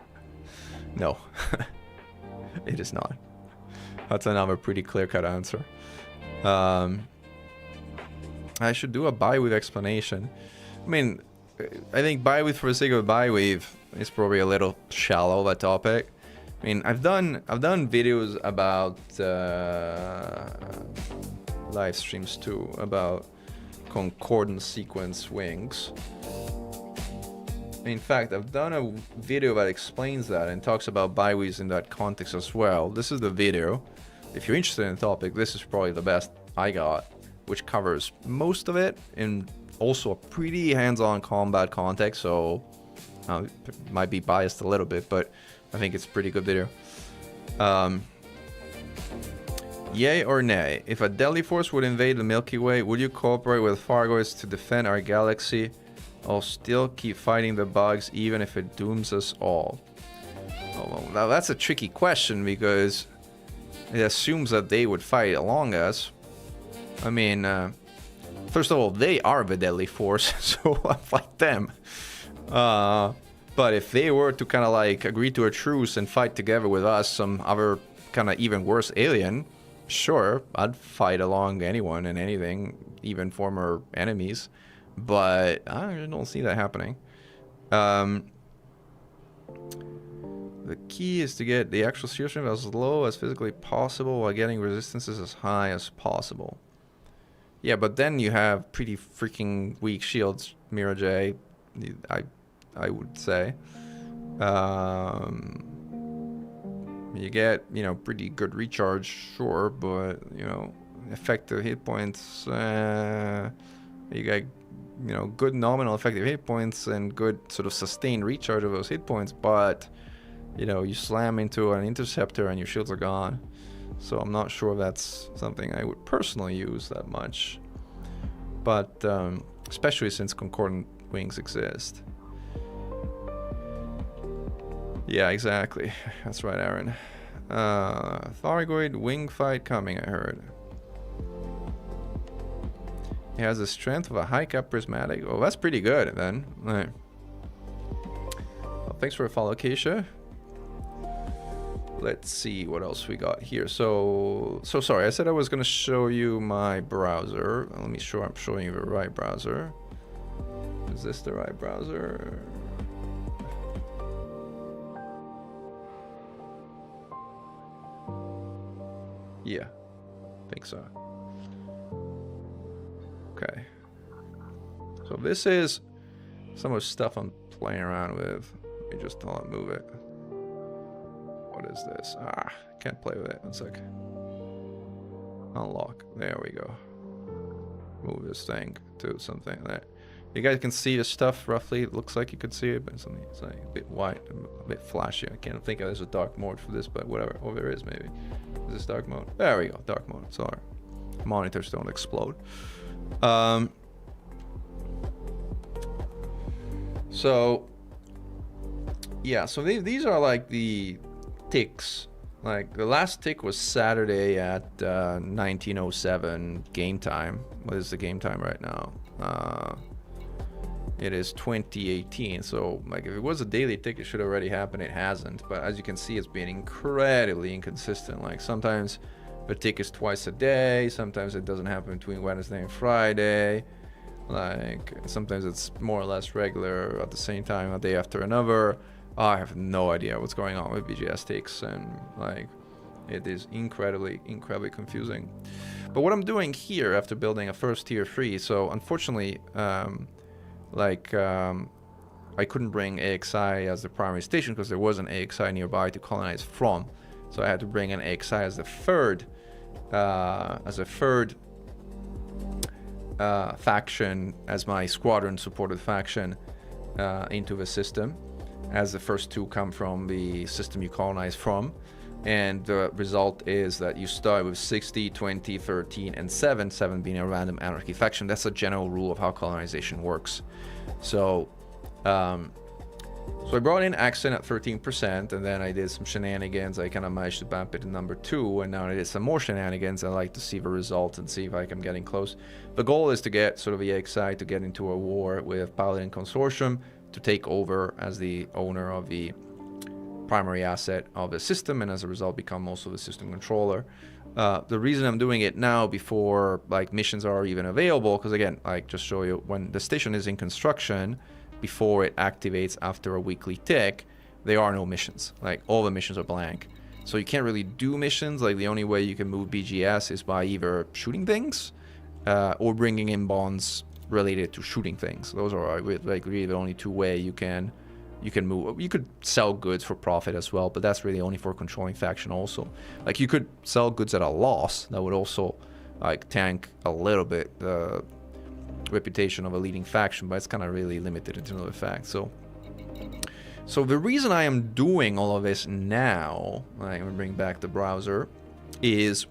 [SPEAKER 1] No, it is not. That's another pretty clear-cut answer. I should do a bi-weave explanation. I mean, I think bi-weave for the sake of bi-weave is probably a little shallow, that topic. I mean, I've done videos about live streams too, about concordant sequence wings. In fact, I've done a video that explains that and talks about bi-weaves in that context as well. This is the video. If you're interested in the topic, this is probably the best I got, which covers most of it in also a pretty hands-on combat context, so might be biased a little bit, but I think it's a pretty good video. Yay or nay? If a deadly force would invade the Milky Way, would you cooperate with Fargoids to defend our galaxy? Or still keep fighting the bugs even if it dooms us all? Oh, well, now that's a tricky question because it assumes that they would fight along us. I mean, first of all, they are the deadly force, so I'll fight them. But if they were to kind of like agree to a truce and fight together with us, some other kind of even worse alien, sure, I'd fight along anyone and anything even former enemies, but I don't see that happening. The key is to get the actual shield strength as low as physically possible while getting resistances as high as possible. Yeah, but then you have pretty freaking weak shields, Mira J. I would say. You get, you know, pretty good recharge, sure, but, you know, effective hit points, you got, you know, good nominal effective hit points and good sort of sustained recharge of those hit points, but, you know, you slam into an interceptor and your shields are gone. So I'm not sure that's something I would personally use that much, but especially since concordant wings exist. Yeah, exactly. That's right, Aaron. Thargoid wing fight coming, I heard. He has the strength of a high cap prismatic. Oh, that's pretty good then. All right. Well, thanks for the follow, Keisha. Let's see what else we got here. So sorry, I said I was going to show you my browser. Let me show I'm showing you the right browser. Is this the right browser? Yeah, I think so. Okay. So this is some of the stuff I'm playing around with. Let me just move it. What is this? Ah, can't play with it. One sec. Unlock. There we go. Move this thing to something like that. You guys can see the stuff roughly. It looks like you could see it, but it's like a bit white, a bit flashy. I can't think there's a dark mode for this, but whatever. Oh, there is maybe. Is this dark mode? There we go. Dark mode. So our monitors don't explode. So yeah. So these are like the ticks. Like the last tick was Saturday at 1907 game time. What is the game time right now? It is 2018, so like if it was a daily tick, it should already happen. It hasn't, but as you can see, it's been incredibly inconsistent. Like sometimes the tick is twice a day, sometimes it doesn't happen between Wednesday and Friday. Like sometimes it's more or less regular at the same time, a day after another. I have no idea what's going on with BGS ticks, and like it is incredibly confusing. But what I'm doing here after building a first tier 3, so unfortunately, I couldn't bring AXI as the primary station because there was an AXI nearby to colonize from. So I had to bring an AXI as the third faction, as my squadron supported faction into the system, as the first two come from the system you colonize from. And the result is that you start with 60, 20, 13, and 7, 7 being a random anarchy faction. That's a general rule of how colonization works. So I brought in Accent at 13%, and then I did some shenanigans. I kind of managed to bump it to number 2, and now I did some more shenanigans. I like to see the results and see if I'm getting close. The goal is to get sort of the EXI to get into a war with Paladin Consortium to take over as the owner of the primary asset of the system, and as a result become also the system controller. The reason I'm doing it now before like missions are even available, because again, like just show you, when the station is in construction, before it activates after a weekly tick, there are no missions. Like all the missions are blank, so you can't really do missions. Like the only way you can move BGS is by either shooting things or bringing in bonds related to shooting things. Those are like really the only two way you can move. You could sell goods for profit as well, but that's really only for controlling faction also. Like you could sell goods at a loss. That would also like tank a little bit the reputation of a leading faction, but it's kind of really limited in terms of the fact. So the reason I am doing all of this now, I'm gonna bring back the browser, is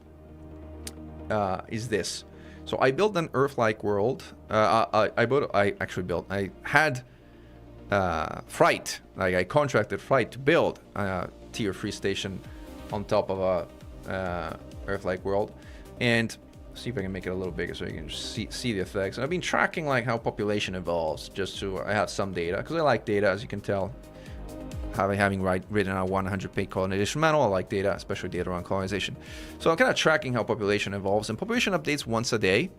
[SPEAKER 1] this. So I built an Earth-like world. I had Fright, like I contracted Fright to build a tier 3 station on top of a Earth-like world, and see if I can make it a little bigger so you can see the effects. And I've been tracking like how population evolves, just so I have some data, because I like data, as you can tell. Having written a 100-page colonization manual, I like data, especially data around colonization. So I'm kind of tracking how population evolves, and population updates once a day.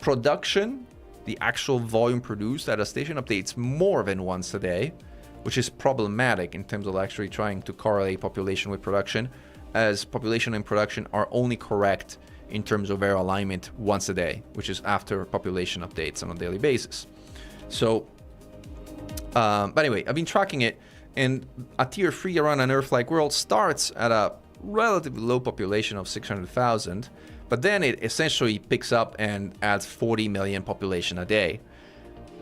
[SPEAKER 1] production, the actual volume produced at a station, updates more than once a day, which is problematic in terms of actually trying to correlate population with production, as population and production are only correct in terms of their alignment once a day, which is after population updates on a daily basis. So, but anyway, I've been tracking it, and a tier 3 around an Earth-like world starts at a relatively low population of 600,000, but then it essentially picks up and adds 40 million population a day.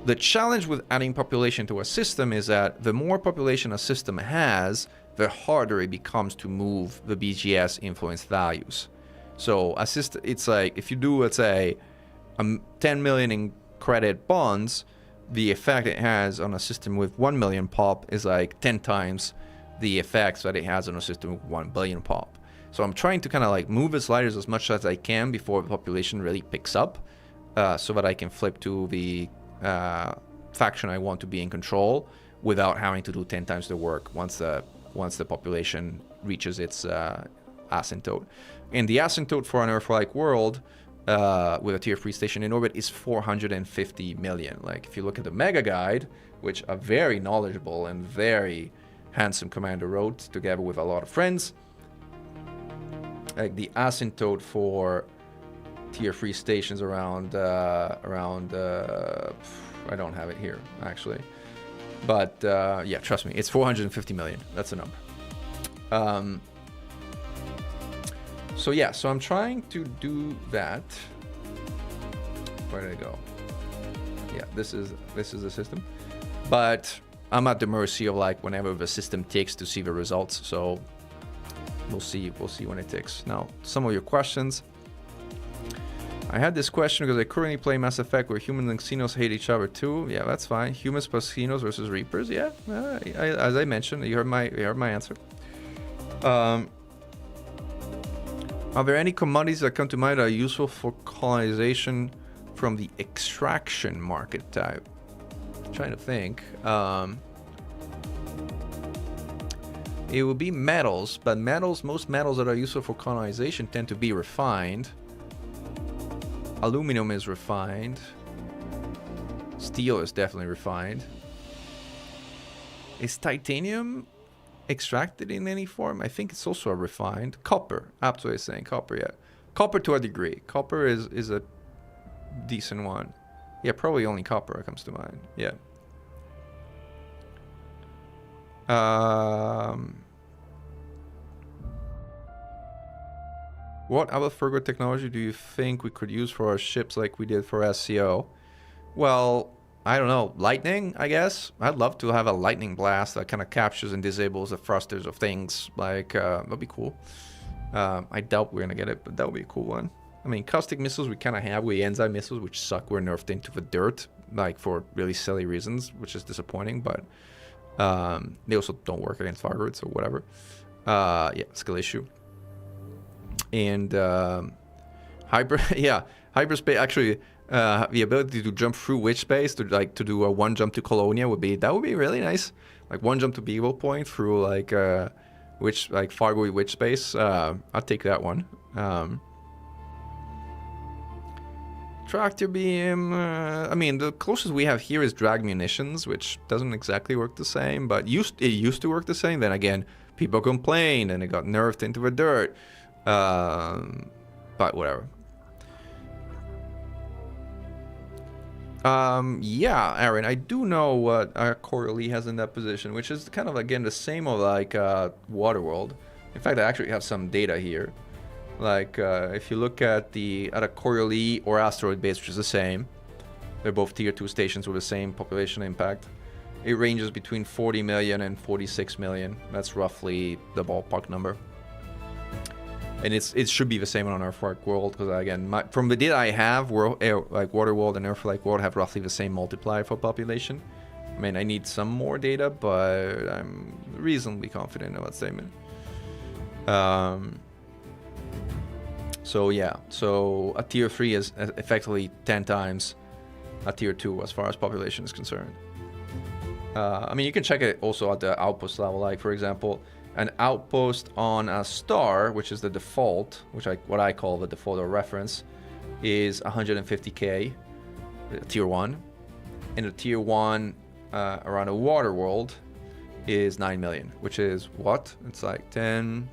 [SPEAKER 1] The challenge with adding population to a system is that the more population a system has, the harder it becomes to move the BGS influence values. So a system, it's like if you do, let's say, 10 million in credit bonds, the effect it has on a system with 1 million pop is like 10 times the effects that it has on a system with 1 billion pop. So I'm trying to kind of like move the sliders as much as I can before the population really picks up, so that I can flip to the faction I want to be in control without having to do 10 times the work once the population reaches its asymptote. And the asymptote for an Earth-like world with a tier 3 station in orbit is 450 million. Like if you look at the Mega Guide, which a very knowledgeable and very handsome commander wrote together with a lot of friends, like the asymptote for tier 3 stations around I don't have it here actually, but yeah, trust me, it's 450 million. That's the number. So yeah, so I'm trying to do that. Where did it go? Yeah, this is the system, but I'm at the mercy of like whenever the system takes to see the results. So we'll see when it takes. Now, some of your questions. I had this question because I currently play Mass Effect where humans and Xenos hate each other too. Yeah, that's fine. Humans plus Xenos versus Reapers. Yeah, as I mentioned, you heard my answer. Are there any commodities that come to mind that are useful for colonization from the extraction market type? I'm trying to think. It would be metals, but most metals that are useful for colonization tend to be refined. Aluminum is refined. Steel is definitely refined. Is titanium extracted in any form? I think it's also a refined. Copper. Absolutely saying copper, yeah. Copper to a degree. Copper is a decent one. Yeah, probably only copper comes to mind. Yeah. What other further technology do you think we could use for our ships like we did for SCO? Well, I don't know. Lightning, I guess? I'd love to have a lightning blast that kind of captures and disables the thrusters of things. Like, that'd be cool. I doubt we're going to get it, but that would be a cool one. I mean, caustic missiles we kind of have. We enzyme missiles, which suck. We're nerfed into the dirt, like, for really silly reasons, which is disappointing, but they also don't work against Fargard, so whatever. Yeah, skill issue. And hyperspace, actually, the ability to jump through witch space to do a one jump to Colonia would be really nice. Like one jump to Beagle Point through like Fargo witch space. I'll take that one. Tractor beam. I mean, the closest we have here is drag munitions, which doesn't exactly work the same, but it used to work the same. Then again, people complained and it got nerfed into the dirt. But whatever. Yeah, Aaron, I do know what Coralie has in that position, which is kind of again the same of like Waterworld. In fact, I actually have some data here. Like if you look at a Coralie or asteroid base, which is the same, they're both tier 2 stations with the same population impact. It ranges between 40 million and 46 million. That's roughly the ballpark number. And it should be the same on Earth-like World, because again, from the data I have, like Waterworld and Earth-like World have roughly the same multiplier for population. I mean, I need some more data, but I'm reasonably confident in that statement. So yeah, so a tier 3 is effectively 10 times a tier 2 as far as population is concerned. I mean, you can check it also at the outpost level, like for example, an outpost on a star, which is the default, what I call the default or reference, is 150k, tier 1. And the tier 1 around a water world is 9 million, which is what? It's like 10,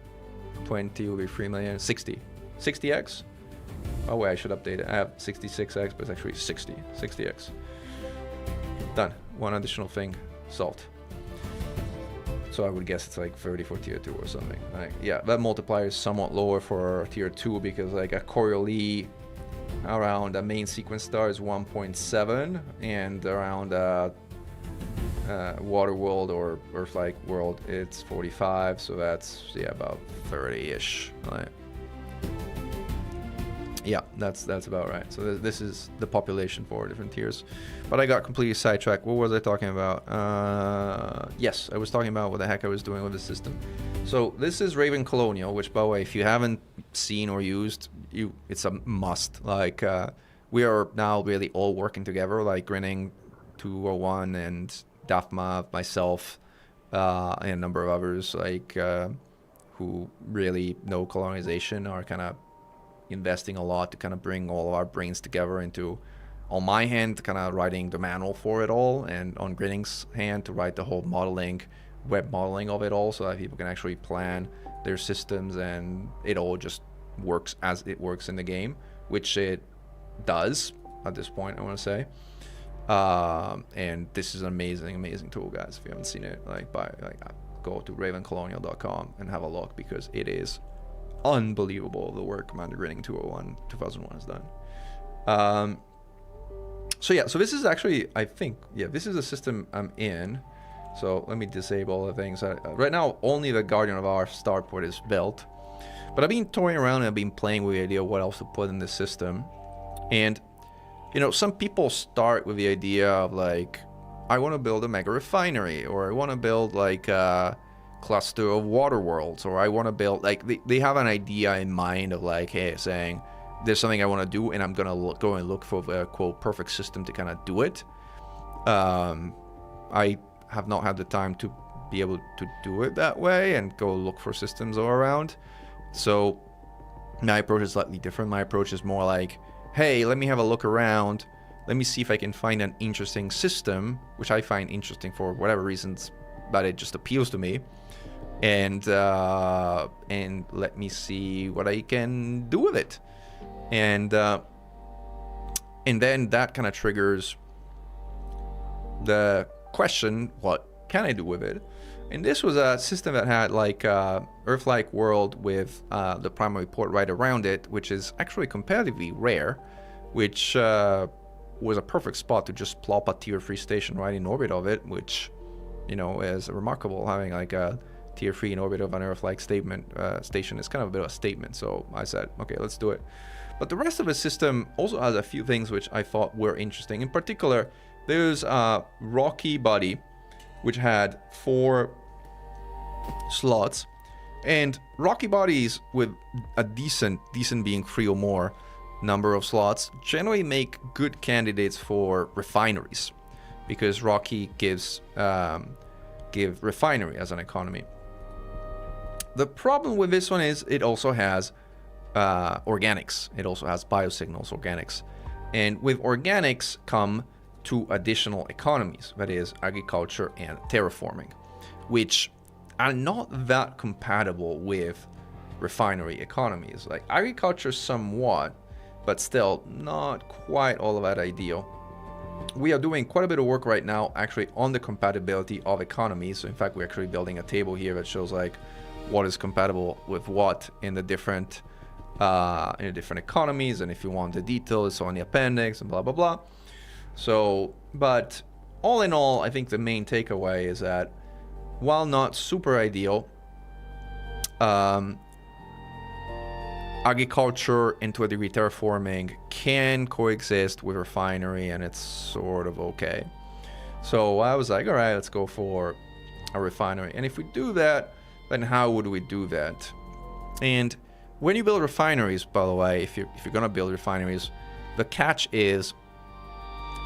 [SPEAKER 1] 20 will be 3 million, 60x. Oh wait, I should update it. I have 66x, but it's actually 60x. Done. One additional thing solved. So I would guess it's like 30 for tier 2 or something. Like, yeah, that multiplier is somewhat lower for tier 2 because like a Coriolis around a main sequence star is 1.7, and around water world or Earth-like world it's 45, so that's about 30-ish. Right? Yeah, that's about right. So this is the population for different tiers. But I got completely sidetracked. What was I talking about? Yes, I was talking about what the heck I was doing with the system. So this is Raven Colonial, which, by the way, if you haven't seen or used, it's a must. Like we are now really all working together, like Grinning 201 and Daphma, myself, and a number of others, like who really know colonization, are kind of investing a lot to kind of bring all of our brains together into, on my hand, kind of writing the manual for it all, and on Grinning's hand to write the whole modeling, web modeling of it all, so that people can actually plan their systems and it all just works as it works in the game, which it does at this point, I want to say. And this is an amazing tool, guys. If you haven't seen it, go to ravencolonial.com and have a look, because it is unbelievable the work Commander Grinning 2001 has done. So this is actually, I think, this is the system I'm in. So let me disable the things. Right now, only the Guardian of our starport is built, but I've been toying around and I've been playing with the idea of what else to put in this system. And some people start with the idea of like, I want to build a mega refinery, or I want to build like a cluster of water worlds, or I want to build, like, they have an idea in mind of like, hey, saying there's something I want to do and I'm gonna go and look for the quote perfect system to kind of do it. I have not had the time to be able to do it that way and go look for systems all around. So my approach is slightly different. My approach is more like, hey, let me have a look around, let me see if I can find an interesting system, which I find interesting for whatever reasons, but it just appeals to me. And let me see what I can do with it, and then that kind of triggers the question, what can I do with it? And this was a system that had like Earth-like world with the primary port right around it, which is actually comparatively rare, which was a perfect spot to just plop a tier 3 station right in orbit of it, which is remarkable. Having like a tier 3 in orbit of an Earth-like station is kind of a bit of a statement. So I said, okay, let's do it. But the rest of the system also has a few things which I thought were interesting. In particular, there's a rocky body which had 4 slots, and rocky bodies with a decent being 3 or more number of slots generally make good candidates for refineries, because rocky give refinery as an economy. The problem with this one is it also has organics. It also has biosignals, organics. And with organics come 2 additional economies, that is agriculture and terraforming, which are not that compatible with refinery economies. Like agriculture somewhat, but still not quite all of that ideal. We are doing quite a bit of work right now actually on the compatibility of economies. So in fact, we're actually building a table here that shows like what is compatible with what in the different economies, and if you want the detail, it's on the appendix and blah blah blah. So, but all in all, I think the main takeaway is that while not super ideal, agriculture and to a degree terraforming can coexist with refinery, and it's sort of okay. So I was like, all right, let's go for a refinery. And if we do that, then how would we do that? And when you build refineries, by the way, if you're gonna build refineries, the catch is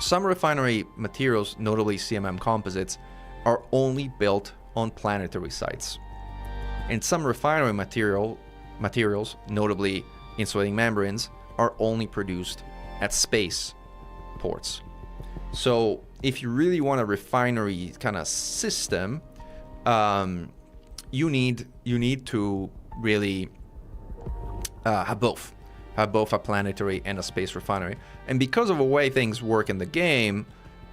[SPEAKER 1] some refinery materials, notably CMM composites, are only built on planetary sites. And some refinery materials, notably insulating membranes, are only produced at space ports. So if you really want a refinery kind of system, you need to really have both a planetary and a space refinery. And because of the way things work in the game,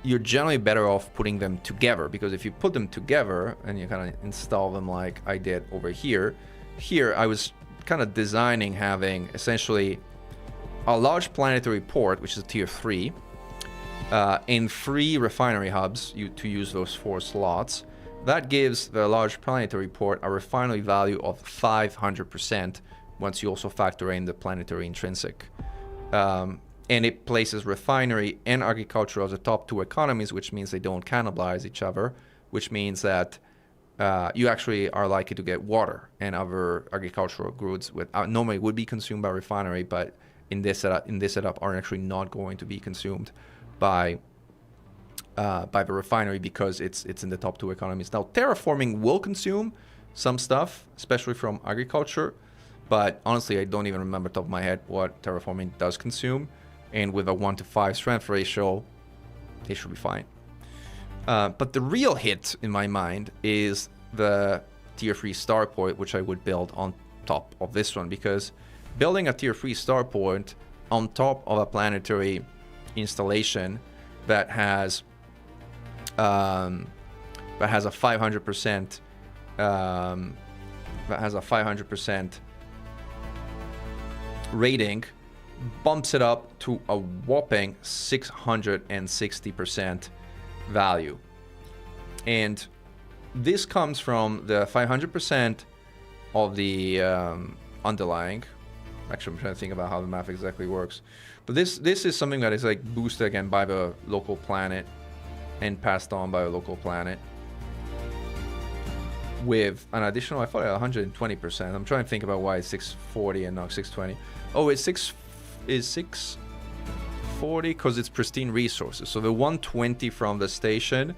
[SPEAKER 1] you're generally better off putting them together, because if you put them together and you kind of install them like I did over here, I was kind of designing having essentially a large planetary port, which is tier 3, and 3 refinery hubs to use those 4 slots. That gives the large planetary port a refinery value of 500% once you also factor in the planetary intrinsic. And it places refinery and agriculture as the top 2 economies, which means they don't cannibalize each other, which means that you actually are likely to get water and other agricultural goods with normally would be consumed by refinery, but in this setup are actually not going to be consumed by the refinery because it's in the top 2 economies. Now, terraforming will consume some stuff, especially from agriculture, but honestly, I don't even remember top of my head what terraforming does consume. And with a 1-to-5 strength ratio, they should be fine. But the real hit in my mind is the tier 3 starport, which I would build on top of this one, because building a tier 3 starport on top of a planetary installation that has a 500% rating bumps it up to a whopping 660% value. And this comes from the 500% of the underlying. Actually, I'm trying to think about how the math exactly works. But this is something that is like boosted again by the local planet and passed on by a local planet with an additional, I thought 120%. I'm trying to think about why it's 640 and not 620. Oh, it's 640 because it's pristine resources. So the 120 from the station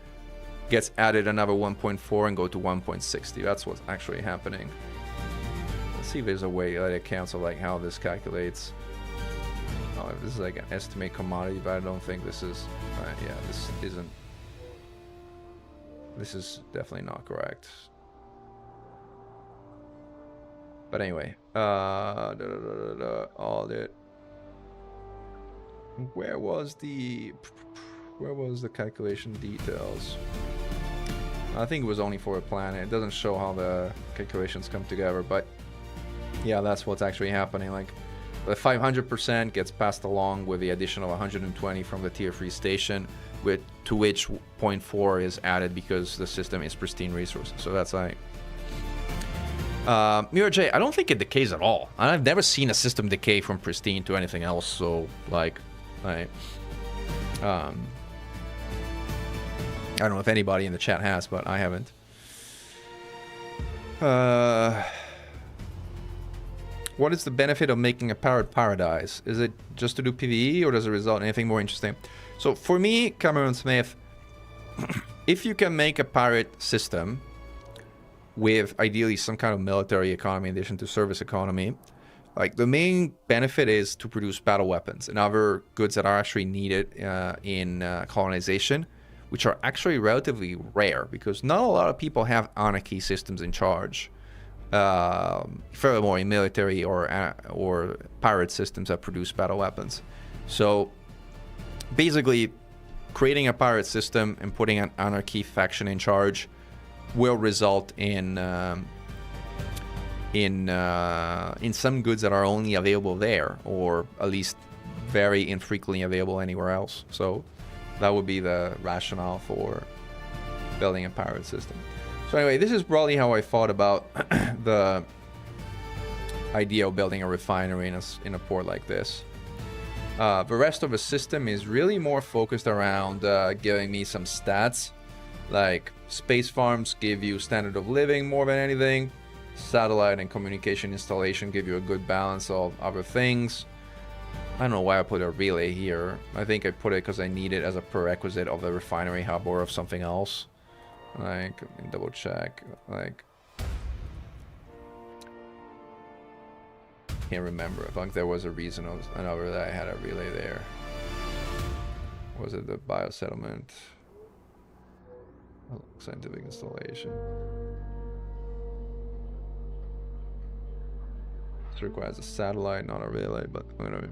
[SPEAKER 1] gets added another 1.4 and go to 1.60. That's what's actually happening. Let's see if there's a way that it counts of like how this calculates. Oh, this is like an estimate commodity, but I don't think this is. Yeah, this isn't. This is definitely not correct. But anyway, all that. Where was the calculation details? I think it was only for a planet. It doesn't show how the calculations come together, but yeah, that's what's actually happening. Like the 500% gets passed along with the addition of 120 from the tier 3 station, to which 0.4 is added because the system is pristine resources. So that's like Mirror J, I don't think it decays at all. I've never seen a system decay from pristine to anything else, so like I don't know if anybody in the chat has, but I haven't. What is the benefit of making a powered paradise? Is it just to do PvE, or does it result in anything more interesting? So for me, Cameron Smith, if you can make a pirate system with ideally some kind of military economy in addition to service economy, like the main benefit is to produce battle weapons and other goods that are actually needed in colonization, which are actually relatively rare because not a lot of people have anarchy systems in charge. Furthermore, in military or pirate systems that produce battle weapons. So basically, creating a pirate system and putting an anarchy faction in charge will result in some goods that are only available there, or at least very infrequently available anywhere else. So that would be the rationale for building a pirate system. So anyway, this is probably how I thought about the idea of building a refinery in a port like this. The rest of the system is really more focused around giving me some stats. Like space farms give you standard of living more than anything. Satellite and communication installation give you a good balance of other things. I don't know why I put a relay here. I think I put it because I need it as a prerequisite of the refinery hub or of something else. Like, let me double check. Like, can't remember. I think there was a reason or another that I had a relay there. Was it the biosettlement? Oh, scientific installation. This requires a satellite, not a relay, but whatever.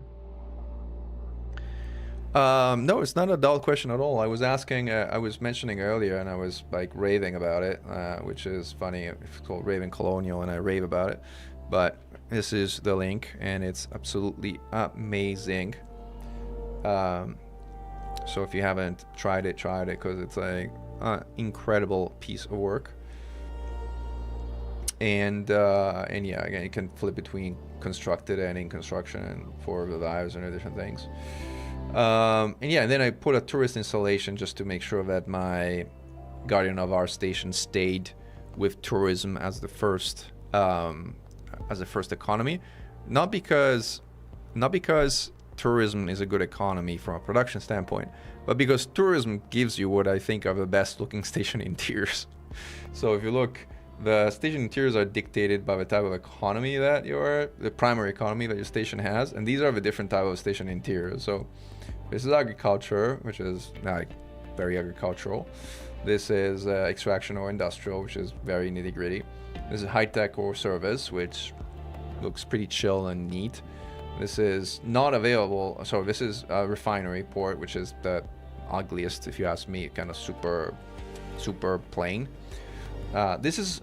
[SPEAKER 1] No, it's not a dull question at all. I was asking, I was mentioning earlier, and I was like raving about it, which is funny. It's called Raving Colonial, and I rave about it. But this is the link, and it's absolutely amazing. So if you haven't tried it, because it's like an incredible piece of work. And yeah, again, you can flip between constructed and in construction and for the lives and different things. And yeah, and then I put a tourist installation just to make sure that my Guardian of our station stayed with tourism as the first economy, not because tourism is a good economy from a production standpoint, but because tourism gives you what I think are the best looking station interiors. So if you look, the station interiors are dictated by the type of economy that the primary economy that your station has, and these are the different type of station interiors. So this is agriculture, which is like very agricultural. This is extraction or industrial, which is very nitty gritty. This is high tech or service, which looks pretty chill and neat. This is not available. So this is a refinery port, which is the ugliest, if you ask me, kind of super plain. This is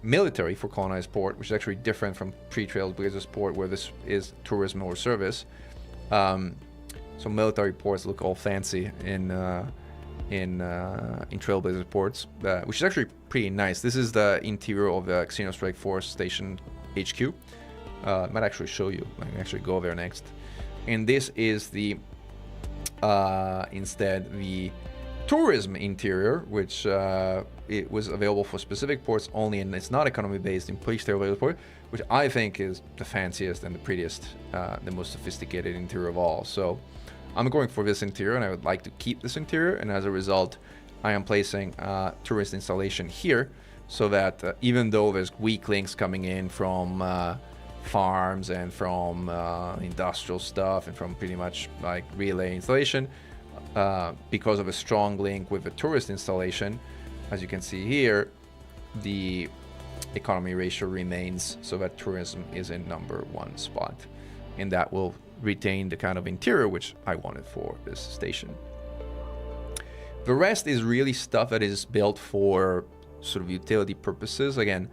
[SPEAKER 1] military for colonized port, which is actually different from pre-Trailblazers port, where this is tourism or service. So military ports look all fancy in Trailblazers ports, which is actually pretty nice. This is the interior of the Xeno Strike Force station HQ. I might actually show you. I can actually go there next. And this is the instead the tourism interior, which it was available for specific ports only, and it's not economy based in pre-Trailblazers port, which I think is the fanciest and the prettiest, the most sophisticated interior of all. So I'm going for this interior, and I would like to keep this interior, and as a result I am placing a tourist installation here, so that even though there's weak links coming in from farms and from industrial stuff and from pretty much like relay installation, because of a strong link with the tourist installation, as you can see here, the economy ratio remains so that tourism is in #1 spot, and that will retain the kind of interior which I wanted for this station. The rest is really stuff that is built for sort of utility purposes. Again,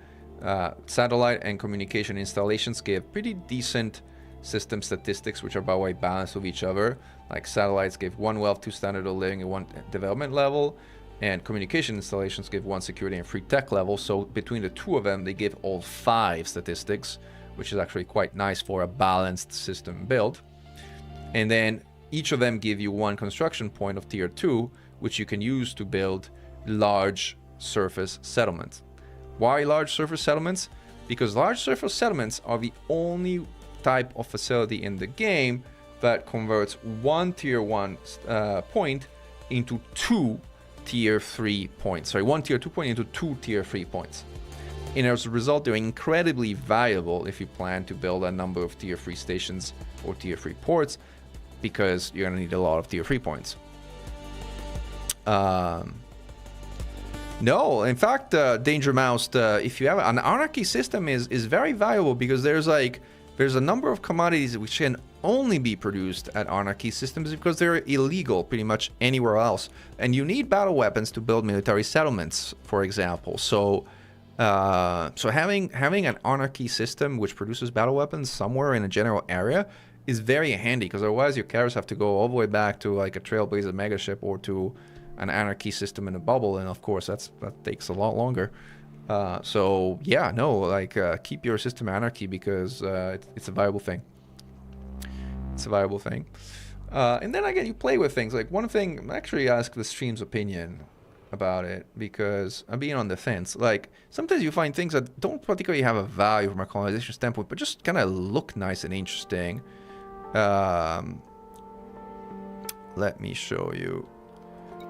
[SPEAKER 1] satellite and communication installations give pretty decent system statistics, which are by the way balanced with each other. Like satellites give 1 wealth, 2 standard of living, and 1 development level, and communication installations give 1 security and 3 tech level. So between the two of them, they give all 5 statistics, which is actually quite nice for a balanced system build. And then each of them give you 1 construction point of tier 2, which you can use to build large surface settlements. Why large surface settlements? Because large surface settlements are the only type of facility in the game that converts 1 tier 1 point into 2 tier 3 points. Sorry, 1 tier 2 point into 2 tier 3 points. And as a result, they're incredibly valuable if you plan to build a number of tier 3 stations or tier 3 ports, because you're going to need a lot of tier 3 points. No, in fact, Danger Mouse, if you have an anarchy system is very valuable, because there's a number of commodities which can only be produced at anarchy systems because they're illegal pretty much anywhere else, and you need battle weapons to build military settlements, for example. So having an anarchy system which produces battle weapons somewhere in a general area is very handy, because otherwise your carriers have to go all the way back to like a Trailblazer megaship or to an anarchy system in a bubble, and of course that takes a lot longer. So yeah, no, like keep your system anarchy, because it's a viable thing. It's a viable thing. And then again, you play with things. Like one thing, actually ask the stream's opinion about it, because I'm being on the fence. Like sometimes you find things that don't particularly have a value from a colonization standpoint, but just kind of look nice and interesting. Let me show you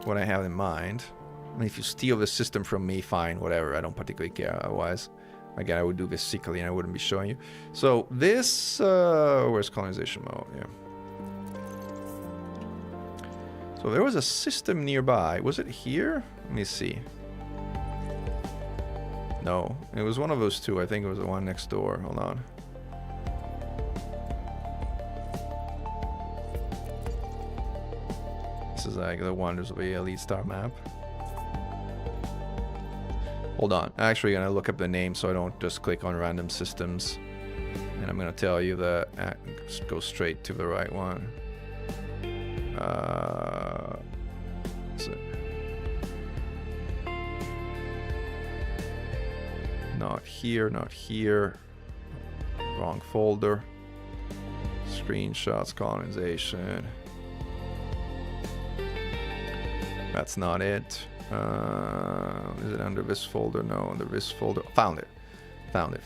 [SPEAKER 1] what I have in mind. I mean, if you steal the system from me, fine, whatever. I don't particularly care otherwise. Again, I would do this secretly and I wouldn't be showing you. So this, where's colonization mode? Yeah. So there was a system nearby. Was it here? Let me see. No, it was one of those two. I think it was the one next door. Hold on. This is like the wonders of the Elite Star map. Hold on. I'm actually going to look up the name so I don't just click on random systems. And I'm going to tell you that just go straight to the right one. Not here, not here. Wrong folder. Screenshots, colonization. That's not it. Is it under this folder? No, under this folder. Found it. Found it.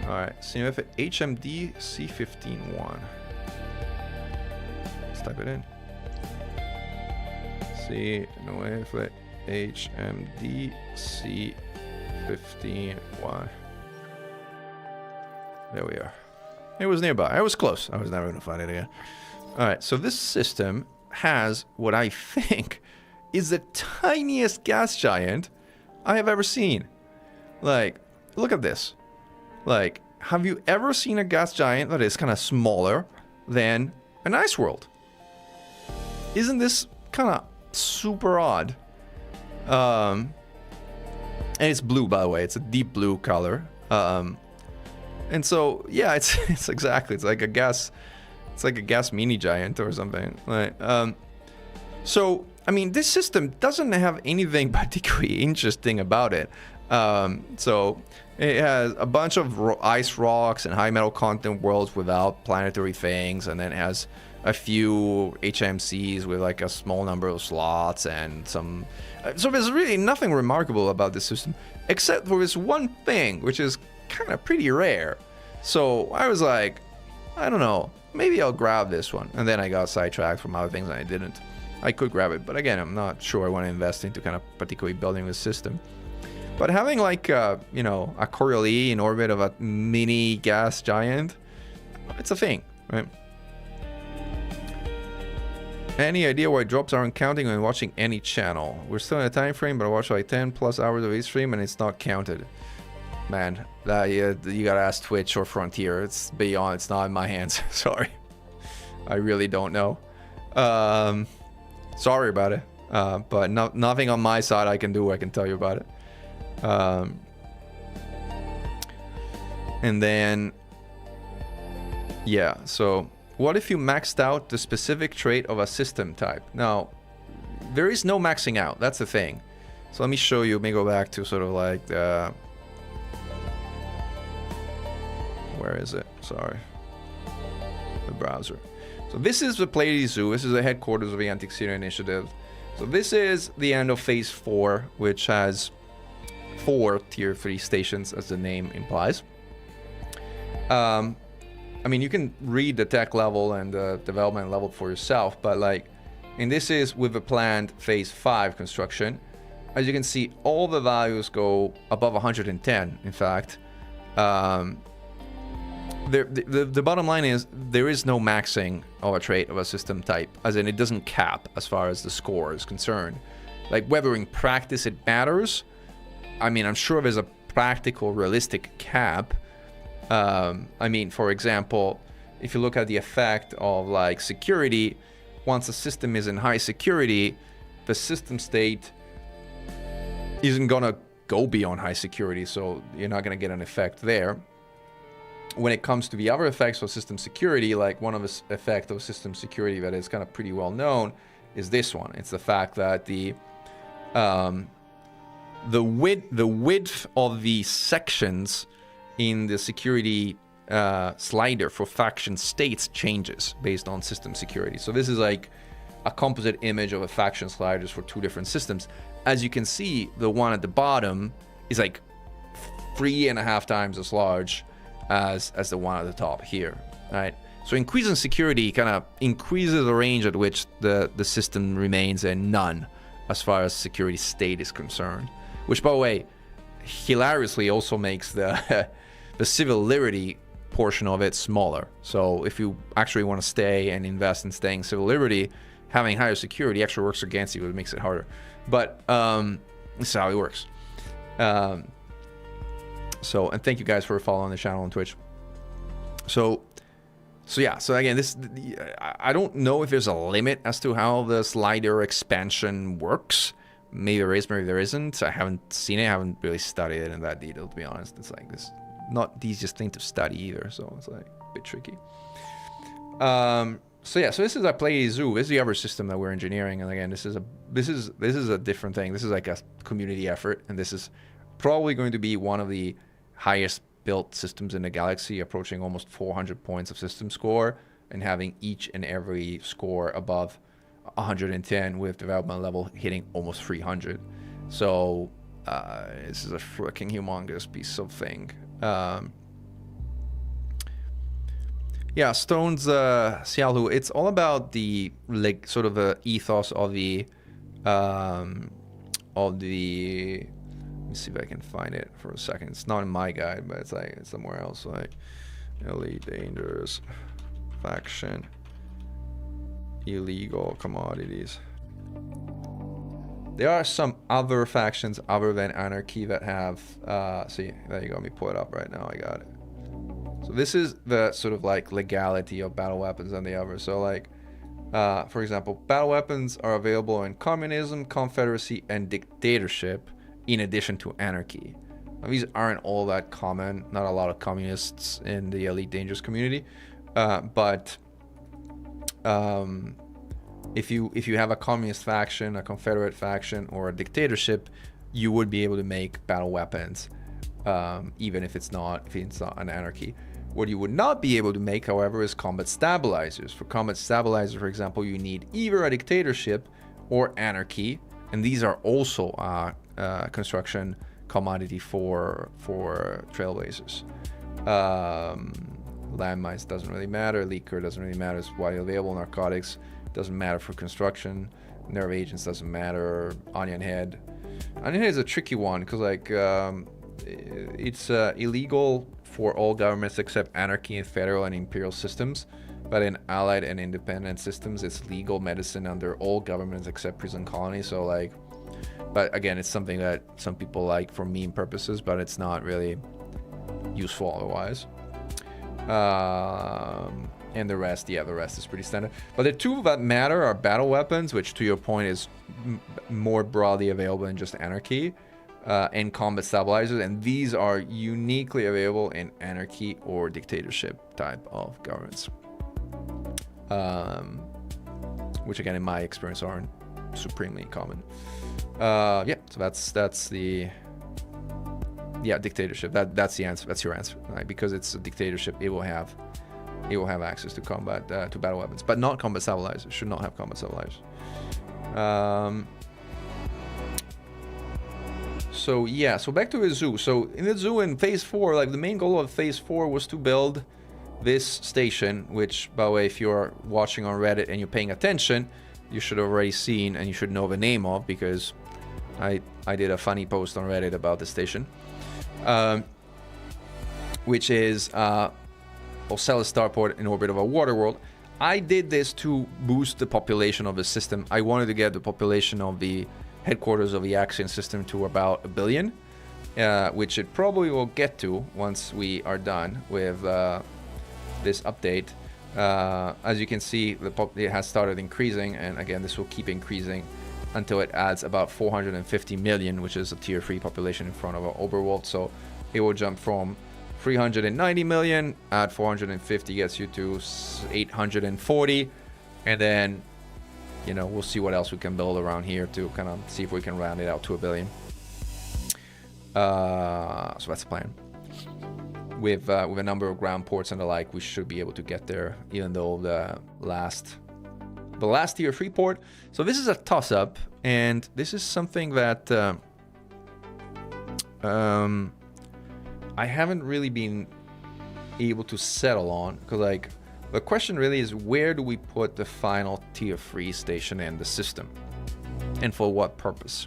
[SPEAKER 1] Alright, so if it HMD C151. Let's type it in. See, no if it HMD C151. There we are. It was nearby. I was close. I was never going to find it again. Alright, so this system has what I think is the tiniest gas giant I have ever seen. Like, look at this. Like, have you ever seen a gas giant that is kind of smaller than an ice world? Isn't this kind of super odd? And it's blue, by the way. It's a deep blue color. And so, yeah, it's exactly. It's like a gas mini giant or something. Like, so, I mean, this system doesn't have anything particularly interesting about it. So it has a bunch of ice rocks and high metal content worlds without planetary things, and then it has a few HMCs with like a small number of slots and some. So there's really nothing remarkable about this system, except for this one thing, which is kind of pretty rare. So I was like, I don't know, maybe I'll grab this one. And then I got sidetracked from other things and I didn't. I could grab it, but again, I'm not sure I want to invest into kind of particularly building this system. But having like, you know, a Coriolis in orbit of a mini gas giant, it's a thing, right? Any idea why drops aren't counting when watching any channel? We're still in a time frame, but I watch like 10 plus hours of each stream and it's not counted. Man, you gotta ask Twitch or Frontier. It's beyond, it's not in my hands. Sorry. I really don't know. Sorry about it. But nothing on my side I can do. I can tell you about it. And then, yeah, so what if you maxed out the specific trait of a system type? Now, there is no maxing out. That's the thing. So let me show you. Let me go back to sort of like the... Where is it? Sorry. The browser. So this is the Pleiades Zoo. This is the headquarters of the Anti-Xeno Initiative. So this is the end of Phase 4, which has 4 Tier 3 stations, as the name implies. I mean, you can read the tech level and the development level for yourself, but like, and this is with the planned Phase 5 construction. As you can see, all the values go above 110, in fact. The bottom line is there is no maxing of a trait of a system type, as in it doesn't cap as far as the score is concerned. Like whether in practice it matters, I mean, I'm sure there's a practical, realistic cap. I mean, for example, if you look at the effect of like security, once a system is in high security, the system state isn't gonna go beyond high security, so you're not gonna get an effect there. When it comes to the other effects of system security, like one of the effects of system security that is kind of pretty well known is this one. It's the fact that the width of the sections in the security slider for faction states changes based on system security. So this is like a composite image of a faction sliders for 2 different systems. As you can see, the one at the bottom is like 3.5 times as large as the one at the top here, right? So increasing security kind of increases the range at which the system remains a none as far as security state is concerned. Which, by the way, hilariously also makes the the civil liberty portion of it smaller. So if you actually want to stay and invest in staying civil liberty, having higher security actually works against you. It makes it harder. But this is how it works. So, and thank you guys for following the channel on Twitch. So yeah, so again, I don't know if there's a limit as to how the slider expansion works. Maybe there is, maybe there isn't. I haven't seen it. I haven't really studied it in that detail, to be honest. It's like this, not the easiest thing to study either, so it's like a bit tricky. So yeah, so this is a Play Zoo. This is the other system that we're engineering, and again, this is a different thing. This is like a community effort, and this is probably going to be one of the highest built systems in the galaxy, approaching almost 400 points of system score, and having each and every score above 110, with development level hitting almost 300. So this is a freaking humongous piece of thing. Yeah, Stone's Xiaolu, it's all about the like sort of the ethos of the let me see if I can find it for a second. It's not in my guide, but it's like it's somewhere else. Like Elite Dangerous Faction, illegal commodities. There are some other factions other than Anarchy that have see, there you go, let me pull it up right now. I got it. So this is the sort of like legality of battle weapons and the other. So like for example, battle weapons are available in communism, confederacy, and dictatorship, in addition to anarchy. Now, these aren't all that common. Not a lot of communists in the Elite Dangerous community, but if you have a communist faction, a confederate faction, or a dictatorship, you would be able to make battle weapons, even if it's not an anarchy. What you would not be able to make, however, is combat stabilizers. For combat stabilizers, for example, you need either a dictatorship or anarchy, and these are also construction commodity for trailblazers. Landmines doesn't really matter. Leaker doesn't really matter. It's widely available. Narcotics doesn't matter for construction. Nerve agents doesn't matter. Onion head is a tricky one because like it's illegal for all governments except anarchy and federal and imperial systems, but in allied and independent systems it's legal medicine under all governments except prison colonies. So like, but again, it's something that some people like for meme purposes, but it's not really useful otherwise. And the rest is pretty standard. But the two that matter are battle weapons, which to your point is more broadly available than just anarchy, and combat stabilizers, and these are uniquely available in anarchy or dictatorship type of governments, which again in my experience aren't supremely common. Yeah, so that's the dictatorship. That's the answer. That's your answer, right? Because it's a dictatorship, it will have access to combat to battle weapons, but not combat stabilizers. Should not have combat stabilizers. So yeah, so back to the zoo. So in the zoo in phase 4, like the main goal of phase 4 was to build this station, which by the way, if you're watching on Reddit and you're paying attention, you should have already seen and you should know the name of, because I did a funny post on Reddit about the station, which is Ocellus Starport in orbit of a water world. I did this to boost the population of the system. I wanted to get the population of the headquarters of the Axion system to about 1 billion, which it probably will get to once we are done with this update. As you can see, it has started increasing, and again, this will keep increasing until it adds about 450 million, which is a tier 3 population in front of our overworld. So it will jump from 390 million at 450 gets you to 840, and then we'll see what else we can build around here to kind of see if we can round it out to 1 billion. So that's the plan. With a number of ground ports and the like, we should be able to get there, even though the last tier 3 port. So this is a toss-up, and this is something that I haven't really been able to settle on, because like the question really is, where do we put the final tier 3 station in the system, and for what purpose?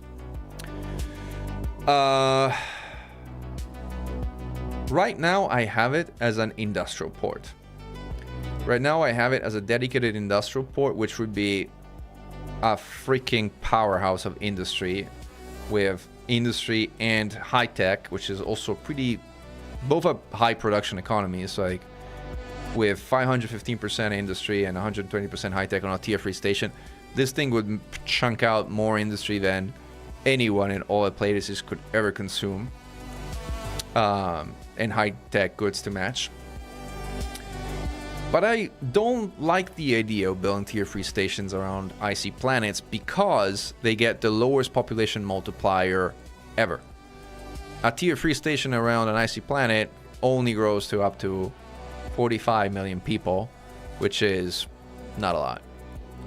[SPEAKER 1] Right now, I have it as an industrial port. Right now, I have it as a dedicated industrial port, which would be a freaking powerhouse of industry, with industry and high tech, which is also pretty, both a high production economy. It's like with 515% industry and 120% high tech on a tier 3 station, this thing would chunk out more industry than anyone in all the playlists could ever consume, and high tech goods to match. But I don't like the idea of building tier 3 stations around icy planets because they get the lowest population multiplier ever. A tier 3 station around an icy planet only grows to up to 45 million people, which is not a lot.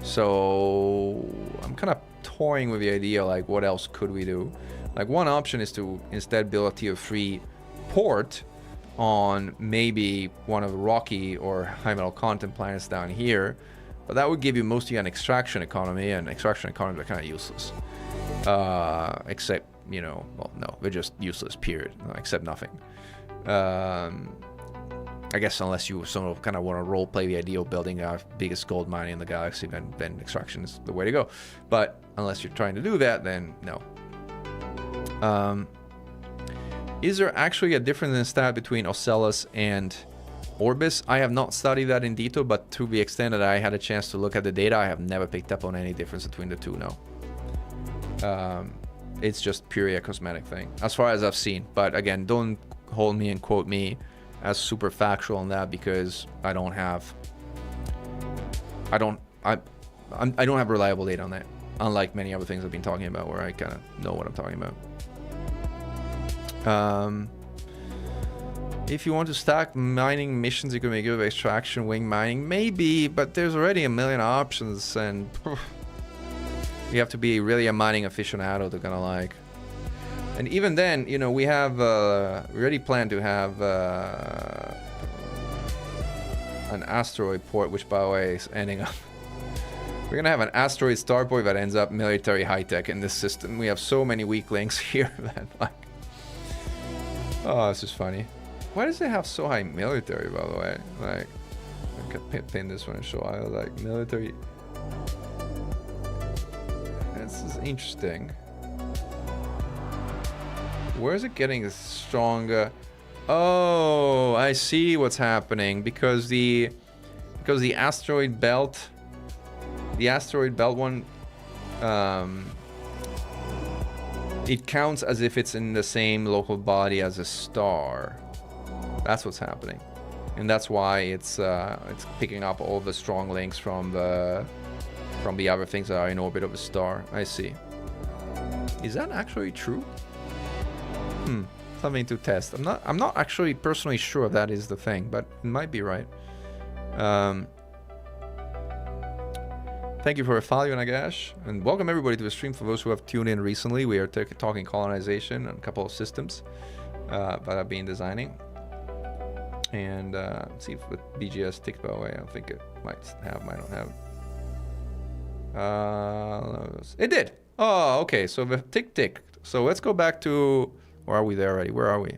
[SPEAKER 1] So I'm kind of toying with the idea, like, what else could we do? Like, one option is to instead build a tier 3 port on maybe one of the rocky or high metal content planets down here, but that would give you mostly an extraction economy, and extraction economies are kind of useless. Except, you know, well, no, they're just useless, period. Except nothing. I guess unless you sort of kind of want to role play the idea of building our biggest gold mine in the galaxy, then extraction is the way to go. But unless you're trying to do that, then no. Is there actually a difference in stat between Ocellus and Orbis? I have not studied that in detail, but to the extent that I had a chance to look at the data, I have never picked up on any difference between the two, no. It's just purely a cosmetic thing, as far as I've seen. But again, don't hold me and quote me as super factual on that, because I don't have reliable data on that, unlike many other things I've been talking about where I kind of know what I'm talking about. If you want to stack mining missions, you can make it with extraction, wing mining, maybe, but there's already a million options, and you have to be really a mining aficionado to kind of like. And even then, you know, we have we already plan to have an asteroid port, which by the way is ending up. We're gonna have an asteroid starport that ends up military high tech in this system. We have so many weak links here that like. Oh, this is funny. Why does it have so high military, by the way? Like, I could pin this one and show I like military. This is interesting. Where is it getting stronger? Oh, I see what's happening, because the asteroid belt, one, it counts as if it's in the same local body as a star. That's what's happening, and that's why it's picking up all the strong links from the other things that are in orbit of a star. I see. Is that actually true? Something to test. I'm not actually personally sure if that is the thing, but it might be right. Thank you for following, Nagash, and welcome everybody to the stream. For those who have tuned in recently, we are talking colonization and a couple of systems that I've been designing. And let's see if the BGS ticked by the way. I don't think it might not have. It did. Oh, okay. So the tick. So let's go back to. Or are we there already? Where are we?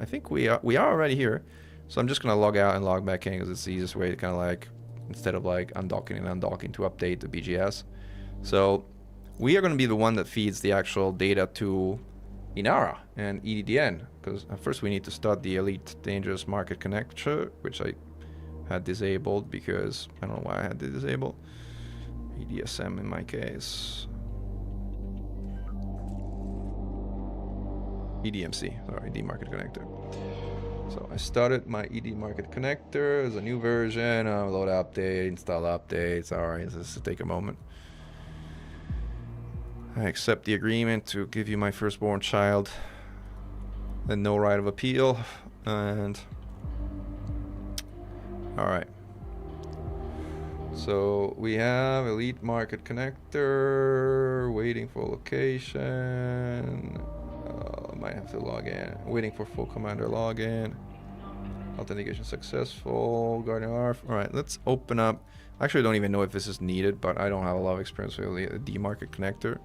[SPEAKER 1] I think we are already here. So I'm just gonna log out and log back in, because it's the easiest way to kind of like, instead of like undocking and undocking, to update the BGS. So we are going to be the one that feeds the actual data to Inara and EDDN, because first we need to start the Elite Dangerous Market Connector, which I had disabled because I don't know why I had to disable. EDSM in my case. EDMC, sorry, ED Market Connector. So I started my ED Market Connector. There's a new version. Load update, install updates. Alright, this will take a moment. I accept the agreement to give you my firstborn child and no right of appeal. And alright. So we have Elite Market Connector, waiting for location. Might have to log in. Waiting for full commander login. Authentication successful. Guardian Arf. Alright, let's open up. Actually, I don't even know if this is needed, but I don't have a lot of experience with the D market connector.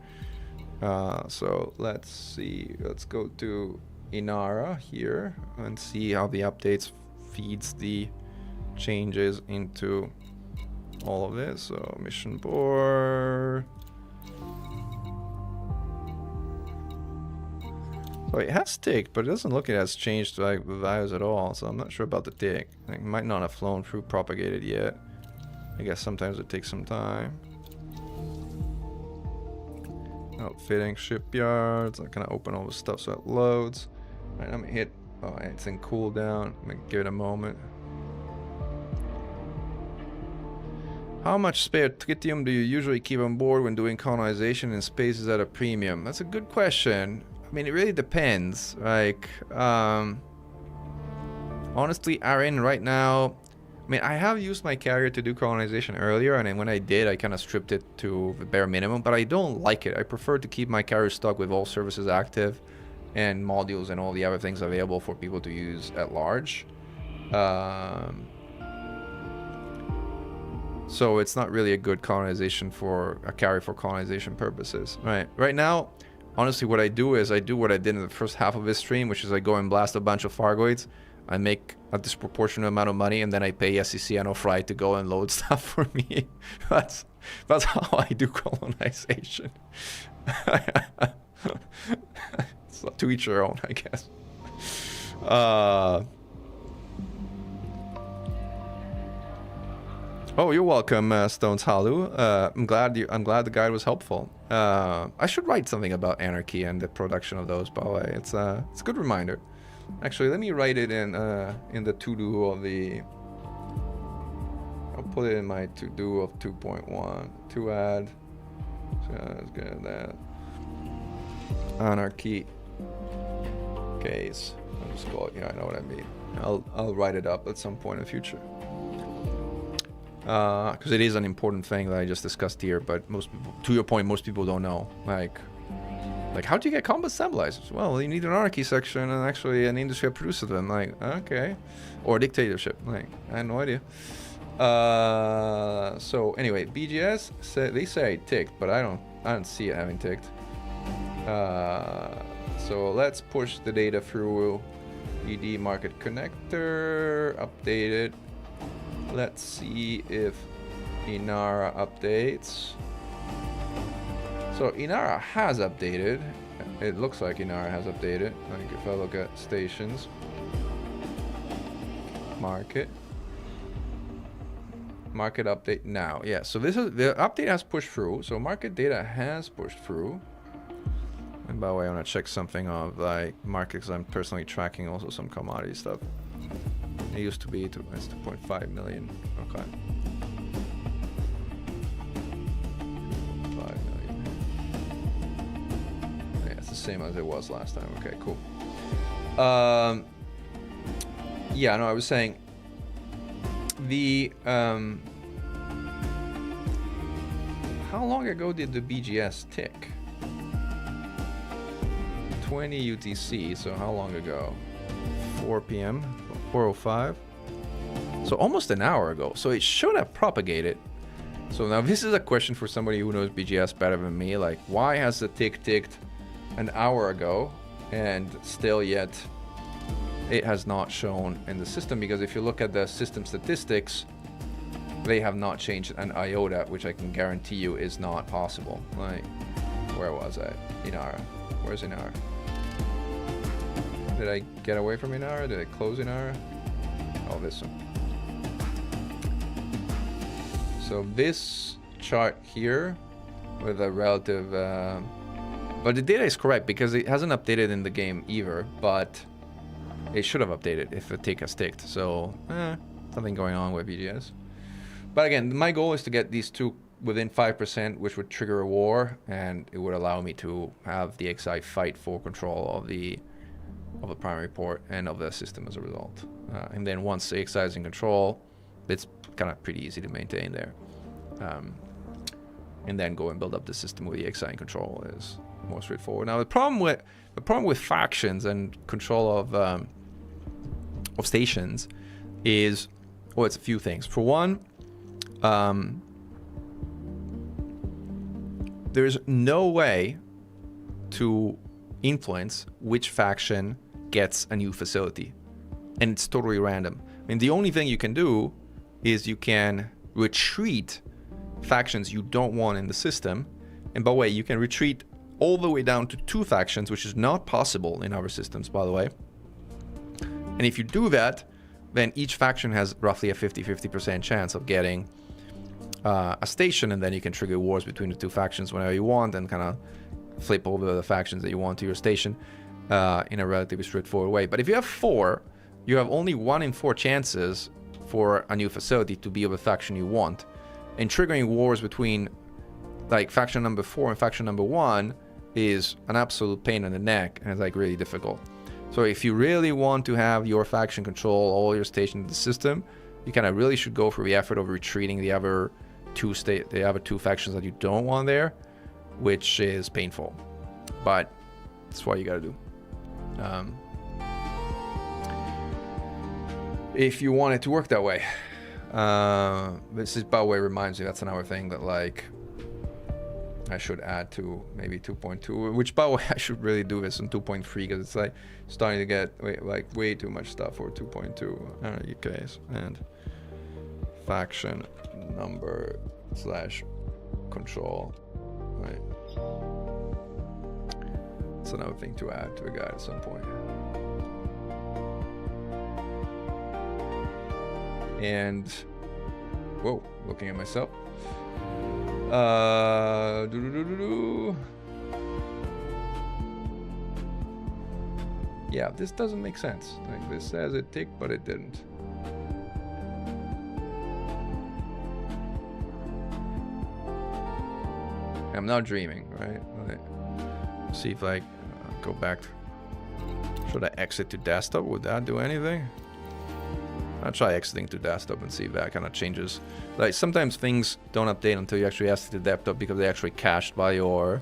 [SPEAKER 1] So let's see. Let's go to Inara here and see how the updates feeds the changes into all of this. So mission board. So it has ticked, but it doesn't look like it has changed like the values at all. So I'm not sure about the tick. It might not have flown through propagated yet. I guess sometimes it takes some time. Outfitting shipyards. I'm gonna open all the stuff so it loads. All right, I'm gonna hit. Oh, it's in cooldown. I'm gonna give it a moment. How much spare tritium do you usually keep on board when doing colonization in spaces at a premium? That's a good question. I mean, it really depends. Like, honestly, RN right now. I mean, I have used my carrier to do colonization earlier, and then when I did, I kind of stripped it to the bare minimum, but I don't like it. I prefer to keep my carrier stock with all services active and modules and all the other things available for people to use at large. So it's not really a good colonization for a carrier for colonization purposes. Right now, honestly, what I do is I do what I did in the first half of this stream, which is I go and blast a bunch of Fargoids. I make a disproportionate amount of money, and then I pay SEC and Fry to go and load stuff for me. That's how I do colonization. So to each their own, I guess. Oh, you're welcome, Stones Halu. I'm glad the guide was helpful. I should write something about anarchy and the production of those. By the way, it's a good reminder. Actually, let me write it in the to-do of the. I'll put it in my to-do of 2.1. To add. So let's get that. Anarchy. Case. I'll just call it. Yeah, I know what I mean. I'll write it up at some point in the future. Because it is an important thing that I just discussed here, but most people, to your point, most people don't know. Like how do you get combat stabilizers? Well, you need an anarchy section and actually an industry that produces them. Like, okay, or a dictatorship. Like, I had no idea. So anyway, BGS they say ticked, but I don't see it having ticked. So let's push the data through ED market connector, update it. Let's see if Inara updates. So Inara has updated. It looks like Inara has updated. Like if I look at stations, market update now. Yeah, so this is the update has pushed through. So market data has pushed through. And by the way, I want to check something of like market because I'm personally tracking also some commodity stuff. It used to be it's 2.5 million. Okay. 5 million. Yeah, it's the same as it was last time. Okay, cool. Yeah, no, I was saying the how long ago did the BGS tick? 20 UTC, so how long ago? 4 p.m. 4:05. So almost an hour ago. So it should have propagated. So now this is a question for somebody who knows BGS better than me. Like, why has the tick ticked an hour ago and still yet it has not shown in the system? Because if you look at the system statistics, they have not changed an iota, which I can guarantee you is not possible. Like, where was I? Inara. Where's Inara? Did I get away from Inara? Did I close Inara? Oh, this one. So this chart here with a relative... but the data is correct because it hasn't updated in the game either, but it should have updated if the tick has ticked. So, something going on with BGS. But again, my goal is to get these two within 5%, which would trigger a war, and it would allow me to have the XI fight for control of the primary port and of the system as a result. And then once the XI is in control, it's kind of pretty easy to maintain there. And then go and build up the system with the XI in control is more straightforward. Now the problem with factions and control of stations is, well, it's a few things. For one, there's no way to influence which faction gets a new facility. And it's totally random. I mean, the only thing you can do is you can retreat factions you don't want in the system. And by the way, you can retreat all the way down to 2 factions, which is not possible in our systems, by the way. And if you do that, then each faction has roughly a 50-50% chance of getting a station, and then you can trigger wars between the 2 factions whenever you want and kind of flip over the factions that you want to your station in a relatively straightforward way. But if you have 4, you have only 1 in 4 chances for a new facility to be of a faction you want. And triggering wars between like faction number 4 and faction number 1 is an absolute pain in the neck, and it's like really difficult. So if you really want to have your faction control all your stations in the system, you kind of really should go for the effort of retreating the other 2 factions that you don't want there, which is painful, but that's what you got to do. If you want it to work that way. This is, by the way, reminds me, that's another thing that like I should add to maybe 2.2, which by the way I should really do this in 2.3 because it's like starting to get way too much stuff for 2.2 UKs. And faction number / control, right? It's another thing to add to a guide at some point. And whoa, looking at myself. Yeah, this doesn't make sense. Like this says it ticked, but it didn't. I'm not dreaming, right? See if I go back. Should I exit to desktop? Would that do anything? I'll try exiting to desktop and see if that kind of changes. Like sometimes things don't update until you actually exit to desktop because they're actually cached by your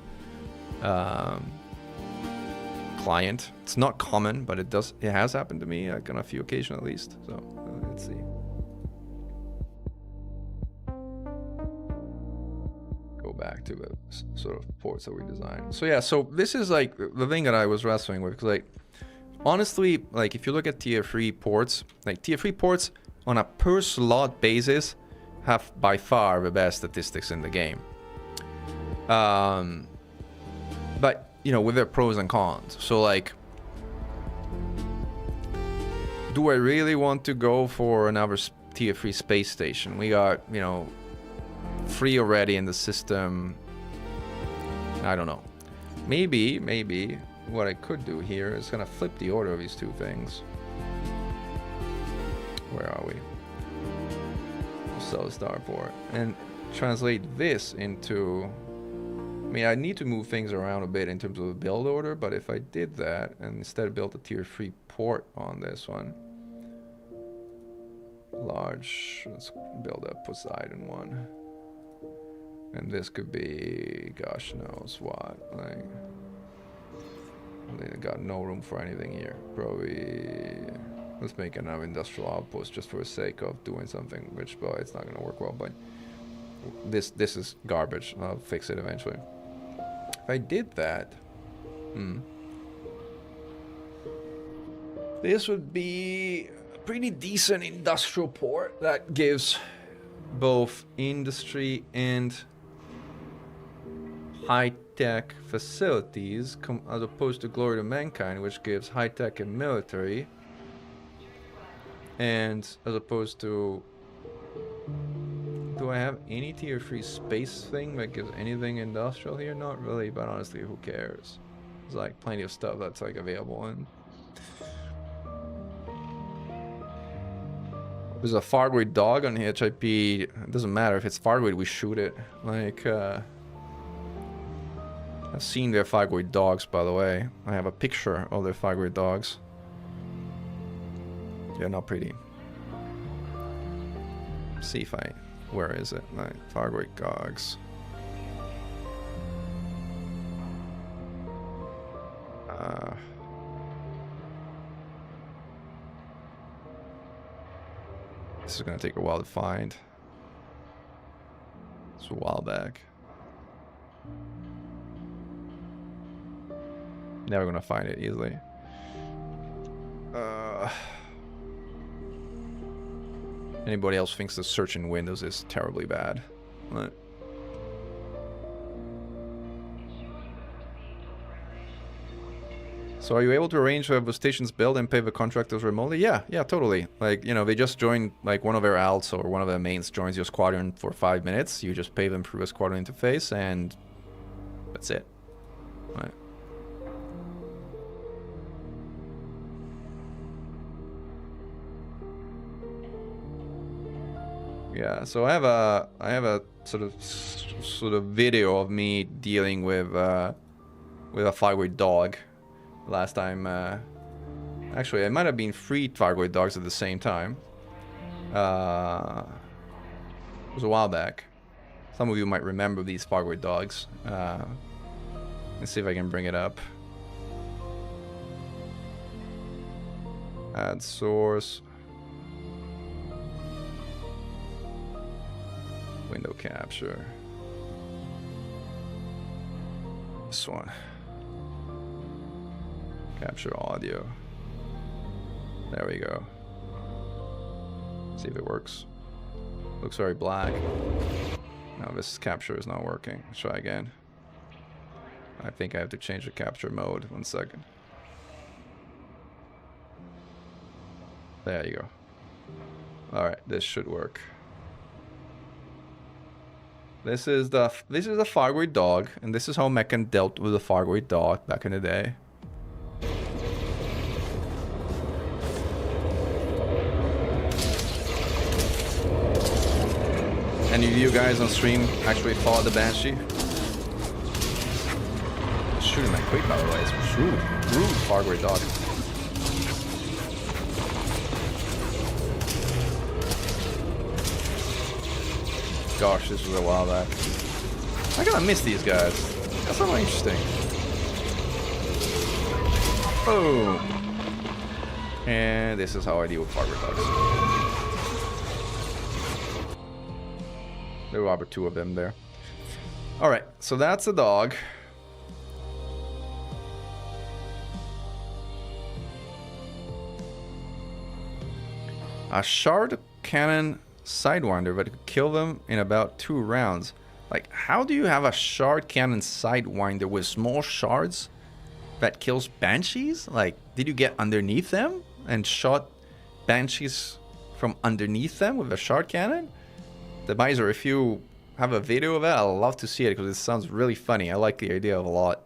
[SPEAKER 1] client. It's not common, but it has happened to me like on a few occasions at least. So let's see. Go back to the sort of ports that we designed. So yeah, so this is like the thing that I was wrestling with, because like honestly, like if you look at tier 3 ports, like tier 3 ports on a per slot basis have by far the best statistics in the game. But you know, with their pros and cons. So like, do I really want to go for another tier 3 space station? We got, you know, 3 already in the system. I don't know. Maybe what I could do here is kind of flip the order of these 2 things. Where are we? Cell starport. And translate this into... I mean, I need to move things around a bit in terms of the build order, but if I did that and instead built a tier 3 port on this one. Large, let's build a Poseidon one. And this could be, gosh knows what, like... They got no room for anything here. Probably let's make another industrial outpost just for the sake of doing something, which, well, it's not gonna work well, but this is garbage. I'll fix it eventually. If I did that, this would be a pretty decent industrial port that gives both industry and high-tech facilities, as opposed to Glory to Mankind, which gives high-tech and military, and as opposed to... Do I have any tier 3 space thing that gives anything industrial here? Not really, but honestly, who cares? There's like plenty of stuff that's like available, and there's a Fargoid dog on HIP. It doesn't matter if it's Fargoid, we shoot it. Like, I've seen their Fargoid dogs, by the way. I have a picture of their Fargoid dogs. They're not pretty. See if I... Where is it? Like, Fargoid dogs. This is gonna take a while to find. It's a while back. Never gonna find it easily. Anybody else thinks the search in Windows is terribly bad? Right. So are you able to arrange to have the stations built and pay the contractors remotely? Yeah, totally. Like, you know, they just join, like, one of their alts or one of their mains joins your squadron for 5 minutes. You just pay them through a squadron interface, and that's it. Right. Yeah, so I have a sort of video of me dealing with a thyroid dog. Last time, actually, it might have been 3 thyroid dogs at the same time. It was a while back. Some of you might remember these thyroid dogs. Let's see if I can bring it up. Add source. Window capture. This one. Capture audio. There we go. See if it works. Looks very black. No, this capture is not working. Let's try again. I think I have to change the capture mode. 1 second. There you go. Alright, this should work. This is the thyroid dog, and this is how Meccan dealt with the thyroid dog back in the day. Any of you guys on stream actually follow the Banshee? Shooting my quick, by the way. It's rude thyroid dog. Gosh, this was a while back. I gotta miss these guys. That's so interesting. Boom. And this is how I deal with thyroid dogs. There were 2 of them there. Alright, so that's a dog. A shard cannon Sidewinder that could kill them in about 2 rounds. Like, how do you have a shard cannon Sidewinder with small shards that kills Banshees? Like, did you get underneath them and shot Banshees from underneath them with a shard cannon? The Miser, if you have a video of that, I'd love to see it because it sounds really funny. I like the idea of a lot.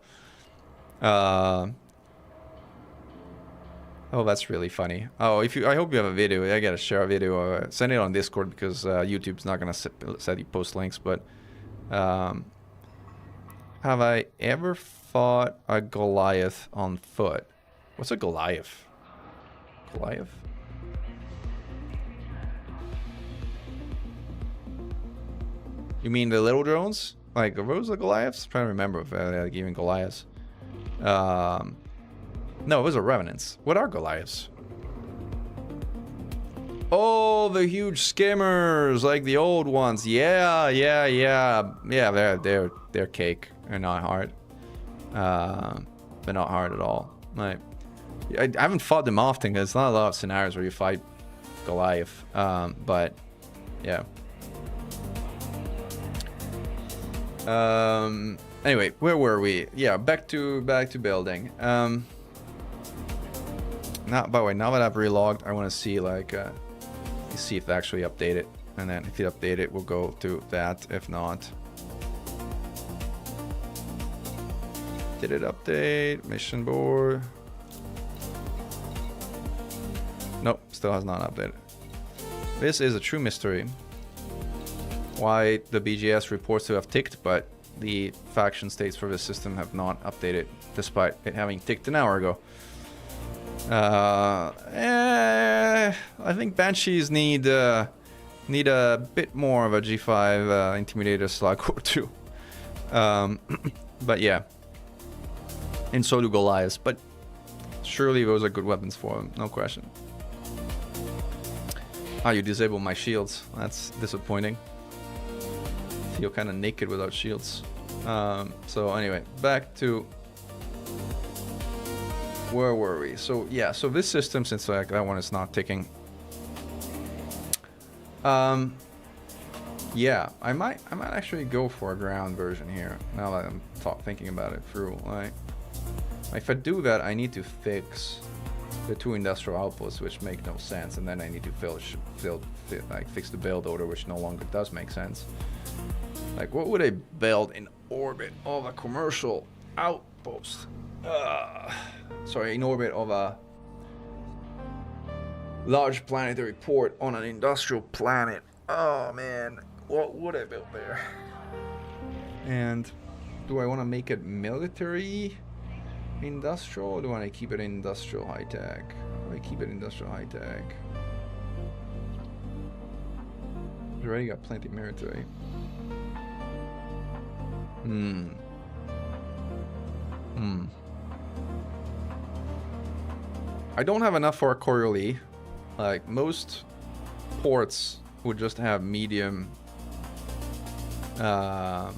[SPEAKER 1] Oh, that's really funny. Oh, I hope you have a video. I gotta share a video. Send it on Discord because YouTube's not gonna set you post links. But have I ever fought a Goliath on foot? What's a Goliath? Goliath? You mean the little drones? Like, are those the Goliaths? I'm trying to remember if like even Goliaths. No, those are Revenants. What are Goliaths? Oh, the huge skimmers, like the old ones. Yeah. They're cake. They're not hard. They're not hard at all. Like, I haven't fought them often because there's not a lot of scenarios where you fight Goliath. But yeah. Anyway, where were we? Yeah, back to building. Now, by the way, now that I've relogged, I want to see like see if they actually update it, and then if it update it, we'll go to that. If not, did it update? Mission board? Nope, still has not updated. This is a true mystery. Why the BGS reports to have ticked, but the faction states for the system have not updated, despite it having ticked an hour ago. I think Banshees need a bit more of a G5 Intimidator Slug or 2. But yeah. And so do Goliaths, but surely those are good weapons for them, no question. Ah, you disabled my shields. That's disappointing. Feel kind of naked without shields. So anyway, back to where were we? So yeah, so this system, since like that one is not ticking. Yeah, I might actually go for a ground version here. Now that I'm thinking about it through, like, if I do that, I need to fix the 2 industrial outposts, which make no sense, and then I need to fix the build order, which no longer does make sense. Like, what would I build in orbit of a commercial outpost? Sorry, in orbit of a large planetary port on an industrial planet. Oh man, what would I build there? And do I want to make it military industrial, or do I want to keep it industrial high tech? Do I keep it industrial high tech? We already got plenty military. I don't have enough for a Coriolis. Like, most ports would just have medium not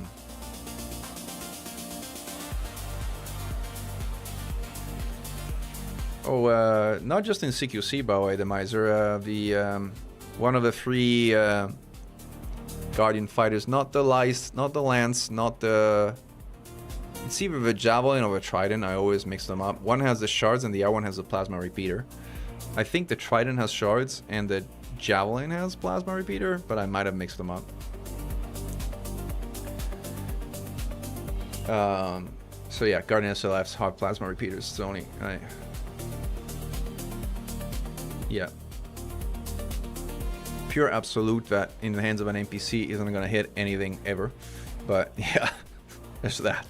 [SPEAKER 1] just in CQC, by the way, the Miser, one of the 3 Guardian fighters, not the Lice, not the Lance, not the... It's either the Javelin or the Trident. I always mix them up. One has the shards and the other one has the plasma repeater. I think the Trident has shards and the Javelin has plasma repeater, but I might have mixed them up. So yeah, Guardian SLF's hard plasma repeaters. It's only... yeah. Pure absolute that in the hands of an NPC isn't going to hit anything ever. But yeah, there's that.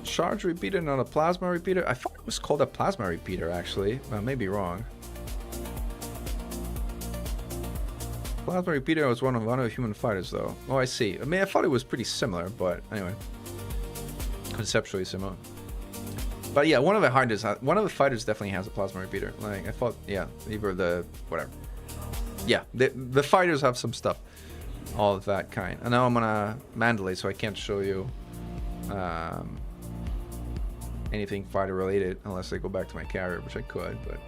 [SPEAKER 1] Charge repeater, not a plasma repeater. I thought it was called a plasma repeater, actually. I may be wrong. Plasma repeater was one of the human fighters, though. Oh, I see. I mean, I thought it was pretty similar, but anyway, conceptually similar. But yeah, one of the fighters definitely has a plasma repeater. Like, I thought, yeah, either the whatever. Yeah, the fighters have some stuff, all of that kind. And now I'm gonna Mandalay, so I can't show you anything fighter related unless I go back to my carrier, which I could, but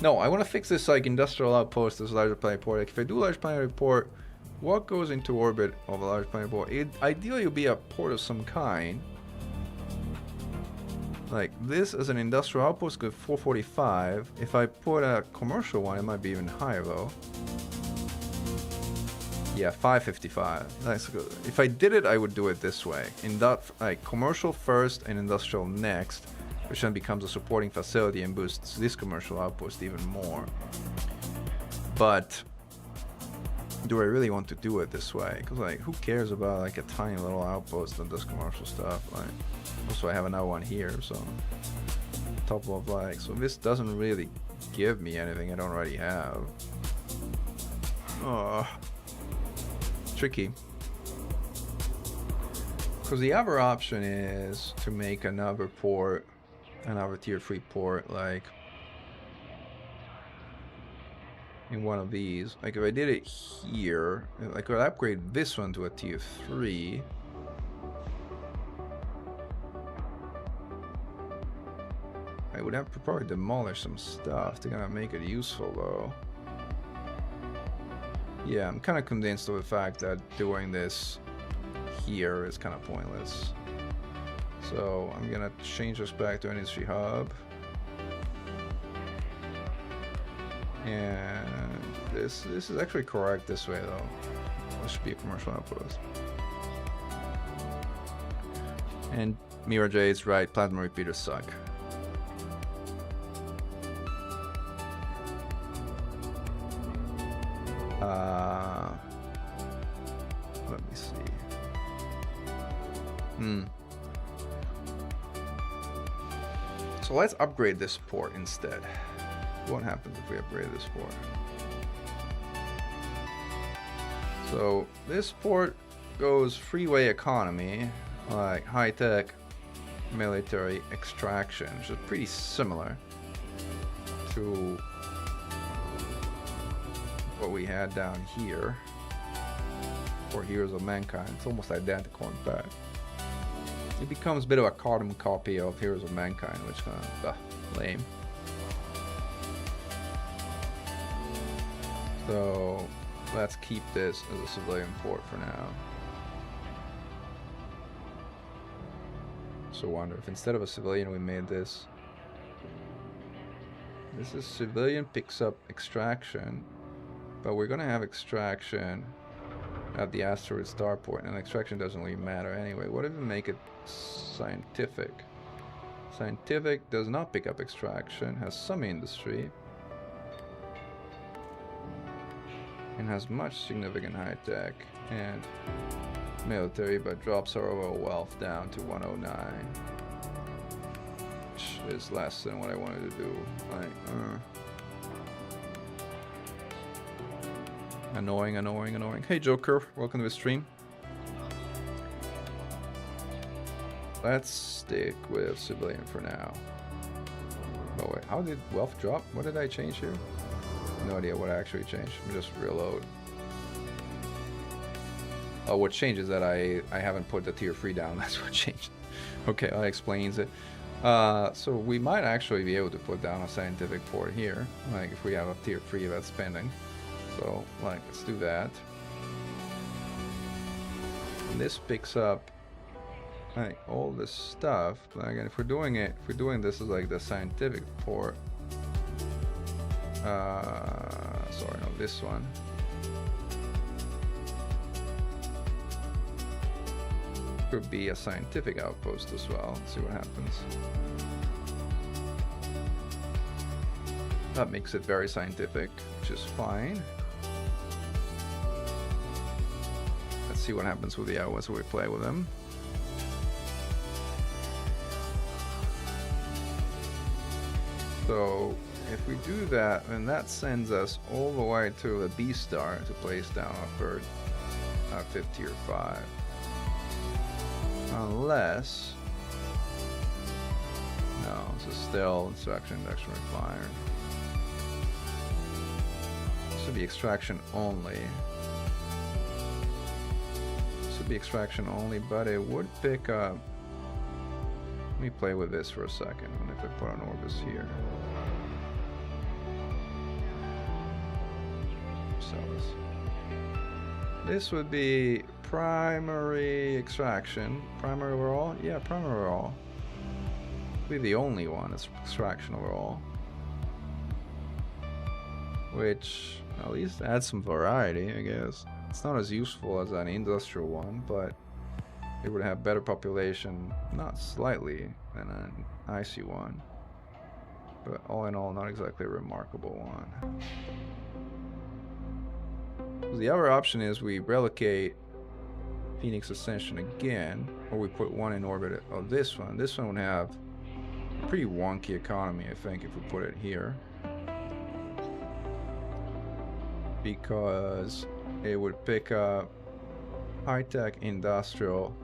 [SPEAKER 1] no, I want to fix this like industrial outpost, this larger planetary port. Like, if I do large planetary port, what goes into orbit of a large planetary port? Ideally, it would be a port of some kind. Like this as an industrial outpost goes 445. If I put a commercial one, it might be even higher though. Yeah, 555. That's good. If I did it, I would do it this way. Like commercial first and industrial next, which then becomes a supporting facility and boosts this commercial outpost even more. But do I really want to do it this way? Because like, who cares about like a tiny little outpost that does commercial stuff? Like, also I have another one here, so top of like, so this doesn't really give me anything I don't already have. Oh, tricky. Because the other option is to make another port, another tier 3 port, like in one of these. Like if I did it here, I could upgrade this one to a tier 3. I would have to probably demolish some stuff to kind of make it useful though. Yeah, I'm kind of convinced of the fact that doing this here is kind of pointless. So I'm gonna change this back to an industry hub. And this is actually correct this way though. This should be a commercial outpost. And Mira Jade's right, plasma repeaters suck. Let me see. So let's upgrade this port instead. What happens if we upgrade this port? So this port goes freeway economy, like high-tech military extraction, which is pretty similar to what we had down here. for Heroes of Mankind. It's almost identical, in fact. It becomes a bit of a carbon copy of Heroes of Mankind, which kind of lame. So let's keep this as a civilian port for now. So I wonder if instead of a civilian we made this. This is civilian picks up extraction, but we're gonna have extraction at the asteroid starport, and extraction doesn't really matter anyway. What if we make it scientific? Scientific does not pick up extraction, has some industry, and has much significant high tech and military, but drops our overall wealth down to 109, which is less than what I wanted to do. Like, annoying, annoying, annoying. Hey Joker, welcome to the stream. Let's stick with civilian for now. Oh wait, how did wealth drop? What did I change here? No idea what I actually changed. Just reload. Oh, what changed is that I haven't put the tier 3 down. That's what changed. Okay, that explains it. So we might actually be able to put down a scientific port here, like if we have a tier 3 that's pending. So, like, let's do that. And this picks up like all this stuff. Like, and if we're doing this as like the scientific port. Sorry, no, this one. Could be a scientific outpost as well. Let's see what happens. That makes it very scientific, which is fine. Let's see what happens with the outpost when we play with them. So if we do that, then that sends us all the way to a B star to place down our third, 5th tier 5. Unless, no, this is still extraction, induction required. This would be extraction only. This would be extraction only, but it would pick up. Let me play with this for a second. And if I put an Orbis here. This would be primary extraction. Primary overall? Yeah, primary overall. Be the only one that's extraction overall. Which at least adds some variety, I guess. It's not as useful as an industrial one, but it would have better population, not slightly, than an icy one. But all in all, not exactly a remarkable one. The other option is we relocate Phoenix Ascension again, or we put one in orbit of this one. This one would have a pretty wonky economy, I think, if we put it here. Because it would pick up high-tech industrial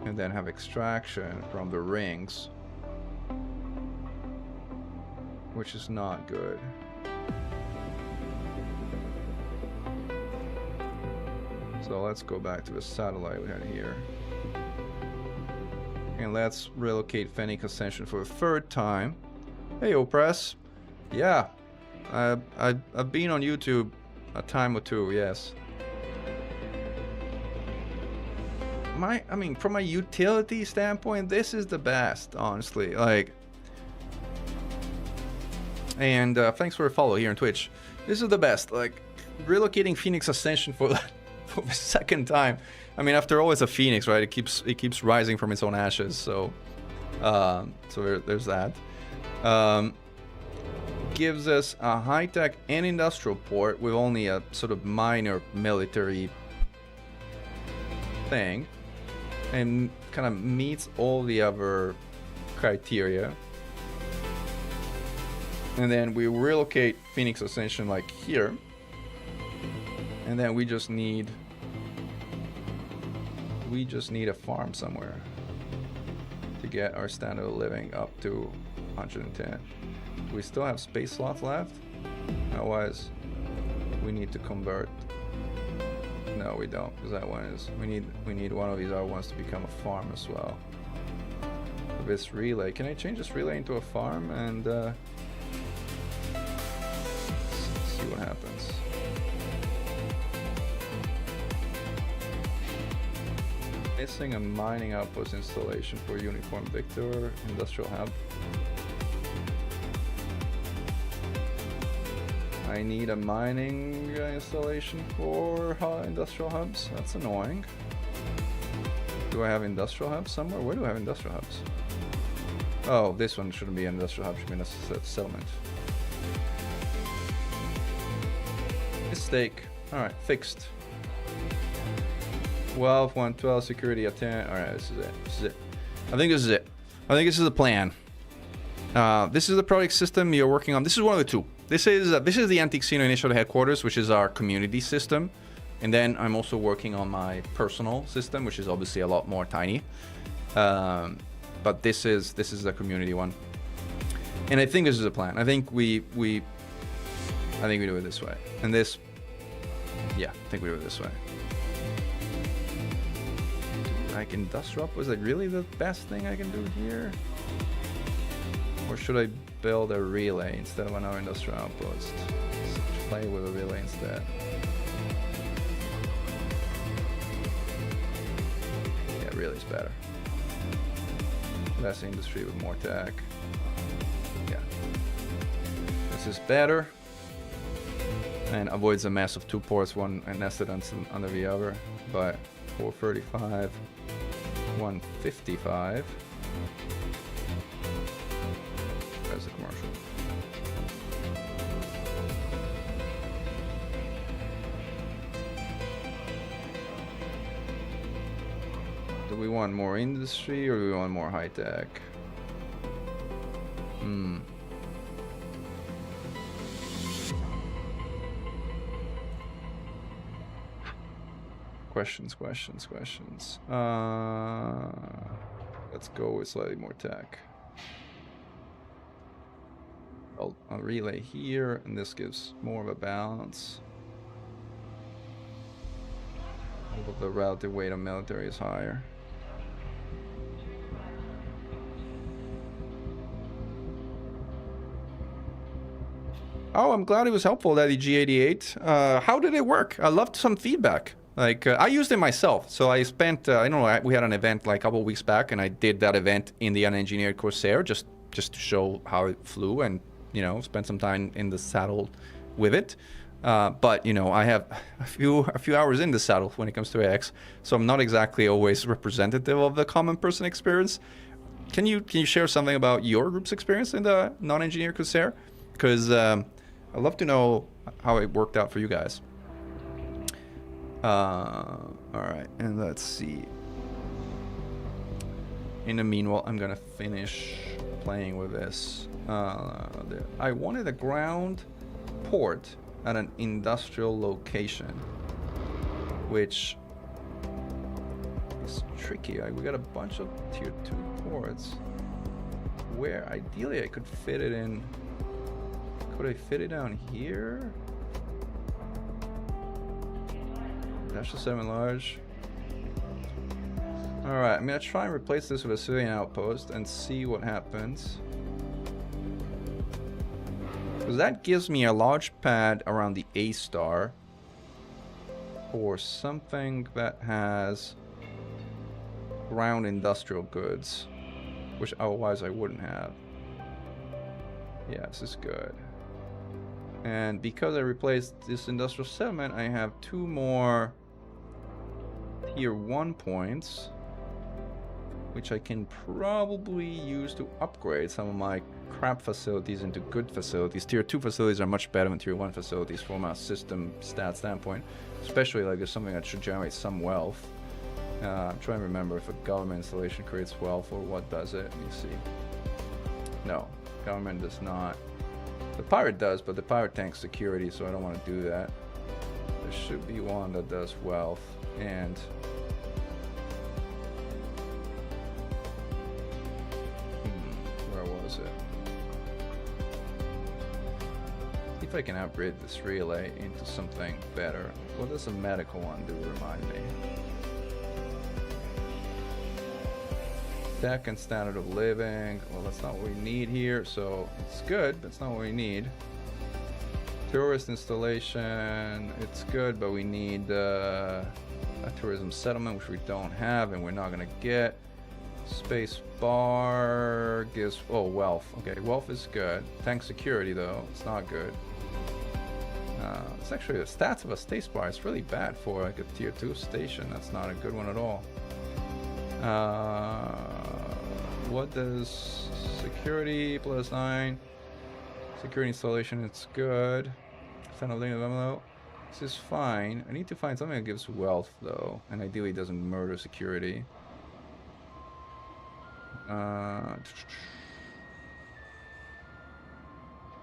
[SPEAKER 1] and then have extraction from the rings, which is not good. So let's go back to the satellite we had here. And let's relocate Phoenix Ascension for the 3rd time. Hey, Opress. Yeah, I've been on YouTube a time or two, yes. I mean, from a utility standpoint, this is the best, honestly. Like, and thanks for a follow here on Twitch. This is the best. Like, relocating Phoenix Ascension for the 2nd time. I mean, after all, it's a phoenix, right? It keeps rising from its own ashes. So, there's that. Gives us a high-tech and industrial port with only a sort of minor military thing, and kind of meets all the other criteria. And then we relocate Phoenix Ascension like here, and then we just need a farm somewhere to get our standard of living up to 110. We still have space slots left. Otherwise, we need to convert No, we don't, because that one is. We need one of these other ones to become a farm as well. This relay. Can I change this relay into a farm and see what happens? Missing a mining outpost installation for Uniform Victor Industrial Hub. I need a mining installation for industrial hubs. That's annoying. Do I have industrial hubs somewhere? Where do I have industrial hubs? Oh, this one shouldn't be an industrial hub, should be a settlement. Mistake. Alright, fixed. 12, 112, security at 10. Alright, this is it. This is it. I think this is it. I think this is the plan. This is the project system you're working on. This is one of the two. This is the Antique Xeno Initial Headquarters, which is our community system. And then I'm also working on my personal system, which is obviously a lot more tiny. But this is the community one. And I think this is the plan. I think we do it this way. And this, yeah, I think we do it this way. Like industrial, was it really the best thing I can do here? Or should I build a relay instead of another industrial outpost? Let's play with a relay instead. Yeah, relay's better. Less industry with more tech. Yeah. This is better. And avoids a mess of 2 ports, one nested under the other. But 435, 155. That's the commercial. Do we want more industry or do we want more high tech? Questions. Let's go with slightly more tech. I'll relay here, and this gives more of a balance. Although the relative weight of military is higher. Oh, I'm glad it was helpful, that G88. How did it work? I loved some feedback. Like, I used it myself. So I spent, I don't know, we had an event like a couple of weeks back, and I did that event in the unengineered Corsair just to show how it flew and, you know, spend some time in the saddle with it. But, you know, I have a few hours in the saddle when it comes to AX, so I'm not exactly always representative of the common person experience. Can you share something about your group's experience in the non-engineered Corsair? Because I'd love to know how it worked out for you guys. Alright, and let's see. In the meanwhile, I'm gonna finish playing with this. I wanted a ground port at an industrial location, which is tricky. We got a bunch of tier 2 ports where ideally I could fit it in. Could I fit it down here? Dash to 7 large. Alright, I'm gonna try and replace this with a civilian outpost and see what happens. Because that gives me a large pad around the A star for something that has ground industrial goods, which otherwise I wouldn't have. Yeah, this is good. And because I replaced this industrial settlement, I have 2 more tier 1 points, which I can probably use to upgrade some of my crap facilities into good facilities. Tier 2 facilities are much better than tier 1 facilities from a system stat standpoint, especially like there's something that should generate some wealth. I'm trying to remember if a government installation creates wealth or what does it. Let me see. No, government does not. The pirate does, but the pirate tanks security, so I don't want to do that. There should be one that does wealth, and where was it? if I can upgrade this relay into something better. What does a medical one do, remind me? Tech and standard of living. Well, that's not what we need here, so it's good, but it's not what we need. Tourist installation, it's good, but we need a tourism settlement, which we don't have and we're not gonna get. Space bar gives, oh, wealth. Okay, wealth is good. Tank security though, it's not good. It's actually the stats of a space bar. It's really bad for like a tier 2 station. That's not a good one at all. What does security +9? Security installation, it's good. This is fine. I need to find something that gives wealth though, and ideally doesn't murder security.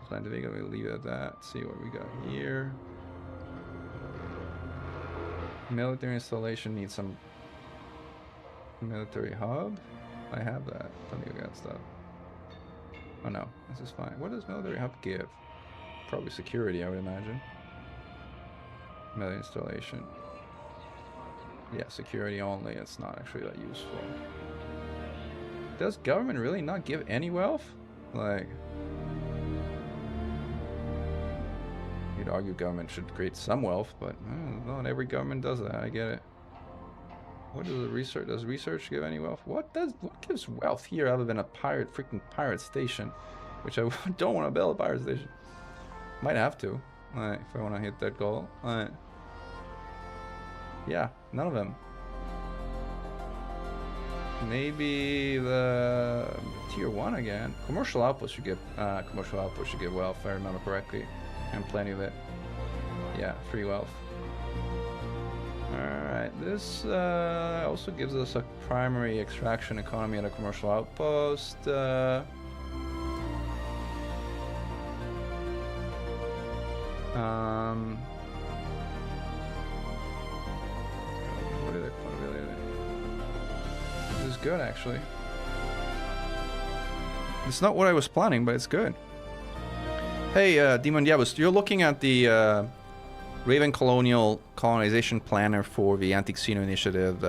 [SPEAKER 1] Scientific, I'm gonna leave it at that. See what we got here. Military installation needs some military hub. I have that. Don't you got stuff? Oh no, this is fine. What does military hub give? Probably security, I would imagine. Military installation. Yeah, security only. It's not actually that useful. Does government really not give any wealth? Like, you'd argue government should create some wealth, but not every government does that. I get it. What does the research? Does research give any wealth? What gives wealth here other than a freaking pirate station, which I don't want to build a pirate station. Might have to, if I want to hit that goal. Yeah, none of them. Maybe the tier 1 again. Commercial output should give wealth, if I remember correctly, and plenty of it. Yeah, free wealth. Alright, this also gives us a primary extraction economy at a commercial outpost. This is good, actually. It's not what I was planning, but it's good. Hey, Demon Diablos, you're looking at the Raven Colonial Colonization Planner for the Anti-Xeno Initiative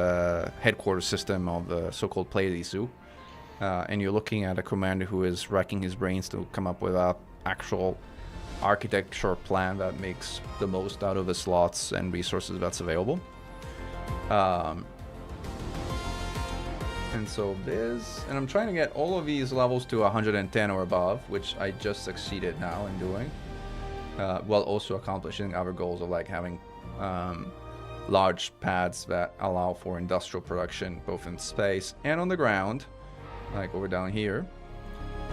[SPEAKER 1] headquarters system of the so-called Pleiades Zoo. And you're looking at a commander who is racking his brains to come up with an actual architecture plan that makes the most out of the slots and resources that's available. And so this, and I'm trying to get all of these levels to 110 or above, which I just succeeded now in doing, while also accomplishing other goals of like having large pads that allow for industrial production both in space and on the ground, like over down here.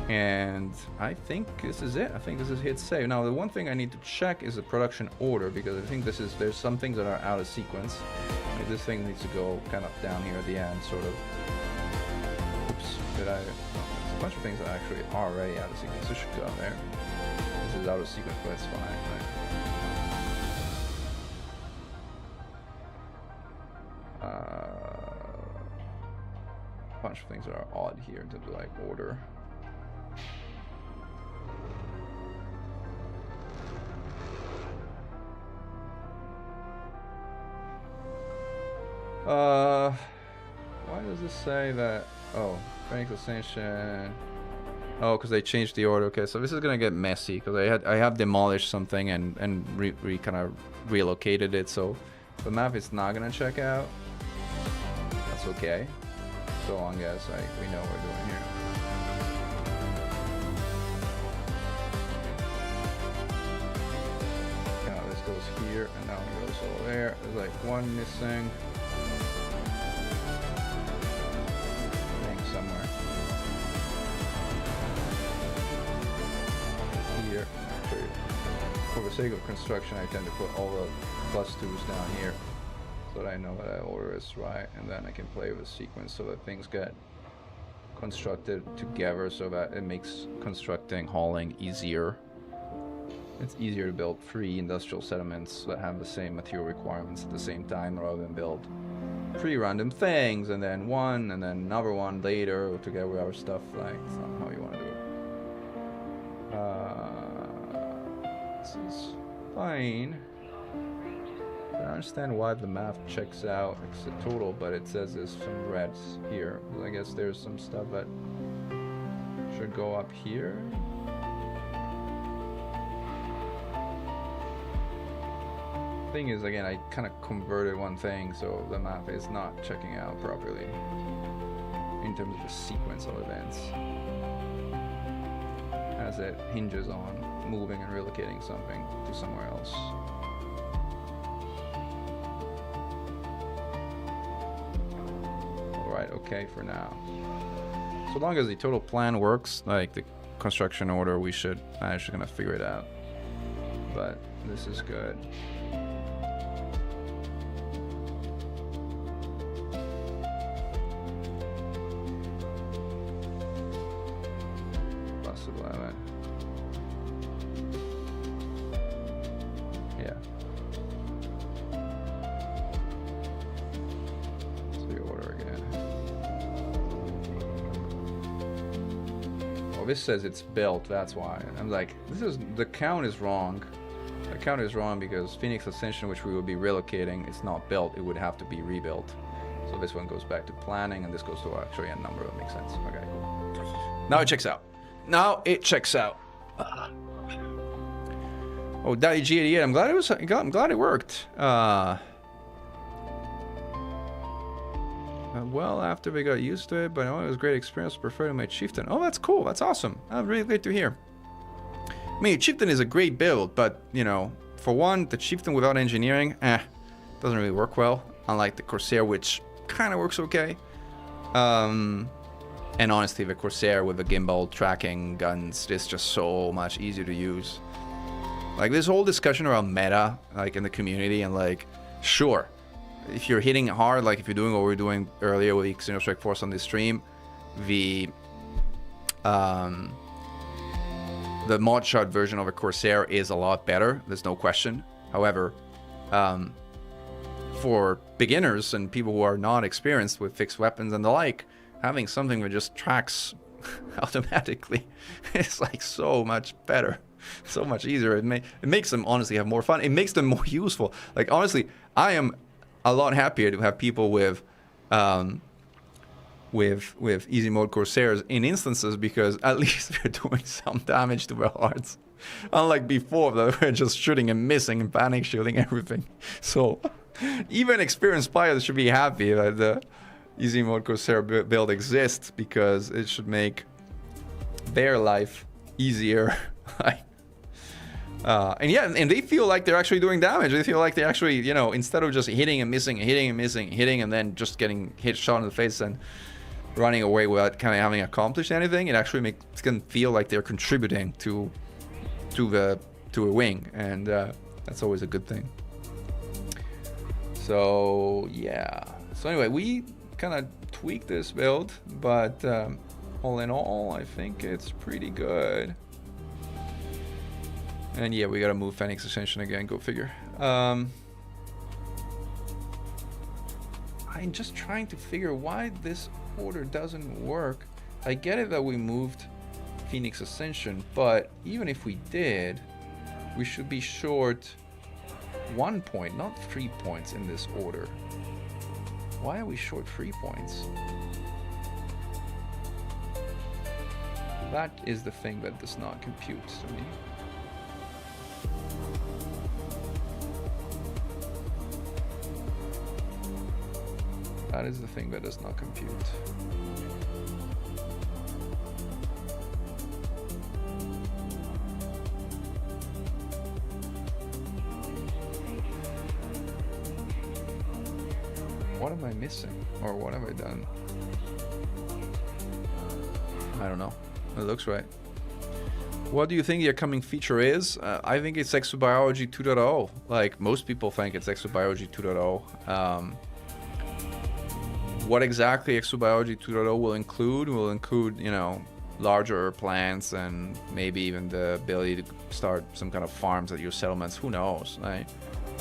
[SPEAKER 1] And I think this is it. I think this is hit save. Now the one thing I need to check is the production order, because I think there's some things that are out of sequence. Like this thing needs to go kind of down here at the end, sort of. Oops, did I? There's a bunch of things that actually are already out of sequence. This should go there. This is out of sequence, but it's fine. Right? A bunch of things that are odd here in terms of like order. Why does this say that? Oh, Frank Ascension. Oh, because they changed the order. Okay, so this is gonna get messy because I have demolished something and kind of relocated it. So the map is not gonna check out. That's okay, so long as we know what we're doing here. Now this goes here, and now it goes over there. There's like one missing. Somewhere here. For the sake of construction, I tend to put all the +2s down here so that I know that order is right, and then I can play with sequence so that things get constructed together so that it makes constructing hauling easier. It's easier to build 3 industrial settlements that have the same material requirements at the same time rather than build 3 random things and then one and then another one later together with our stuff. Like, it's not how you want to do it. This is fine. I don't understand why the map checks out. It's a total, but it says there's some reds here. I guess there's some stuff that should go up here. Thing is, again, I kind of converted one thing, so the map is not checking out properly in terms of the sequence of events, as it hinges on moving and relocating something to somewhere else. Alright, okay for now. So long as the total plan works, like the construction order, we should manage to kind of figure it out. But this is good. Plus 11. Yeah. Let's reorder again. Oh, this says it's built, that's why. I'm like, the count is wrong. The count is wrong because Phoenix Ascension, which we would be relocating, it's not built. It would have to be rebuilt. So this one goes back to planning, and this goes to actually a number that makes sense. Okay, cool. Now it checks out. Now it checks out. Oh, Daddy G88. I'm glad it was. I'm glad it worked. Well, after we got used to it, but it was a great experience. Prefer to my chieftain. Oh, that's cool. That's awesome. That's really great to hear. I mean, Chieftain is a great build, but, you know, for one, the Chieftain without engineering, doesn't really work well. Unlike the Corsair, which kind of works okay. And honestly, the Corsair with the gimbal tracking guns is just so much easier to use. Like, this whole discussion around meta, like, in the community, and, like, sure, if you're hitting hard, like if you're doing what we were doing earlier with the Xeno Strike Force on this stream, the mod shot version of a Corsair is a lot better, there's no question. However, for beginners and people who are not experienced with fixed weapons and the like, having something that just tracks automatically is like so much better, so much easier. It makes them honestly have more fun. It makes them more useful. Like, honestly, I am a lot happier to have people with easy mode Corsairs in instances, because at least they're doing some damage to their hearts. Unlike before, that we're just shooting and missing and panic shooting everything. So even experienced players should be happy that the easy mode Corsair build exists, because it should make their life easier. And yeah, and they feel like they're actually doing damage. They feel like they actually, you know, instead of just hitting and missing, hitting and missing, hitting and then just getting shot in the face and running away without kind of having accomplished anything, it actually makes them feel like they're contributing to a wing, and that's always a good thing. So yeah. So anyway, we kind of tweaked this build, but all in all, I think it's pretty good. And yeah, we gotta move Phoenix Ascension again, go figure. I'm just trying to figure why this order doesn't work. I get it that we moved Phoenix Ascension, but even if we did, we should be short 1 point, not 3 points in this order. Why are we short 3 points? That is the thing that does not compute to me. That is the thing that does not compute. What am I missing? Or what have I done? I don't know. It looks right. What do you think the upcoming feature is? I think it's Exobiology 2.0. Like, most people think it's Exobiology 2.0. What exactly Exobiology 2.0 will include, you know, larger plants and maybe even the ability to start some kind of farms at your settlements. Who knows, right?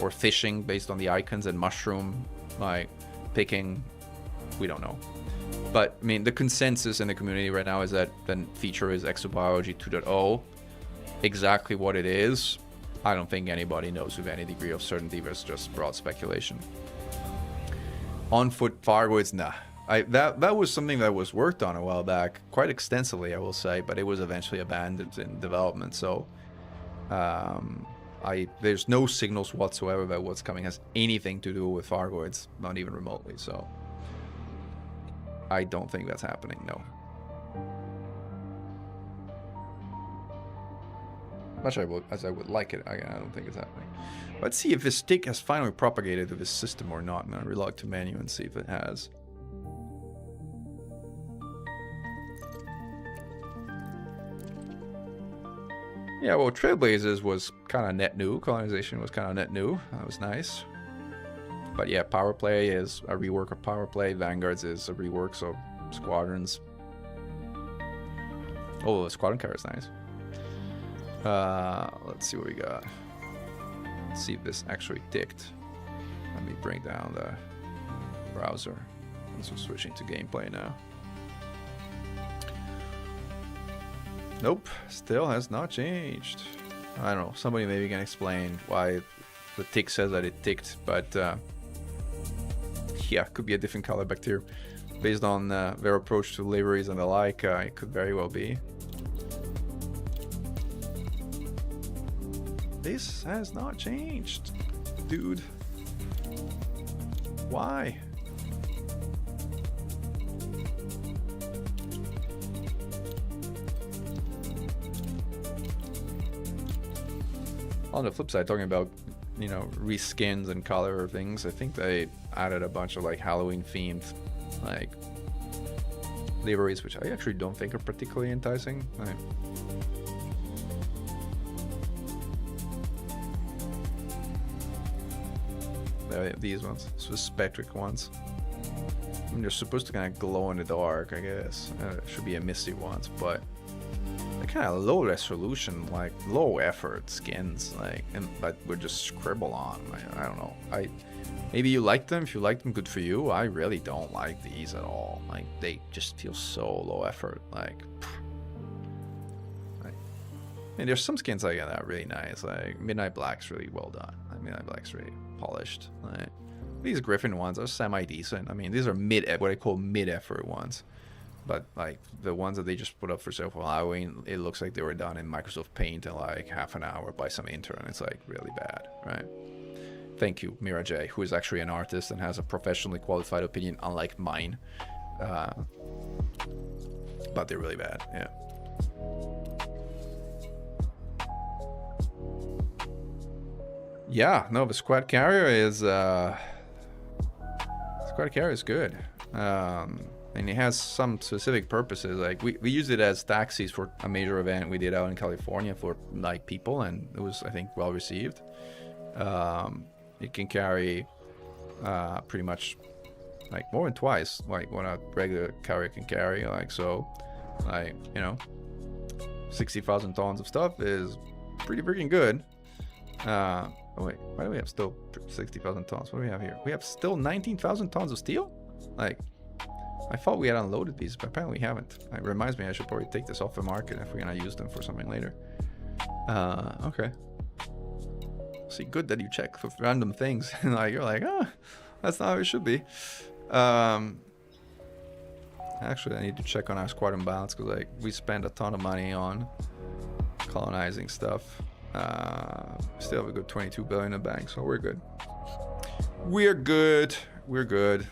[SPEAKER 1] Or fishing based on the icons and mushroom, like picking. We don't know. But I mean, the consensus in the community right now is that the feature is Exobiology 2.0. Exactly what it is, I don't think anybody knows with any degree of certainty. There's just broad speculation. On foot Fargoids, nah. That was something that was worked on a while back, quite extensively, I will say, but it was eventually abandoned in development. So, there's no signals whatsoever that what's coming has anything to do with Fargoids, not even remotely. So, I don't think that's happening. No. Much as I would like it, I don't think it's happening. Let's see if this tick has finally propagated to this system or not. I'm gonna relog to menu and see if it has. Yeah, well, Trailblazers was kind of net new. Colonization was kind of net new. That was nice. But yeah, Power Play is a rework of Power Play. Vanguards is a rework, so Squadrons. Oh, the Squadron Carrier is nice. Let's see what we got. Let's see if this actually ticked. Let me bring down the browser. So switching to gameplay now. Nope, still has not changed. I don't know, somebody maybe can explain why the tick says that it ticked, but yeah, could be a different color bacteria. Based on their approach to liveries and the like, it could very well be. This has not changed, dude. Why? On the flip side, talking about, you know, reskins and color things, I think they added a bunch of like Halloween themed like liveries, which I actually don't think are particularly enticing. These ones, so spectric ones. I mean, they're supposed to kind of glow in the dark, I guess. Should be a misty ones, but they're kind of low resolution, like low effort skins, like, but we're just scribble on. I don't know. Maybe you like them. If you like them, good for you. I really don't like these at all. Like, they just feel so low effort. Like, I mean, there's some skins like that are really nice. Like Midnight Black's really well done. Midnight Black's really polished. Like, these Griffin ones are semi-decent. I mean, these are what I call mid-effort ones. But like the ones that they just put up for sale for Halloween, it looks like they were done in Microsoft Paint in like half an hour by some intern. It's like really bad, right? Thank you, Mira J, who is actually an artist and has a professionally qualified opinion, unlike mine. But they're really bad, yeah. Yeah, no, the squad carrier is good. And it has some specific purposes. Like we used it as taxis for a major event we did out in California for like people, and it was, I think, well received. It can carry pretty much like more than twice like what a regular carrier can carry. Like, so, like, you know, 60,000 tons of stuff is pretty freaking good. Oh wait, why do we have still 60,000 tons? What do we have here? We have still 19,000 tons of steel? Like, I thought we had unloaded these, but apparently we haven't. It reminds me I should probably take this off the market if we're gonna use them for something later. Okay. See, good that you check for random things. And like, you're like, oh, that's not how it should be. Actually, I need to check on our squadron balance, because like we spend a ton of money on colonizing stuff. Still have a good 22 billion in the bank, so we're good. We're good. We're good.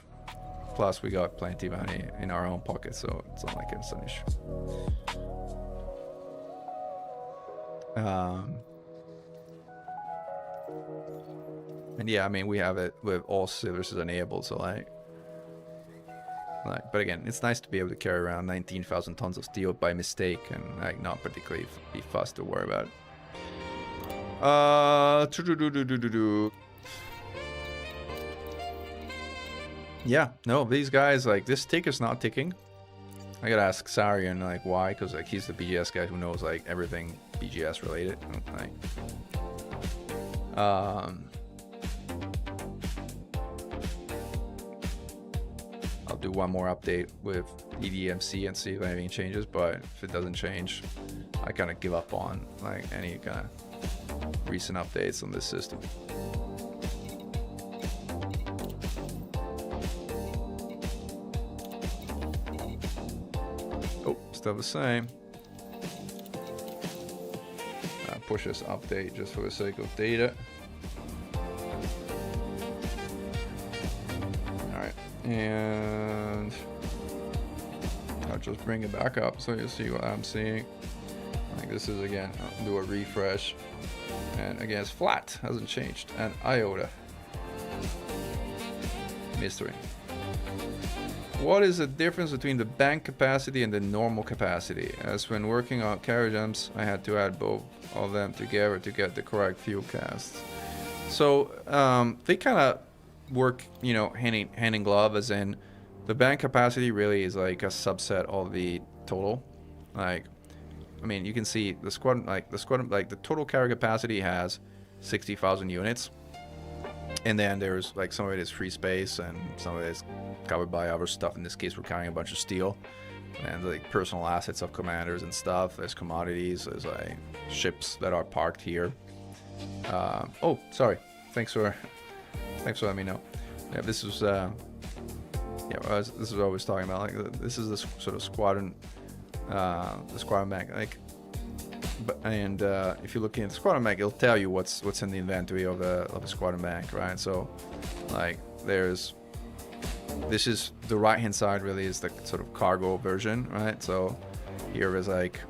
[SPEAKER 1] Plus, we got plenty of money in our own pocket, so it's not like it's an issue. And yeah, I mean, we have it with all services enabled, so like, but again, it's nice to be able to carry around 19,000 tons of steel by mistake and like not particularly be fussed to worry about it. Yeah, no, these guys, like, this tick is not ticking. I gotta ask Sarian, like, why, because like he's the BGS guy who knows like everything BGS related. Like, I'll do one more update with EDMC and see if anything changes, but if it doesn't change, I kind of give up on like any kind of recent updates on this system. Oh, still the same. Push this update just for the sake of data. Alright, and I'll just bring it back up so you see what I'm seeing. Like this is again, I'll do a refresh. And again, it's flat, hasn't changed. And iota. Mystery. What is the difference between the bank capacity and the normal capacity? As when working on carrier jumps, I had to add both of them together to get the correct fuel cast. So they kind of work, you know, hand in glove, as in the bank capacity really is like a subset of the total. Like, I mean, you can see the squad, like the total carrier capacity has 60,000 units. And then there's like some of it is free space and some of it is covered by other stuff. In this case, we're carrying a bunch of steel and like personal assets of commanders and stuff. There's commodities, there's like ships that are parked here. Oh, sorry. Thanks for letting me know. Yeah, this was this is what I was talking about. Like this is the sort of squadron, the squadron bank. Like, and if you're looking at the squadron bank, it'll tell you what's in the inventory of the squadron bank, right? So, like, this is the right hand side really is the sort of cargo version, right? So here is like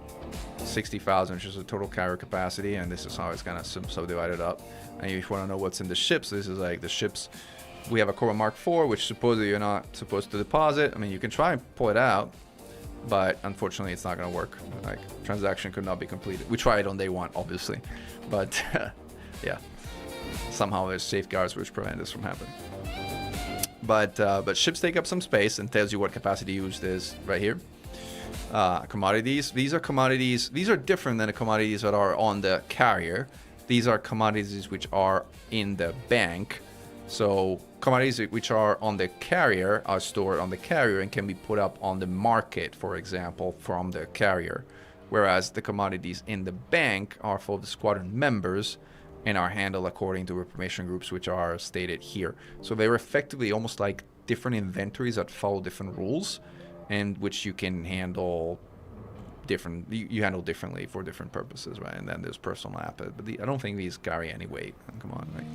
[SPEAKER 1] 60,000, which is the total carrier capacity, and this is how it's kind of subdivided up. And if you want to know what's in the ships, this is like the ships. We have a Cobra Mark IV, which supposedly you're not supposed to deposit. I mean, you can try and pull it out, but unfortunately it's not going to work. Like, transaction could not be completed. We tried on day one, obviously, but yeah, somehow there's safeguards which prevent this from happening. But ships take up some space and tells you what capacity used is right here. Commodities. These are commodities. These are different than the commodities that are on the carrier. These are commodities which are in the bank. So commodities which are on the carrier are stored on the carrier and can be put up on the market, for example, from the carrier. Whereas the commodities in the bank are for the squadron members and are handled according to information groups which are stated here. So they're effectively almost like different inventories that follow different rules and which you can handle you handle differently for different purposes, right? And then there's personal asset, but I don't think these carry any weight. Come on, right?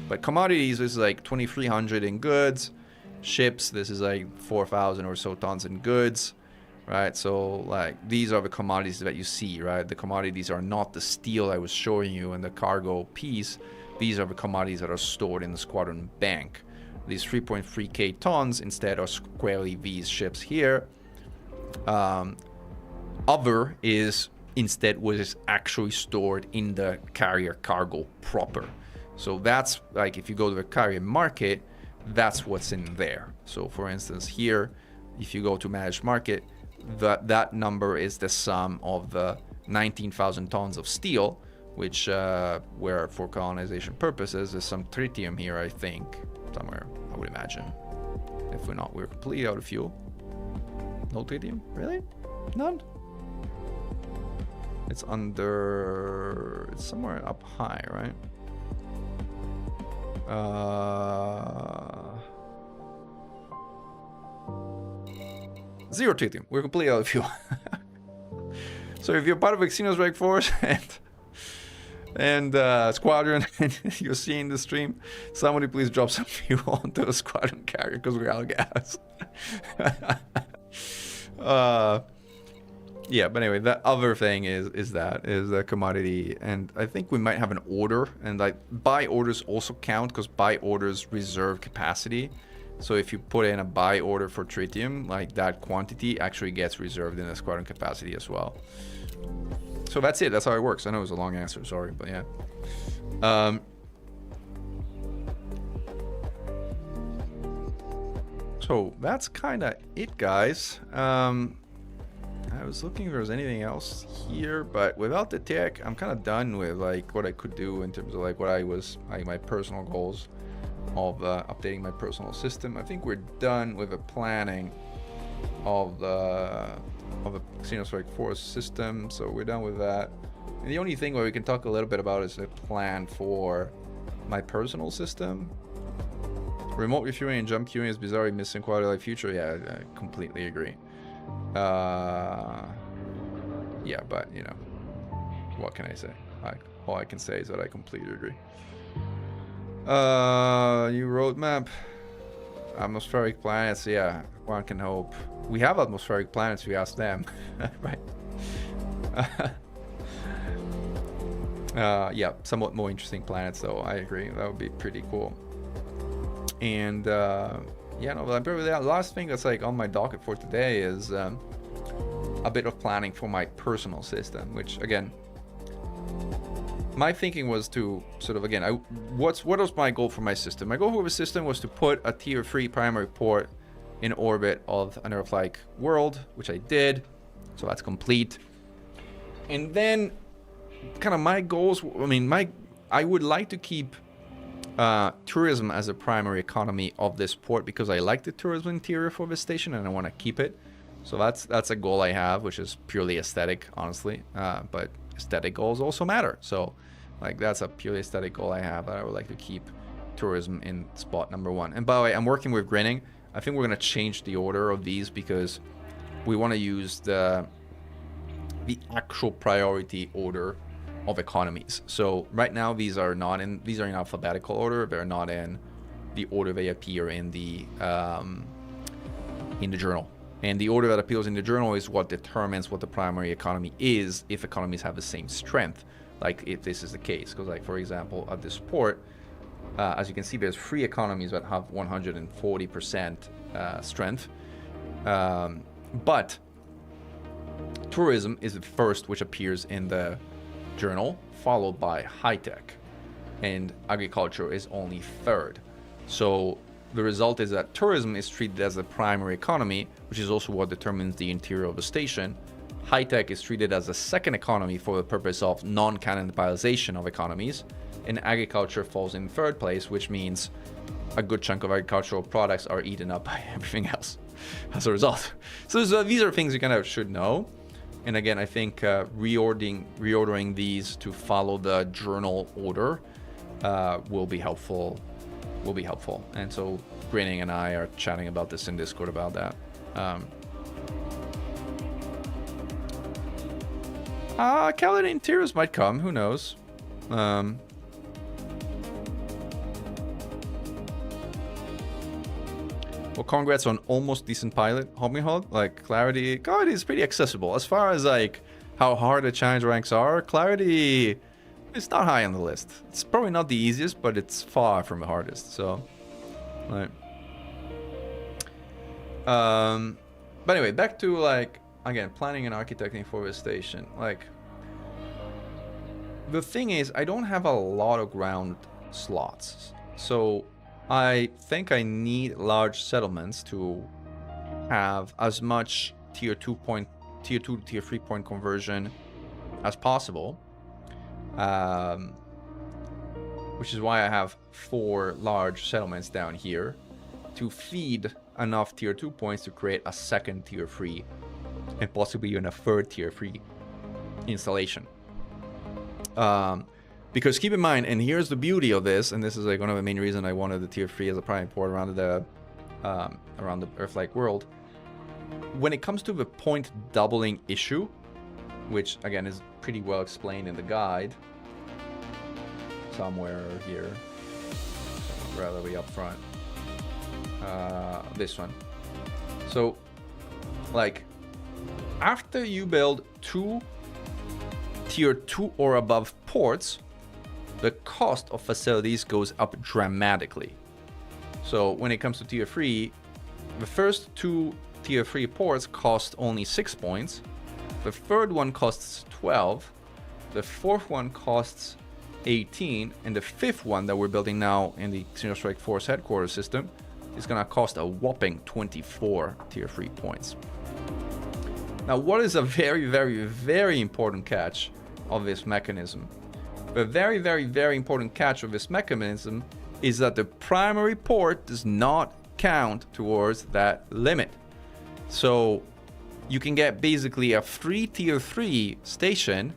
[SPEAKER 1] But commodities, this is like 2,300 in goods. Ships, this is like 4,000 or so tons in goods, right? So like these are the commodities that you see, right? The commodities are not the steel I was showing you in the cargo piece. These are the commodities that are stored in the squadron bank. These 3.3k tons instead are squarely these ships here. Other is instead what is actually stored in the carrier cargo proper. So that's like if you go to the carrier market, that's what's in there. So for instance here, if you go to managed market, that number is the sum of the 19,000 tons of steel, which where for colonization purposes there's some tritium here, I think, somewhere, I would imagine. If we're not, we're completely out of fuel. No tritium? Really? None? It's under, it's somewhere up high, right? Zero tritium. We're completely out of fuel. So if you're part of a Xeno Strike Force and squadron and you're seeing the stream, somebody please drop some fuel onto the squadron carrier because we're out of gas. Yeah, but anyway, that other thing is the commodity, and I think we might have an order, and like buy orders also count because buy orders reserve capacity. So if you put in a buy order for tritium, like that quantity actually gets reserved in the squadron capacity as well. So that's it. That's how it works. I know it was a long answer, sorry, but yeah. So that's kind of it, guys. I was looking if there was anything else here, but without the tech, I'm kind of done with like what I could do in terms of like what I was, like my personal goals of updating my personal system. I think we're done with the planning of the Xeno Strike Force system, so we're done with that. The only thing where we can talk a little bit about is the plan for my personal system. Remote refueling and jump queuing is bizarrely missing quality of life feature. Yeah, I completely agree. Yeah, but you know, what can I say? All I can say is that I completely agree. New roadmap. Atmospheric planets. Yeah, one can hope. We have atmospheric planets. We ask them, right? Yeah, somewhat more interesting planets though. I agree. That would be pretty cool. And yeah, no, but the last thing that's like on my docket for today is a bit of planning for my personal system, which again, my thinking was to sort of, again, what was my goal for my system? My goal for the system was to put a tier 3 primary port in orbit of an Earth-like world, which I did. So that's complete. And then kind of my goals, I mean, I would like to keep tourism as a primary economy of this port because I like the tourism interior for this station and I want to keep it. So that's a goal I have, which is purely aesthetic, honestly. But aesthetic goals also matter. So like that's a purely aesthetic goal I have that I would like to keep tourism in spot number 1. And by the way, I'm working with grinning. I think we're going to change the order of these because we want to use the actual priority order of economies. So right now these are in alphabetical order. They're not in the order they appear in the journal. And the order that appears in the journal is what determines what the primary economy is if economies have the same strength, like if this is the case. Because like, for example, at this port, as you can see, there's 3 economies that have 140% strength. But tourism is the first which appears in the journal, followed by high-tech. And agriculture is only 3rd. So the result is that tourism is treated as the primary economy, which is also what determines the interior of the station. High-tech is treated as a 2nd economy for the purpose of non-cannibalization of economies. And agriculture falls in 3rd place, which means a good chunk of agricultural products are eaten up by everything else as a result. So these are things you kind of should know. And again, I think reordering these to follow the journal order will be helpful. And so Grinning and I are chatting about this in Discord about that. Calorie interiors might come, who knows? Well, congrats on almost decent pilot, Homihod. Like, Clarity is pretty accessible. As far as, like, how hard the challenge ranks are, Clarity is not high on the list. It's probably not the easiest, but it's far from the hardest, so... Right. But anyway, back to, like, again, planning and architecting for this station. Like, the thing is, I don't have a lot of ground slots, so... I think I need large settlements to have as much tier 2 to tier 3 point conversion as possible. Which is why I have 4 large settlements down here to feed enough tier 2 points to create a 2nd tier 3 and possibly even a 3rd tier 3 installation. Because keep in mind, and here's the beauty of this, and this is like one of the main reasons I wanted the tier 3 as a primary port around the Earth-like world. When it comes to the point doubling issue, which again is pretty well explained in the guide, somewhere here, rather be up front. This one. So, like, after you build 2 tier 2 or above ports, the cost of facilities goes up dramatically. So when it comes to tier 3, the first 2 tier 3 ports cost only 6 points, the 3rd one costs 12, the 4th one costs 18, and the 5th one that we're building now in the Xeno Strike Force headquarters system is gonna cost a whopping 24 tier 3 points. Now, what is a very, very, very important catch of this mechanism? The very, very, very important catch of this mechanism is that the primary port does not count towards that limit. So you can get basically a free tier 3 station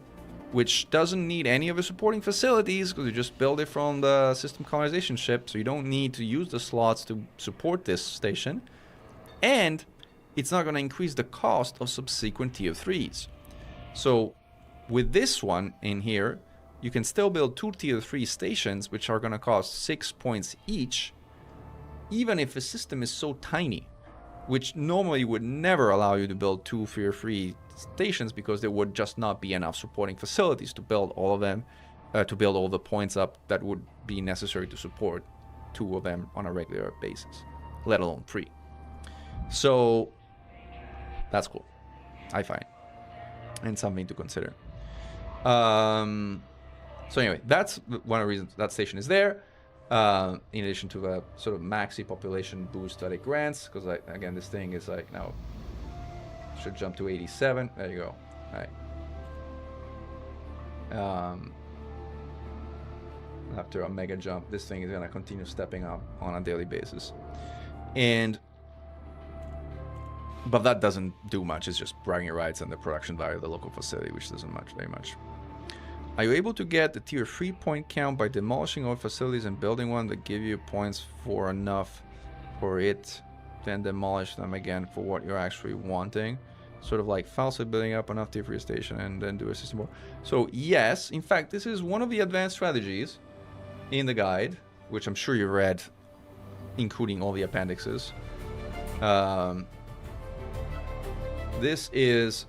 [SPEAKER 1] which doesn't need any of the supporting facilities because you just build it from the system colonization ship, so you don't need to use the slots to support this station. And it's not going to increase the cost of subsequent tier 3s. So with this one in here, you can still build 2 tier 3 stations, which are going to cost 6 points each, even if the system is so tiny, which normally would never allow you to build 2 tier 3 stations because there would just not be enough supporting facilities to build all of them, to build all the points up that would be necessary to support 2 of them on a regular basis, let alone 3. So that's cool, I find, and something to consider. So anyway, that's one of the reasons that station is there. In addition to the sort of maxi population boost that it grants, because again, this thing is like now should jump to 87. There you go. All right. After a mega jump, this thing is gonna continue stepping up on a daily basis, but that doesn't do much. It's just bragging rights and the production value of the local facility, which doesn't very much. Are you able to get the tier 3 point count by demolishing all facilities and building one that give you points for enough for it, then demolish them again for what you're actually wanting? Sort of like falsely building up enough tier 3 station and then do a system war. So yes, in fact, this is one of the advanced strategies in the guide, which I'm sure you read, including all the appendixes. This is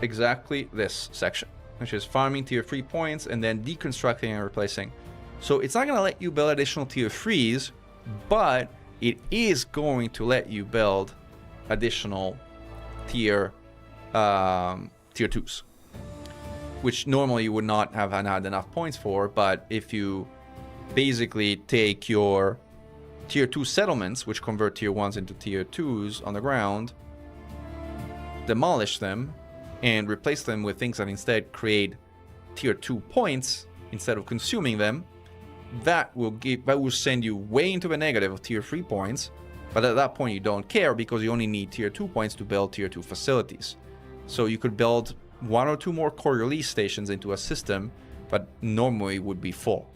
[SPEAKER 1] exactly this section, which is farming tier 3 points and then deconstructing and replacing. So it's not going to let you build additional tier 3s, but it is going to let you build additional tier 2s, which normally you would not have had enough points for. But if you basically take your tier 2 settlements, which convert tier 1s into tier 2s on the ground, demolish them, and replace them with things that instead create tier 2 points instead of consuming them, that will send you way into the negative of tier 3 points. But at that point you don't care because you only need tier 2 points to build tier 2 facilities. So you could build 1 or 2 more core release stations into a system, but normally would be full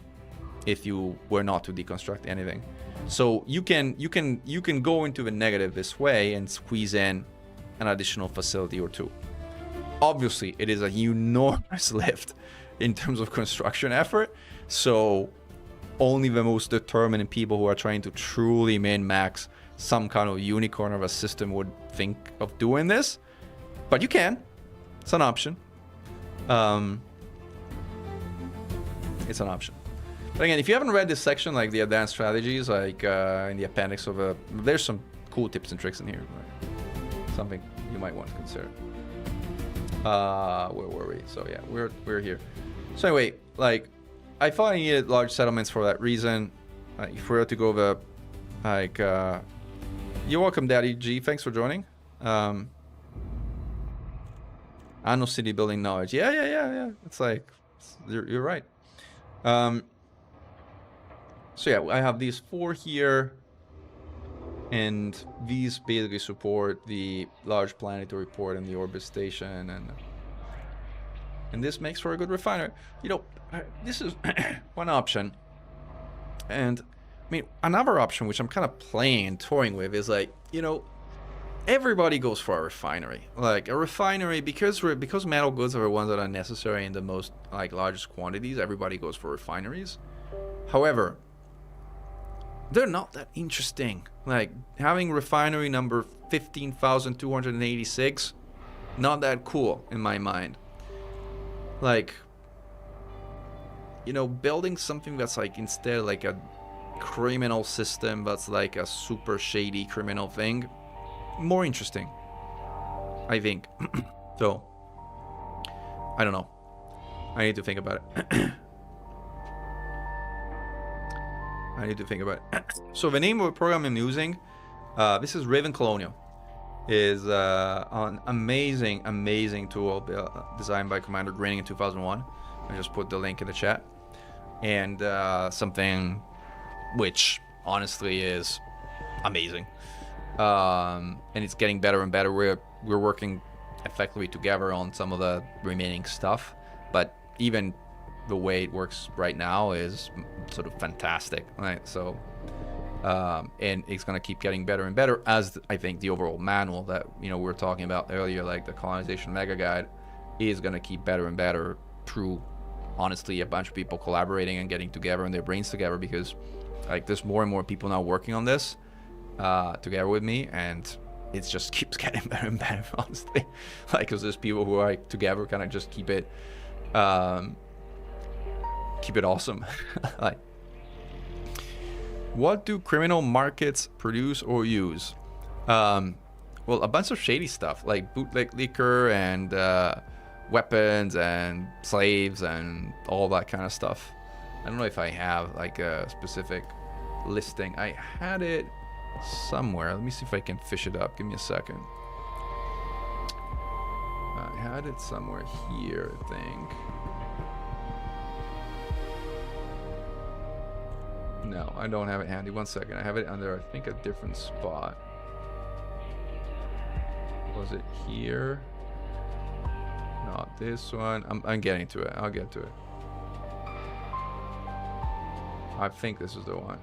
[SPEAKER 1] if you were not to deconstruct anything. So you can go into the negative this way and squeeze in an additional facility or 2. Obviously, it is a enormous lift in terms of construction effort, so only the most determined people who are trying to truly min-max some kind of unicorn of a system would think of doing this. But you can. It's an option. It's an option. But again, if you haven't read this section, like the advanced strategies, like in the appendix of there's some cool tips and tricks in here. Right? Something you might want to consider. Where were we? So yeah, we're here. So anyway, like, I thought I needed large settlements for that reason. If we were to go the, like, you're welcome, Daddy G. Thanks for joining. Anno City building knowledge. Yeah. It's like, you're right. So yeah, I have these 4 here, and these basically support the large planetary port and the orbit station, and this makes for a good refinery. You know, this is one option. And I mean, another option which I'm kind of playing and toying with is, like, you know, everybody goes for a refinery. Like a refinery, because metal goods are the ones that are necessary in the most, like, largest quantities, everybody goes for refineries. However, they're not that interesting. Like, having refinery number 15,286, not that cool in my mind. Like, you know, building something that's like instead like a criminal system that's like a super shady criminal thing, more interesting, I think. So, I don't know. I need to think about it. I need to think about it. So the name of the program I'm using, this is Raven Colonial, is an amazing tool designed by Commander Grinning in 2001. I just put the link in the chat. And something which honestly is amazing. And it's getting better and better. We're working effectively together on some of the remaining stuff. but even the way it works right now is sort of fantastic, right? So, and it's going to keep getting better and better, as I think the overall manual that, you know, we were talking about earlier, like the Colonization Mega Guide, is going to keep better and better through, honestly, a bunch of people collaborating and getting together and their brains together, because like there's more and more people now working on this together with me, and it just keeps getting better and better, honestly. Like, because there's people who are like, together kind of just keep it awesome. Like, what do criminal markets produce or use? Well, a bunch of shady stuff like bootleg liquor and weapons and slaves and all that kind of stuff. I don't know if I have like a specific listing. I had it somewhere. Let me see if I can fish it up. Give me a second. I had it somewhere here, I think. No, I don't have it handy. One second. I have it under, I think, a different spot. Was it here? Not this one. I'm getting to it. I'll get to it. I think this is the one.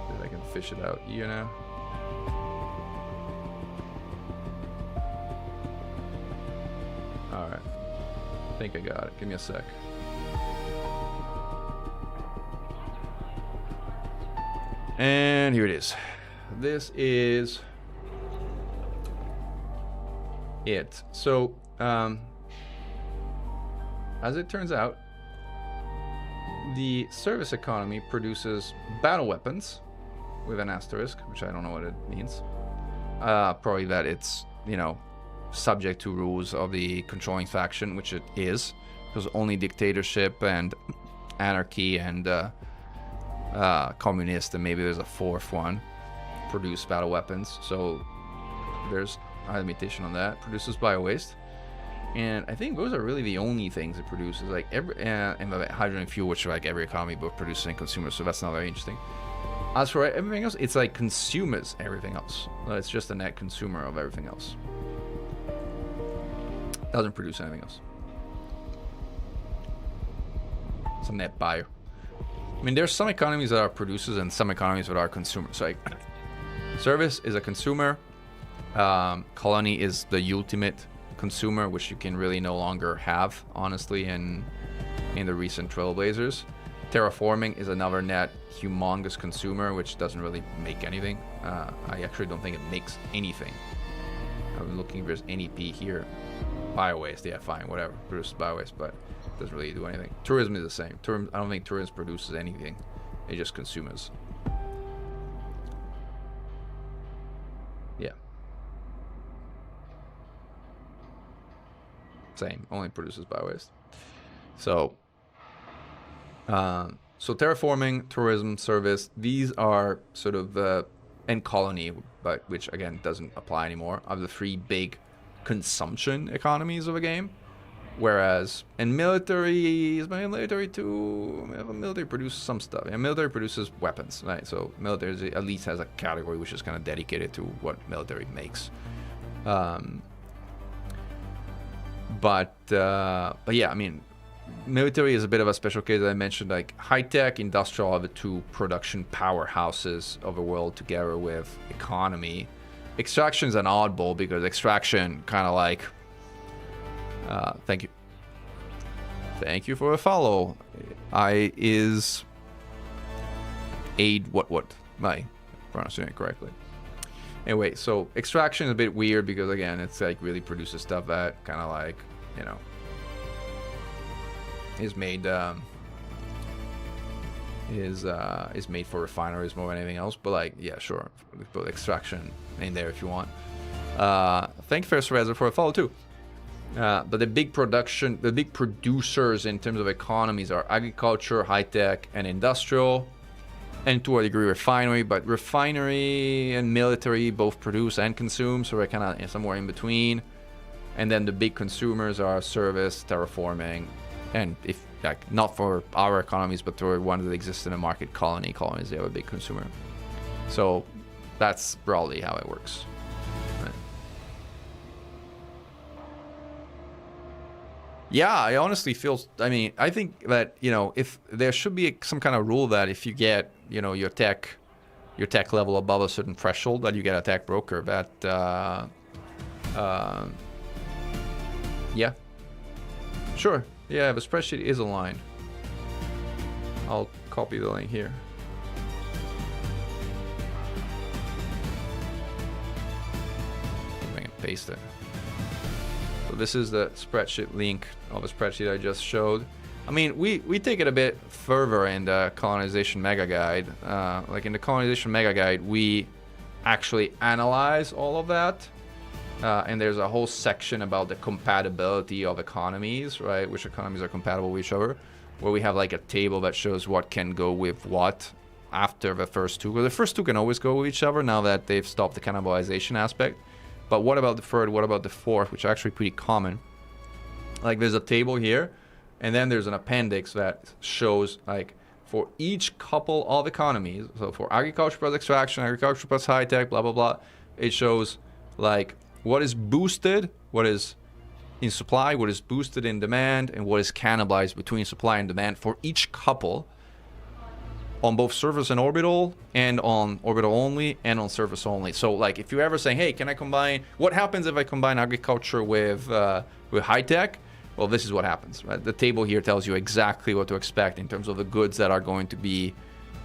[SPEAKER 1] See if I can fish it out here now. Alright. I think I got it. Give me a sec. And here it is. This is it. So, as it turns out, the service economy produces battle weapons with an asterisk, which I don't know what it means. Probably that it's, you know, subject to rules of the controlling faction, which it is, because only dictatorship and anarchy and communist, and maybe there's a fourth one, produce battle weapons. So there's a limitation on that. Produces bio-waste, and I think those are really the only things it produces. Like every and hydrogen fuel, which like every economy book produces and consumes, so that's not very interesting. As for everything else, it's like consumes everything else. It's just a net consumer of everything else. Doesn't produce anything else. It's a net buyer. I mean, there's some economies that are producers and some economies that are consumers. So like, service is a consumer. Colony is the ultimate consumer, which you can really no longer have, honestly, in the recent Trailblazers. Terraforming is another net humongous consumer, which doesn't really make anything. I actually don't think it makes anything. I'm looking if there's NEP here. Bio-waste, yeah, fine, whatever. Produces bio-waste, but it doesn't really do anything. Tourism is the same. I don't think tourism produces anything. It just consumes. Yeah. Same, only produces bio-waste. So, so terraforming, tourism, service, these are sort of, and colony, but which again doesn't apply anymore, are the three big consumption economies of a game. Whereas in military, is my military too? Military produces some stuff. Yeah, military produces weapons, right? So military at least has a category which is kind of dedicated to what military makes. But yeah, I mean, military is a bit of a special case. As I mentioned, like high-tech, industrial are the two production powerhouses of the world together with economy. Extraction is an oddball because extraction kind of like... Thank you for a follow. Is aid what? Am I pronouncing it correctly? Anyway, so extraction is a bit weird because again, it's like really produces stuff that kind of like, you know, is made is made for refineries more than anything else. But like, yeah, sure, put extraction in there if you want. Thank you, First Reser, for a follow too. But the big producers in terms of economies are agriculture, high-tech, and industrial, and to a degree refinery. But refinery and military both produce and consume, so we're kind of somewhere in between. And then the big consumers are service, terraforming, and if like not for our economies, but for one that exists in the market, colonies, they have a big consumer. So that's broadly how it works. Yeah, I honestly feel. I mean, I think that, you know, if there should be some kind of rule that if you get, you know, your tech level above a certain threshold, that you get a tech broker. That yeah, sure, yeah, the spreadsheet is aligned. I'll copy the link here. I can paste it. So this is the spreadsheet link of a spreadsheet I just showed. I mean, we take it a bit further in the Colonization Mega Guide. Like in the Colonization Mega Guide, we actually analyze all of that. And there's a whole section about the compatibility of economies, right? Which economies are compatible with each other, where we have like a table that shows what can go with what after the first two. Well, the first two can always go with each other now that they've stopped the cannibalization aspect. But what about the third? What about the fourth? Which are actually pretty common. Like there's a table here, and then there's an appendix that shows like for each couple of economies. So for agriculture plus extraction, agriculture plus high tech, blah blah blah. It shows like what is boosted, what is in supply, what is boosted in demand, and what is cannibalized between supply and demand for each couple. On both surface and orbital, and on orbital only, and on surface only. So like if you're ever saying, hey, can I combine, what happens if I combine agriculture with high tech? Well, this is what happens, right? The table here tells you exactly what to expect in terms of the goods that are going to be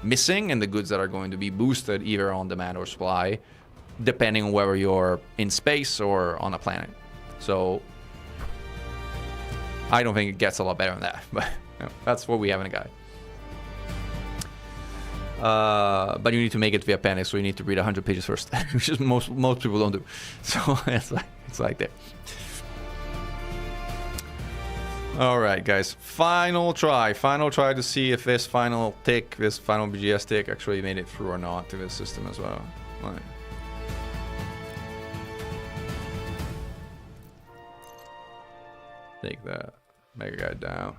[SPEAKER 1] missing and the goods that are going to be boosted either on demand or supply, depending on whether you're in space or on a planet. So I don't think it gets a lot better than that, but you know, that's what we have in a guide. But you need to make it the appendix, so you need to read 100 pages first, which is most people don't do. So it's like that. All right, guys. Final try to see if this final tick, this final BGS tick, actually made it through or not to this system as well. All right. Take that mega guy down.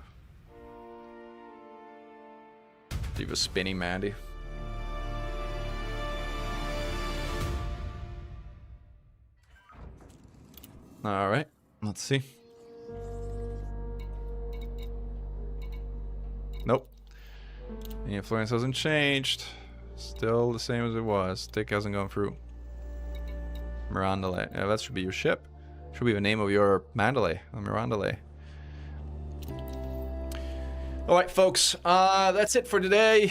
[SPEAKER 1] Leave a spinning Mandy. All right, let's see. Nope. The influence hasn't changed. Still the same as it was. Tick hasn't gone through. Mirandale. Yeah, that should be your ship. Should be the name of your Mandalay. Mirandale. All right, folks. That's it for today.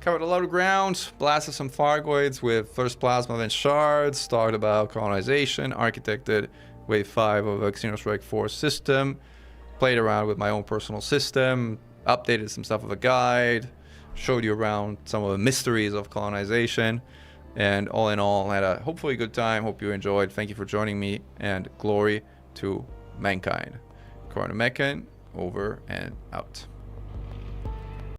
[SPEAKER 1] Covered a lot of ground. Blasted some Thargoids with first plasma, then shards. Talked about colonization. Architected Wave 5 of a Xeno Strike Force system. Played around with my own personal system. Updated some stuff of a guide. Showed you around some of the mysteries of colonization. And all in all, had a hopefully good time. Hope you enjoyed. Thank you for joining me. And glory to mankind. Corona Meccan, over and out.